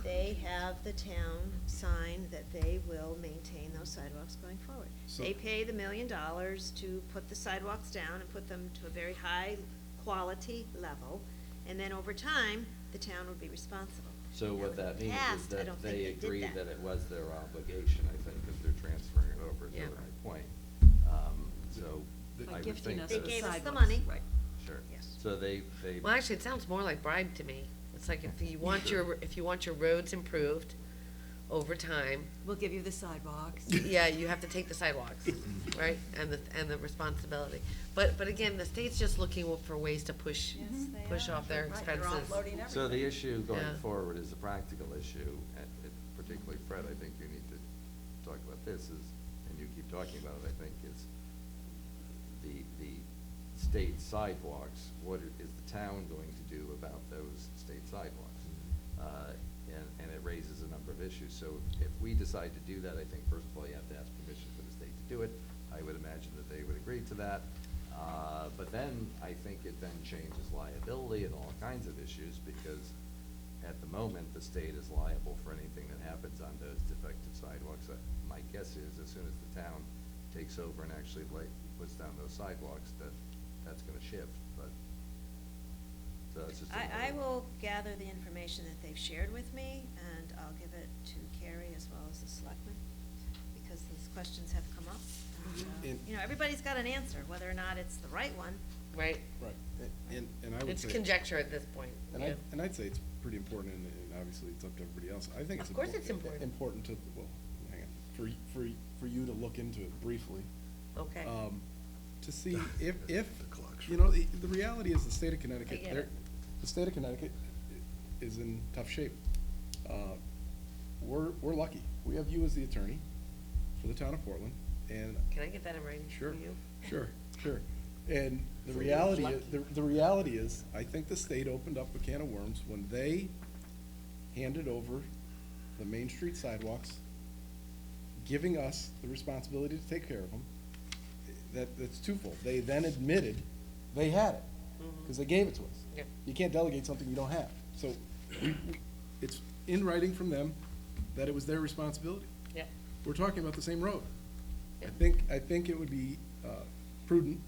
they have the town sign that they will maintain those sidewalks going forward. So- They pay the $1 million to put the sidewalks down and put them to a very high quality level, and then over time, the town would be responsible. So Now, what in that the means is past, I that don't they think did agreed that. that it was their obligation, I think, that they're transferring it over, is Yeah. my point. So By I would gifting think us They that. gave us the sidewalks, money. right. Sure. Yes. So they. Well, actually, it sounds more like bribe to me. It's like if you want your roads improved over time, We'll give you the sidewalks. yeah, you have to take the sidewalks, right? And the responsibility. But again, the state's just looking for ways to push Yes, they are. off their Right, they're expenses. offloading everything. So the issue going Yeah. forward is a practical issue, and particularly Fred, I think you need to talk about this, and you keep talking about it, I think, is the state sidewalks. What is the town going to do about those state sidewalks? And it raises a number of issues. So if we decide to do that, I think first of all, you have to ask permission for the state to do it. I would imagine that they would agree to that. But then I think it then changes liability and all kinds of issues, because at the moment, the state is liable for anything that happens on those defective sidewalks. My guess is, as soon as the town takes over and actually puts down those sidewalks, that's gonna shift, but, so it's just. I another- will gather the information that they've shared with me, and I'll give it to Carrie as well as the selectmen, because these questions have come up. And- You know, everybody's got an answer, whether or not it's the right one. Right? Right, and I would say. It's conjecture at this point. And yeah. I'd say it's pretty important, and obviously it's up to everybody else. I think it's. Of course it's important. Important to, well, hang on, for you to look into it briefly. Okay. To see if, The clock's you know, the reality is the state of Connecticut, I get it. the state of Connecticut is in tough shape. We're lucky. We have you as the attorney for the town of Portland, and Can I get that in writing Sure, from you? sure. And the So you're reality, lucky. the reality is, I think the state opened up a can of worms when they handed over the Main Street sidewalks, giving us the responsibility to take care of them. That's twofold. They then admitted they had it, because they gave it to us. Yeah. You can't delegate something you don't have. So it's in writing from them that it was their responsibility. Yeah. We're talking about the same road. Yeah. I think it would be prudent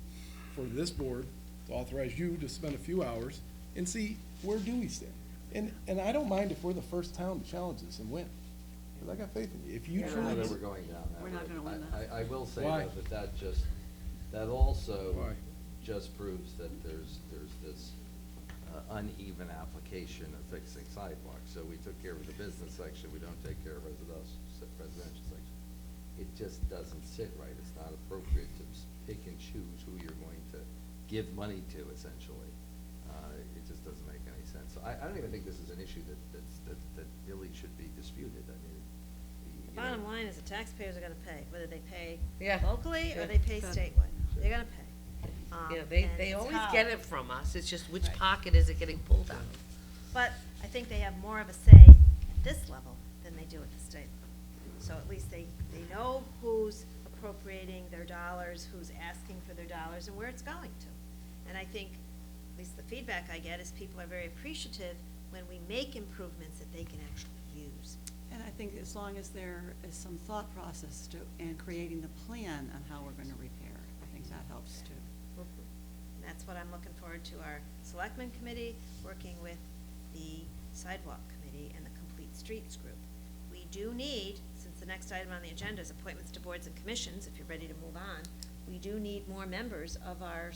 for this board to authorize you to spend a few hours and see where do we stand. And I don't mind if we're the first town to challenge this and win, because I got faith in you. If you Yeah. I don't know truly. that we're going down that We're not road. gonna win that. I will say Why? though, that also Why? just proves that there's this uneven application of fixing sidewalks. So we took care of the business section, we don't take care of residential section. It just doesn't sit right. It's not appropriate to pick and choose who you're going to give money to, essentially. It just doesn't make any sense. So I don't even think this is an issue that really should be disputed. I mean, The bottom line is the taxpayers are gonna pay, whether they pay Yeah. locally or Yeah. they pay Sure. statewide. They're gonna pay. Yeah, And they it's always how. get it from us, it's just which Right. pocket is it getting pulled out of? But I think they have more of a say at this level than they do at the state. So at least they know who's appropriating their dollars, who's asking for their dollars, and where it's going to. And I think, at least the feedback I get is people are very appreciative when we make improvements that they can actually use. And I think as long as there is some thought process to, and creating the plan on how we're gonna repair it, I think that helps too. And that's what I'm looking forward to, our Selectmen Committee, working with the Sidewalk Committee and the Complete Streets Group. We do need, since the next item on the agenda is appointments to boards and commissions, if you're ready to move on, we do need more members of our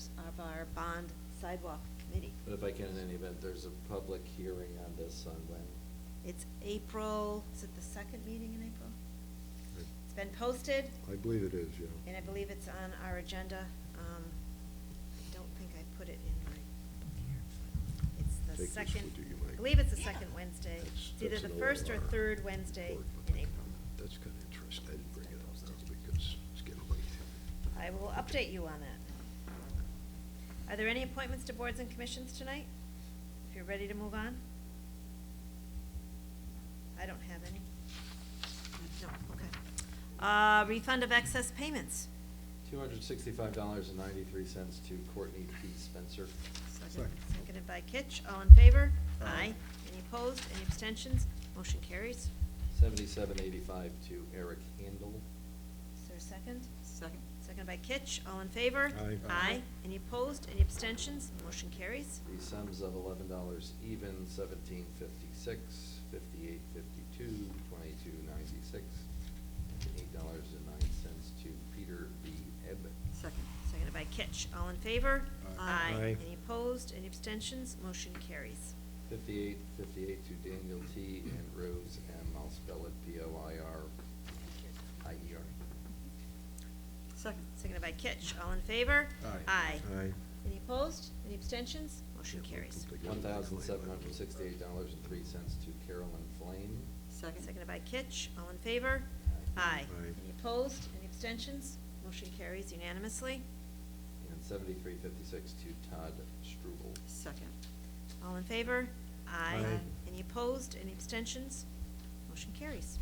bond sidewalk committee. but if I can, in any event, there's a public hearing on this on when? It's April, is it the second meeting in April? It's been posted, I believe it is, yeah. and I believe it's on our agenda. I don't think I put it in my book here. It's the Take this second, with you, Mike. I believe it's the second Wednesday. That's- It's either that's the another first or one. third Wednesday Report, in but April. That's kind of interesting. I didn't bring it up now because it's getting late. I will update you on that. Are there any appointments to boards and commissions tonight? If you're ready to move on? I don't have any. No, okay. Refund of excess payments. $265.93 to Courtney P. Spencer. Seconded by Kitch. All in favor? Aye. Any opposed? Any abstentions? Motion carries. $77.85 to Eric Handel. Is there a second? Second. Seconded by Kitch. All in favor? Aye. Aye. Any opposed? Any abstentions? Motion carries. The sums of $11 even, $17.56, $58.52, $22.96, and $8.09 to Peter B. Ebb. Second. Seconded by Kitch. All in favor? Aye. Aye. Any opposed? Any abstentions? Motion carries. $58.58 to Daniel T. and Rose M. I'll spell it Poirier. Second. Seconded by Kitch. All in favor? Aye. Aye. Aye. Any opposed? Any abstentions? Motion carries. $1,768.03 to Carolyn Flame. Second. Seconded by Kitch. All in favor? Aye. Aye. Any opposed? Any abstentions? Motion carries unanimously. And $73.56 to Todd Struble. Second. All in favor? Aye. Aye. Any opposed? Any abstentions? Motion carries.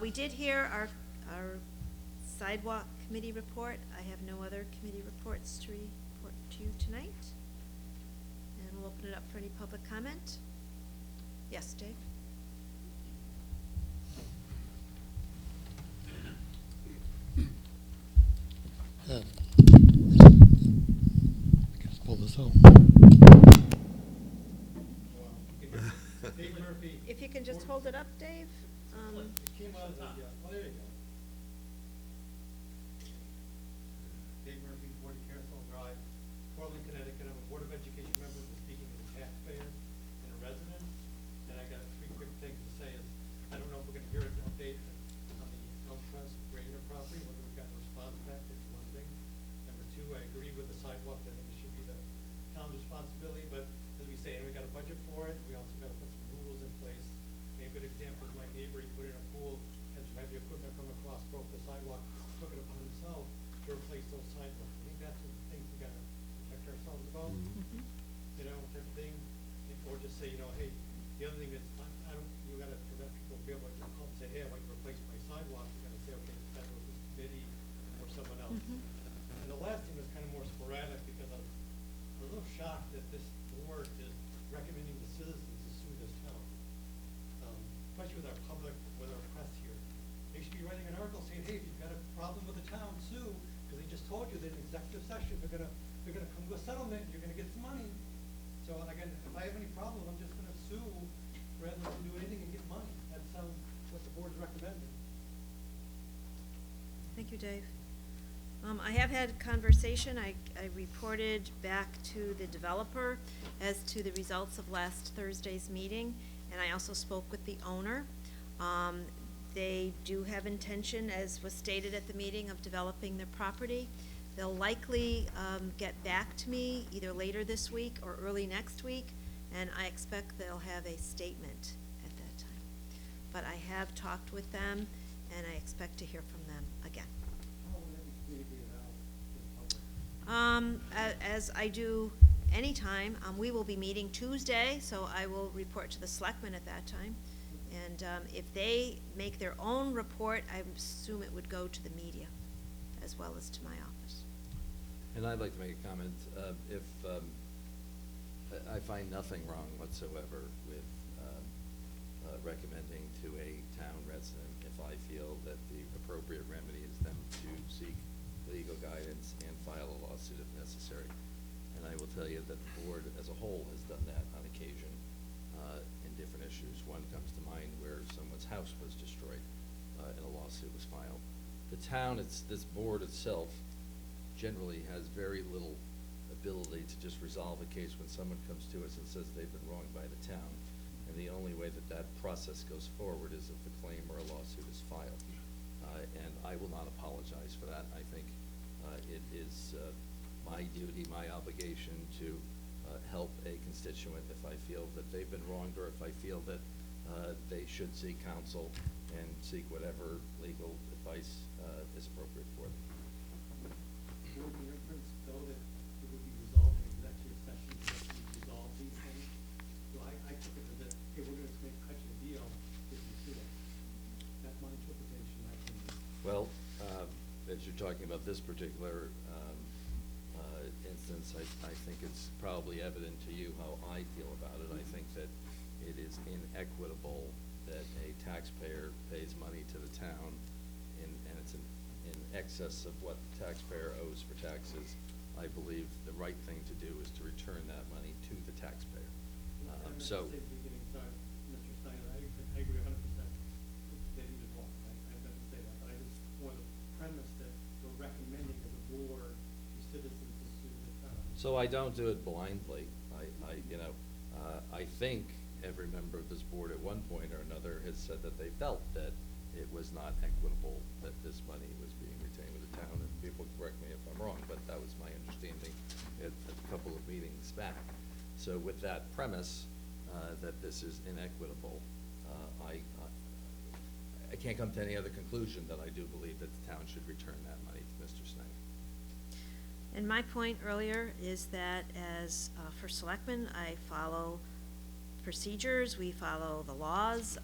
We did hear our sidewalk committee report. I have no other committee reports to report to you tonight. And we'll open it up for any public comment. Yes, Dave? Pull this out. Dave Murphy. If you can just hold it up, Dave. It came out of the, oh, there you go. Dave Murphy, 40 Carousel Drive, Portland, Connecticut. I'm a Board of Education member speaking as a taxpayer and a resident. And I got three quick things to say is, I don't know if we're gonna hear an update on the Elm Trust Raider property, whether we've got a response back, that's one thing. Number two, I agree with the sidewalk, I think it should be the town's responsibility, but as we say, we got a budget for it, we also gotta put some rules in place. Maybe a good example is my neighbor, he put in a pool, had some heavy equipment come across, broke the sidewalk, took it upon himself to replace those sidewalks. I think that's the things we gotta protect ourselves about, you know, type of thing. Or just say, you know, hey, the other thing is, I don't, you gotta prevent people from being able to call and say, hey, I want you to replace my sidewalk. You gotta say, okay, it's better with this committee or someone else. And the last thing was kind of more sporadic because of a little shocked that this board is recommending the citizens to sue this town. Especially with our public, with our press here. They should be writing an article saying, hey, if you've got a problem with the town, sue, because they just told you that in executive session, they're gonna come to a settlement, you're gonna get some money. So again, if I have any problem, I'm just gonna sue rather than do anything and get money. That's what the board's recommending. Thank you, Dave. I have had conversation, I reported back to the developer as to the results of last Thursday's meeting, and I also spoke with the owner. They do have intention, as was stated at the meeting, of developing their property. They'll likely get back to me either later this week or early next week, and I expect they'll have a statement at that time. But I have talked with them, and I expect to hear from them again. How will that be communicated out to the public? As I do anytime, we will be meeting Tuesday, so I will report to the selectmen at that time. And if they make their own report, I assume it would go to the media as well as to my office. And I'd like to make a comment. If I find nothing wrong whatsoever with recommending to a town resident if I feel that the appropriate remedy is them to seek legal guidance and file a lawsuit if necessary. And I will tell you that the board as a whole has done that on occasion in different issues. One comes to mind where someone's house was destroyed and a lawsuit was filed. The town, this board itself generally has very little ability to just resolve a case when someone comes to us and says they've been wronged by the town. And the only way that that process goes forward is if a claim or a lawsuit is filed. And I will not apologize for that. I think it is my duty, my obligation to help a constituent if I feel that they've been wronged or if I feel that they should seek counsel and seek whatever legal advice is appropriate for them. Board members know that it would be resolved in executive session, to resolve these things. So I took it as that, hey, we're gonna make such a deal if you sue us. That's my interpretation, I can. Well, as you're talking about this particular instance, I think it's probably evident to you how I feel about it. I think that it is inequitable that a taxpayer pays money to the town and it's in excess of what the taxpayer owes for taxes. I believe the right thing to do is to return that money to the taxpayer. I meant to So. say at the beginning, sorry, Mr. Snyder, I agree 100% that he was wrong. I meant to say that, but I just want the premise that we're recommending as a board to citizens to sue the town. So I don't do it blindly. I think every member of this board at one point or another has said that they felt that it was not equitable that this money was being retained with the town, and people correct me if I'm wrong, but that was my understanding at a couple of meetings back. So with that premise, that this is inequitable, I can't come to any other conclusion that I do believe that the town should return that money to Mr. Snyder. And my point earlier is that as for selectmen, I follow procedures, we follow the laws.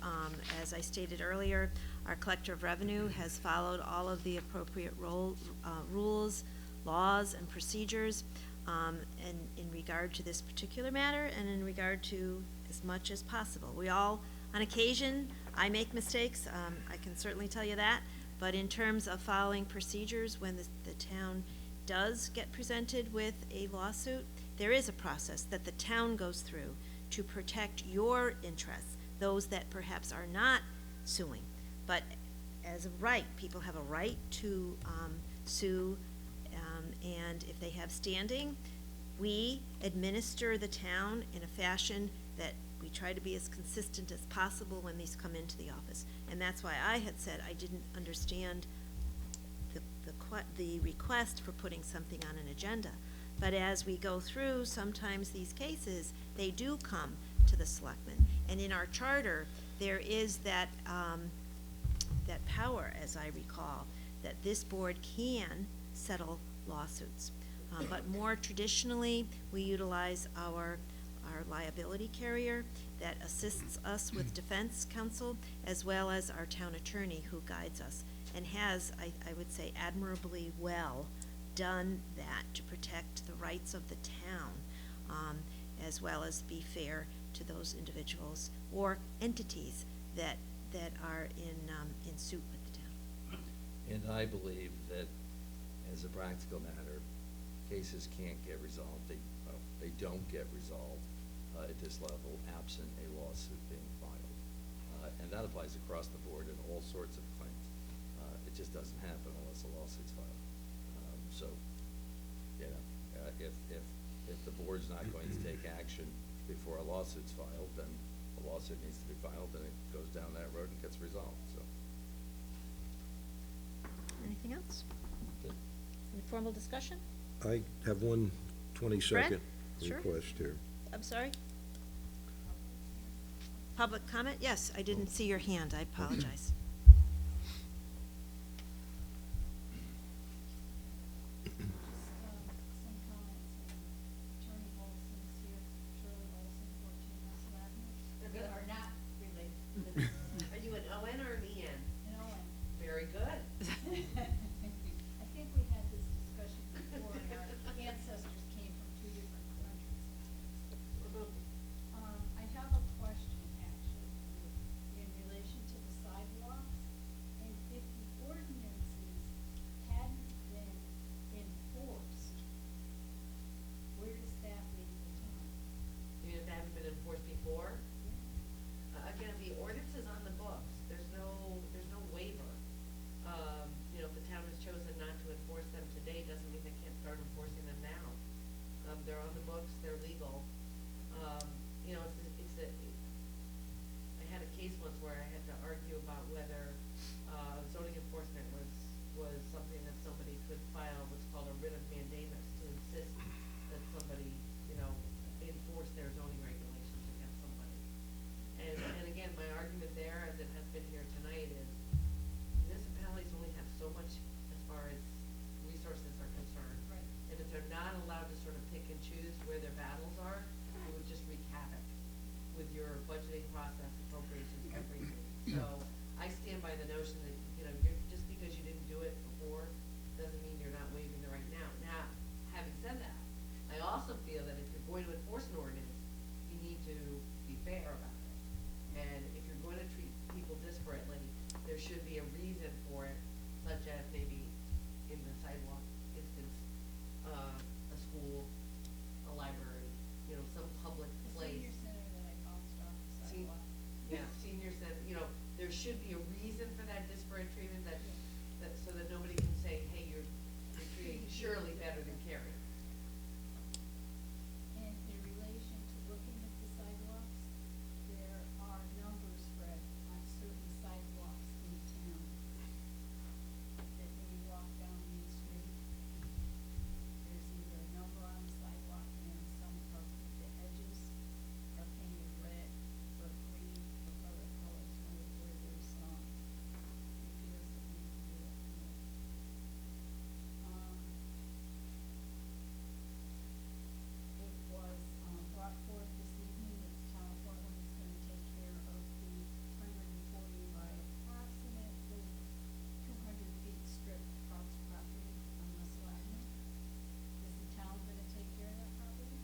As I stated earlier, our collector of revenue has followed all of the appropriate rules, laws, and procedures and in regard to this particular matter and in regard to as much as possible. We all, on occasion, I make mistakes, I can certainly tell you that, but in terms of following procedures, when the town does get presented with a lawsuit, there is a process that the town goes through to protect your interests, those that perhaps are not suing. But as a right, people have a right to sue, and if they have standing, we administer the town in a fashion that we try to be as consistent as possible when these come into the office. And that's why I had said I didn't understand the request for putting something on an agenda. But as we go through, sometimes these cases, they do come to the selectmen. And in our charter, there is that power, as I recall, that this board can settle lawsuits. But more traditionally, we utilize our liability carrier that assists us with defense counsel, as well as our town attorney who guides us and has, I would say, admirably well done that to protect the rights of the town, as well as be fair to those individuals or entities that are in suit with the town. And I believe that, as a practical matter, cases can't get resolved, they don't get resolved at this level absent a lawsuit being filed. And that applies across the board in all sorts of claims. It just doesn't happen unless a lawsuit's filed. So, you know, if the board's not going to take action before a lawsuit's filed, then a lawsuit needs to be filed, and it goes down that road and gets resolved, so. Anything else? Good. Any formal discussion? I have one 20-second Sure. request here. I'm sorry? Public comment? Yes, I didn't see your hand, I apologize. Some comments, Attorney Olson's here, Shirley Olson, 14 West Lavender, that are not related. Are you an ON or an EN? And Owen, Very good. I think we had this discussion before, and our ancestors came from 2 different countries. I have a question, actually, in relation to the sidewalks, and if the ordinances hadn't been enforced, where does that leave the town? Even if they haven't been enforced before? Again, the ordinance is on the books, there's no waiver. You know, if the town has chosen not to enforce them today, doesn't mean they can't start enforcing them now. They're on the books, they're legal. You know, I had a case once where I had to argue about whether, zoning enforcement was something that somebody could file what's called a writ of mandamus to insist that somebody, you know, enforce their zoning regulations against somebody. And again, my argument there, as it has been here tonight, is municipalities only have so much as far as resources are concerned. Right. And if they're not allowed to sort of pick and choose where their battles are, it would just wreak havoc with your budgeting process, appropriations, everything. So I stand by the notion that, you know, just because you didn't do it before, doesn't mean you're not waiving the right now. Now, having said that, I also feel that if you're going to enforce an ordinance, you need to be fair about it. And if you're going to treat people disparately, there should be a reason for it, such as maybe in the sidewalk instance, a school, a library, you know, some public The place. senior center that I bounced off the Se- sidewalk. Yeah, senior center, you know, there should be a reason for that disparate treatment so that nobody can say, hey, you're treating Shirley better than Carrie. And in relation to looking at the sidewalks, there are numbers spread on certain sidewalks in town. That when you walk down Main Street, there's either a number on the sidewalk and some of the edges are painted red or green or other colors where there's, repairs that need to be made. It was, brought forth this evening that the town of Portland is gonna take care of the 140 by approximately 200 feet strip across property on West Lavender. Is the town gonna take care of that property?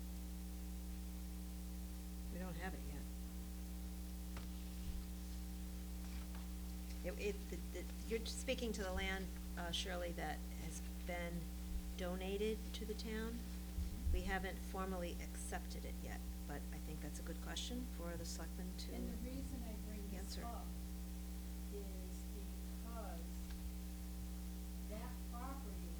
We don't have it yet. You're speaking to the land, Shirley, that has been donated to the town. We haven't formally accepted it yet, but I think that's a good question for the selectmen to And the reason I bring this answer. up is because that property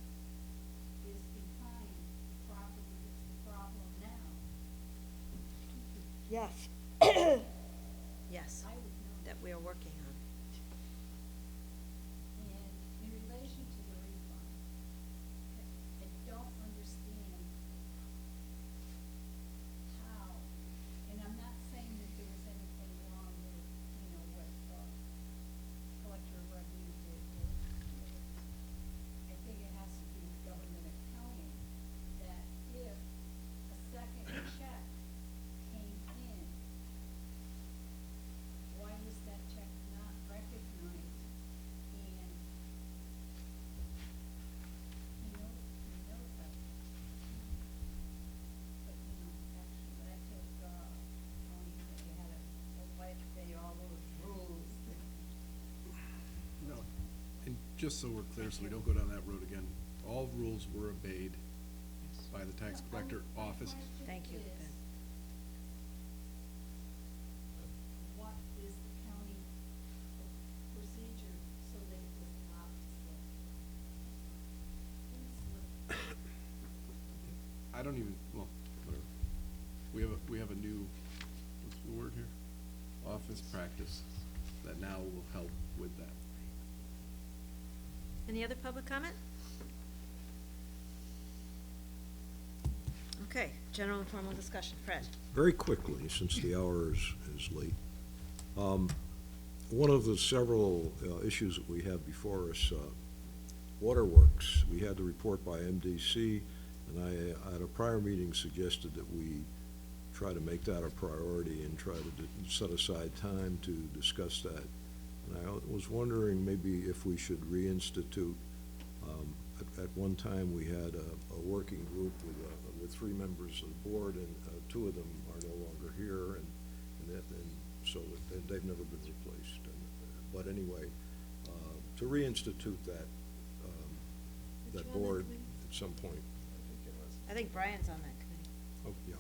is behind the property that's the problem now. Yes. Yes, I would know. that we are working on. And in relation to the refund, I don't understand how, and I'm not saying that there was anything wrong with, you know, what collector of revenue did or I think it has to do with government accounting, that if a second check came in, why was that check not Just so we're clear, so we don't go down that road again, all rules were obeyed by the tax collector office. Thank you, Ben. What is the county procedure so that it was allowed to slip? I don't even, well, whatever. We have a new, what's the word here? Office practice that now will help with that. Any other public comment? Okay, general and formal discussion. Fred? Very quickly, since the hour is late. One of the several issues that we have before us, waterworks. We had the report by MDC, and I, at a prior meeting, suggested that we try to make that a priority and try to set aside time to discuss that. And I was wondering maybe if we should reinstitute, at one time, we had a working group with 3 members of the board, and 2 of them are no longer here, and so they've never been replaced. But anyway, to reinstitute that Did you on that board committee? at some point. I think Brian's on that committee, Oh, yeah,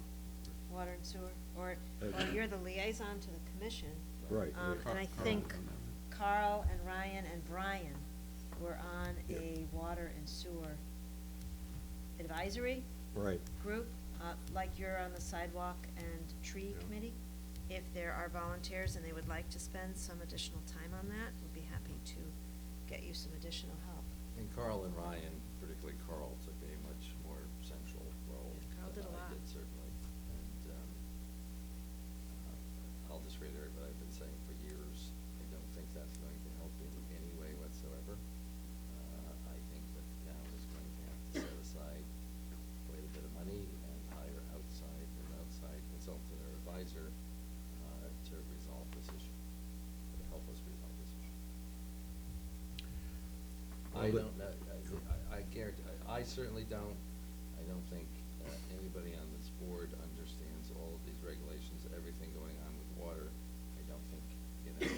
water and sewer, or Uh, you're the liaison to the commission. right. And I think Carl and Ryan and Brian were on a water and sewer advisory Right. group, like you're on the sidewalk and tree Yeah. committee. If there are volunteers and they would like to spend some additional time on that, we'd be happy to get you some additional help. And Carl and Ryan, particularly Carl, took a much more central role. Yeah, Carl did than a lot. I did, certainly. And I'll just reiterate what I've been saying for years. I don't think that's going to help in any way whatsoever. I think that the town is going to have to set aside quite a bit of money and hire an outside consultant or advisor to resolve this issue, to help us resolve this issue. I Well, don't know, I guarantee, I certainly don't. I don't think anybody on this board understands all of these regulations, everything going on with water. I don't think, with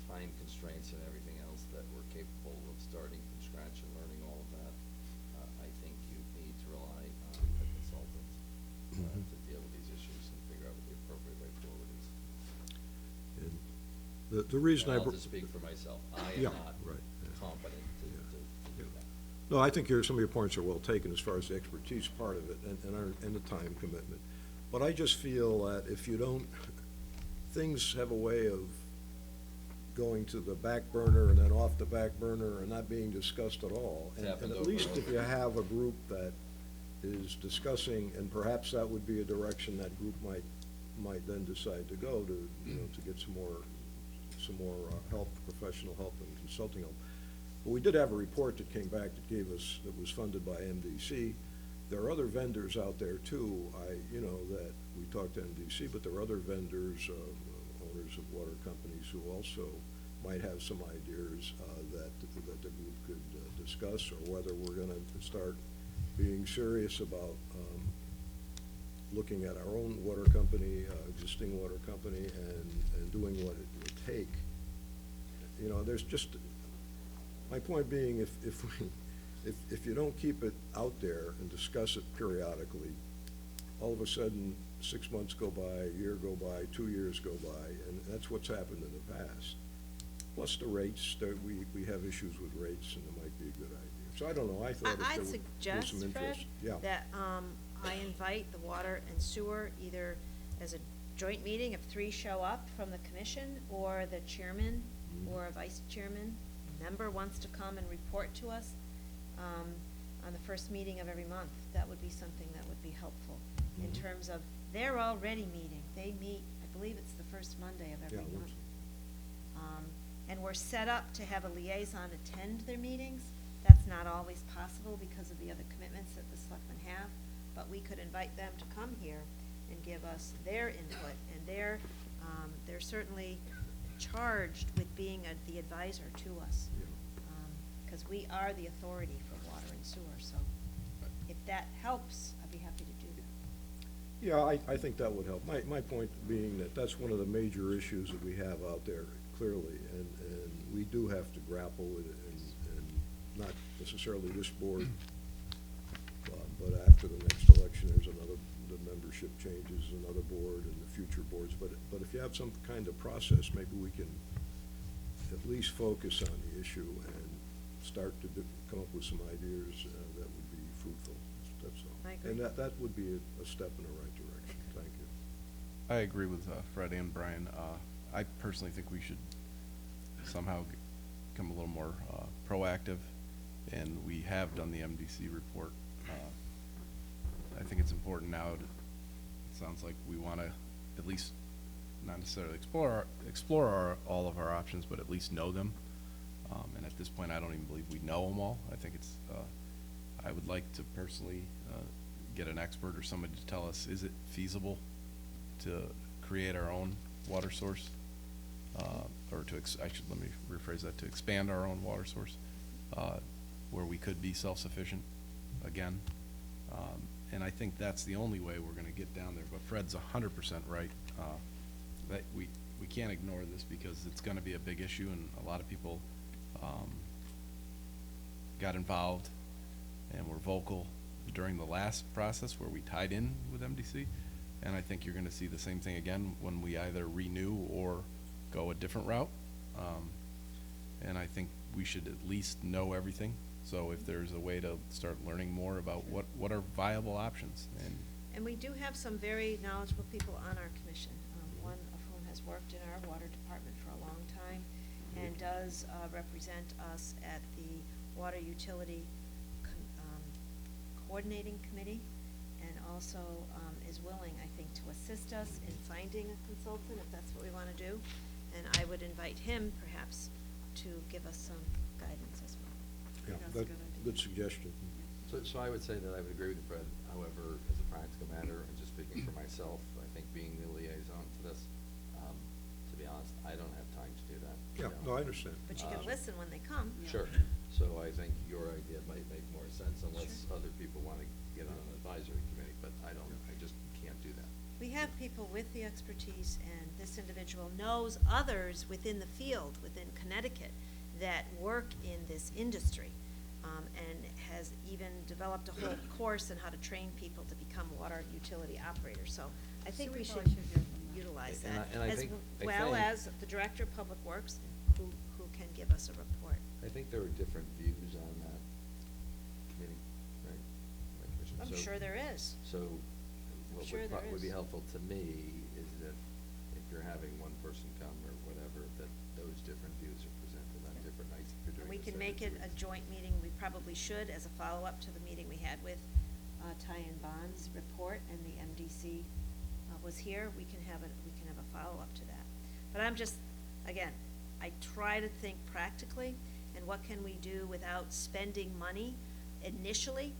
time constraints and everything else, that we're capable of starting from scratch and learning all of that. I think you need to rely on a consultant Mhm. to deal with these issues and figure out what the appropriate way forward is. And the reason And I. I'll just speak for myself. I am Yeah, not right, yeah. competent to Yeah, do yeah. that. No, I think some of your points are well taken as far as the expertise part of it and the time commitment. But I just feel that if you don't, things have a way of going to the back burner and then off the back burner and not being discussed at all. It's And happened at over least and if over. you have a group that is discussing, and perhaps that would be a direction that group might then decide to go to, to get some more help, professional help and consulting help. But we did have a report that came back that was funded by MDC. There are other vendors out there too, that we talked to MDC, but there are other vendors, owners of water companies who also might have some ideas that the group could discuss, or whether we're gonna start being serious about looking at our own water company, existing water company, and doing what it would take. There's just, my point being, if you don't keep it out there and discuss it periodically, all of a sudden, 6 months go by, a year go by, 2 years go by, and that's what's happened in the past. Plus the rates, we have issues with rates, and it might be a good idea. So I don't know, I thought if there I'd was suggest, some Fred, interest. Yeah. that I invite the water and sewer either as a joint meeting if 3 show up from the commission, or the chairman Mhm. or a vice chairman member wants to come and report to us on the first meeting of every month. That would be something that would be helpful in Mhm. terms of, they're already meeting. They meet, I believe it's the first Monday of every Yeah, I month. think And we're set up to have a liaison attend their meetings. That's not always possible because of the other commitments that the selectmen have, but we could invite them to come here and give us their input, and they're certainly charged with being the advisor to us. Yeah. Because we are the authority for water and sewer, so if that helps, I'd be happy to do that. Yeah, I think that would help. My point being that that's one of the major issues that we have out there, clearly, and we do have to grapple with it and not necessarily this board, but after the next election, there's another, the membership changes, another board and the future boards. But if you have some kind of process, maybe we can at least focus on the issue and start to come up with some ideas that would be fruitful. That's all. I agree. And that would be a step in the right direction. Thank you. I agree with Fred and Brian. I personally think we should somehow become a little more proactive, and we have done the MDC report. I think it's important now to, it sounds like we want to at least not necessarily explore all of our options, but at least know them. And at this point, I don't even believe we know them all. I think it's, I would like to personally get an expert or somebody to tell us, is it feasible to create our own water source? Or to, let me rephrase that, to expand our own water source, where we could be self-sufficient again. And I think that's the only way we're gonna get down there, but Fred's 100% right. That we can't ignore this because it's gonna be a big issue, and a lot of people got involved and were vocal during the last process where we tied in with MDC. And I think you're gonna see the same thing again when we either renew or go a different route. And I think we should at least know everything. So if there's a way to start learning more about what are viable options. And we do have some very knowledgeable people on our commission, one of whom has worked in our water department for a long time and does represent us at the Water Utility Coordinating Committee, and also is willing, I think, to assist us in finding a consultant if that's what we want to do. And I would invite him perhaps to give us some guidance as well. Yeah, That's a good idea. good suggestion. So I would say that I would agree with you, Fred. However, as a practical matter, and just speaking for myself, I think being the liaison to this, to be honest, I don't have time to do that. Yeah, you no, know. I understand. But you can listen when they come. Sure. So I think your idea might make more sense unless other people want to get on an advisory committee, but I just can't do that. We have people with the expertise, and this individual knows others within the field, within Connecticut, that work in this industry, and has even developed a whole course on how to train people to become water utility operators. So I think So we we should probably should hear from them. utilize And that, I as think- well I think- as the Director of Public Works, who can give us a report. I think there are different views on that committee, right? My commission. I'm So- sure there is. So what sure there would be is. helpful to me is that if you're having one person come or whatever, that those different views are presented on different nights if you're And doing we this can every make 2 it a weeks. joint meeting, we probably should, as a follow-up to the meeting we had with Ty and Bond's report, and the MDC was here, we can have a follow-up to that. But I'm just, again, I try to think practically, and what can we do without spending money initially?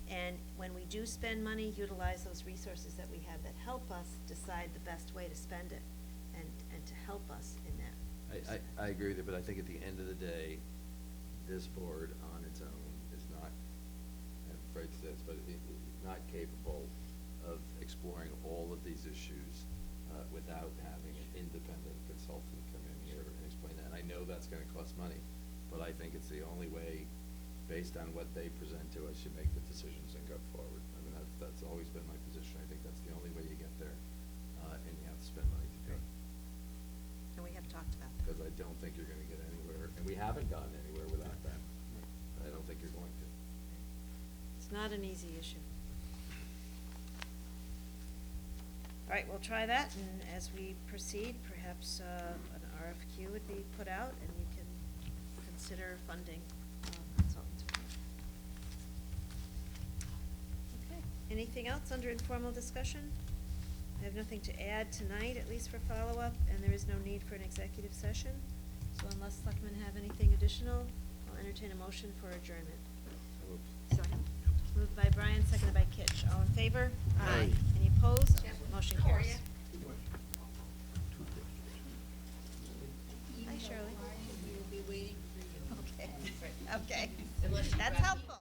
And when we do spend money, utilize those resources that we have that help us decide the best way to spend it, and to help us in that. I agree with you, but I think at the end of the day, this board on its own is not, I'm afraid to say this, but not capable of exploring all of these issues without having an independent consultant come in here and explain that. And I know that's gonna cost money, but I think it's the only way, based on what they present to us, you make the decisions and go forward. I mean, that's always been my position. I think that's the only way you get there, and you have to spend money to do it. And we have talked about that. Because I don't think you're gonna get anywhere, and we haven't gotten anywhere without that. I don't think you're going to. It's not an easy issue. All right, we'll try that, and as we proceed, perhaps an RFQ would be put out, and you can consider funding consultants. Okay, anything else under informal discussion? I have nothing to add tonight, at least for follow-up, and there is no need for an executive session. So unless Selectmen have anything additional, I'll entertain a motion for adjournment. Second. Moved by Brian, seconded by Kitch. All in favor? Aye. Any opposed? Motion carries. Hi, Shirley. We will be waiting for you. Okay, okay. That's helpful.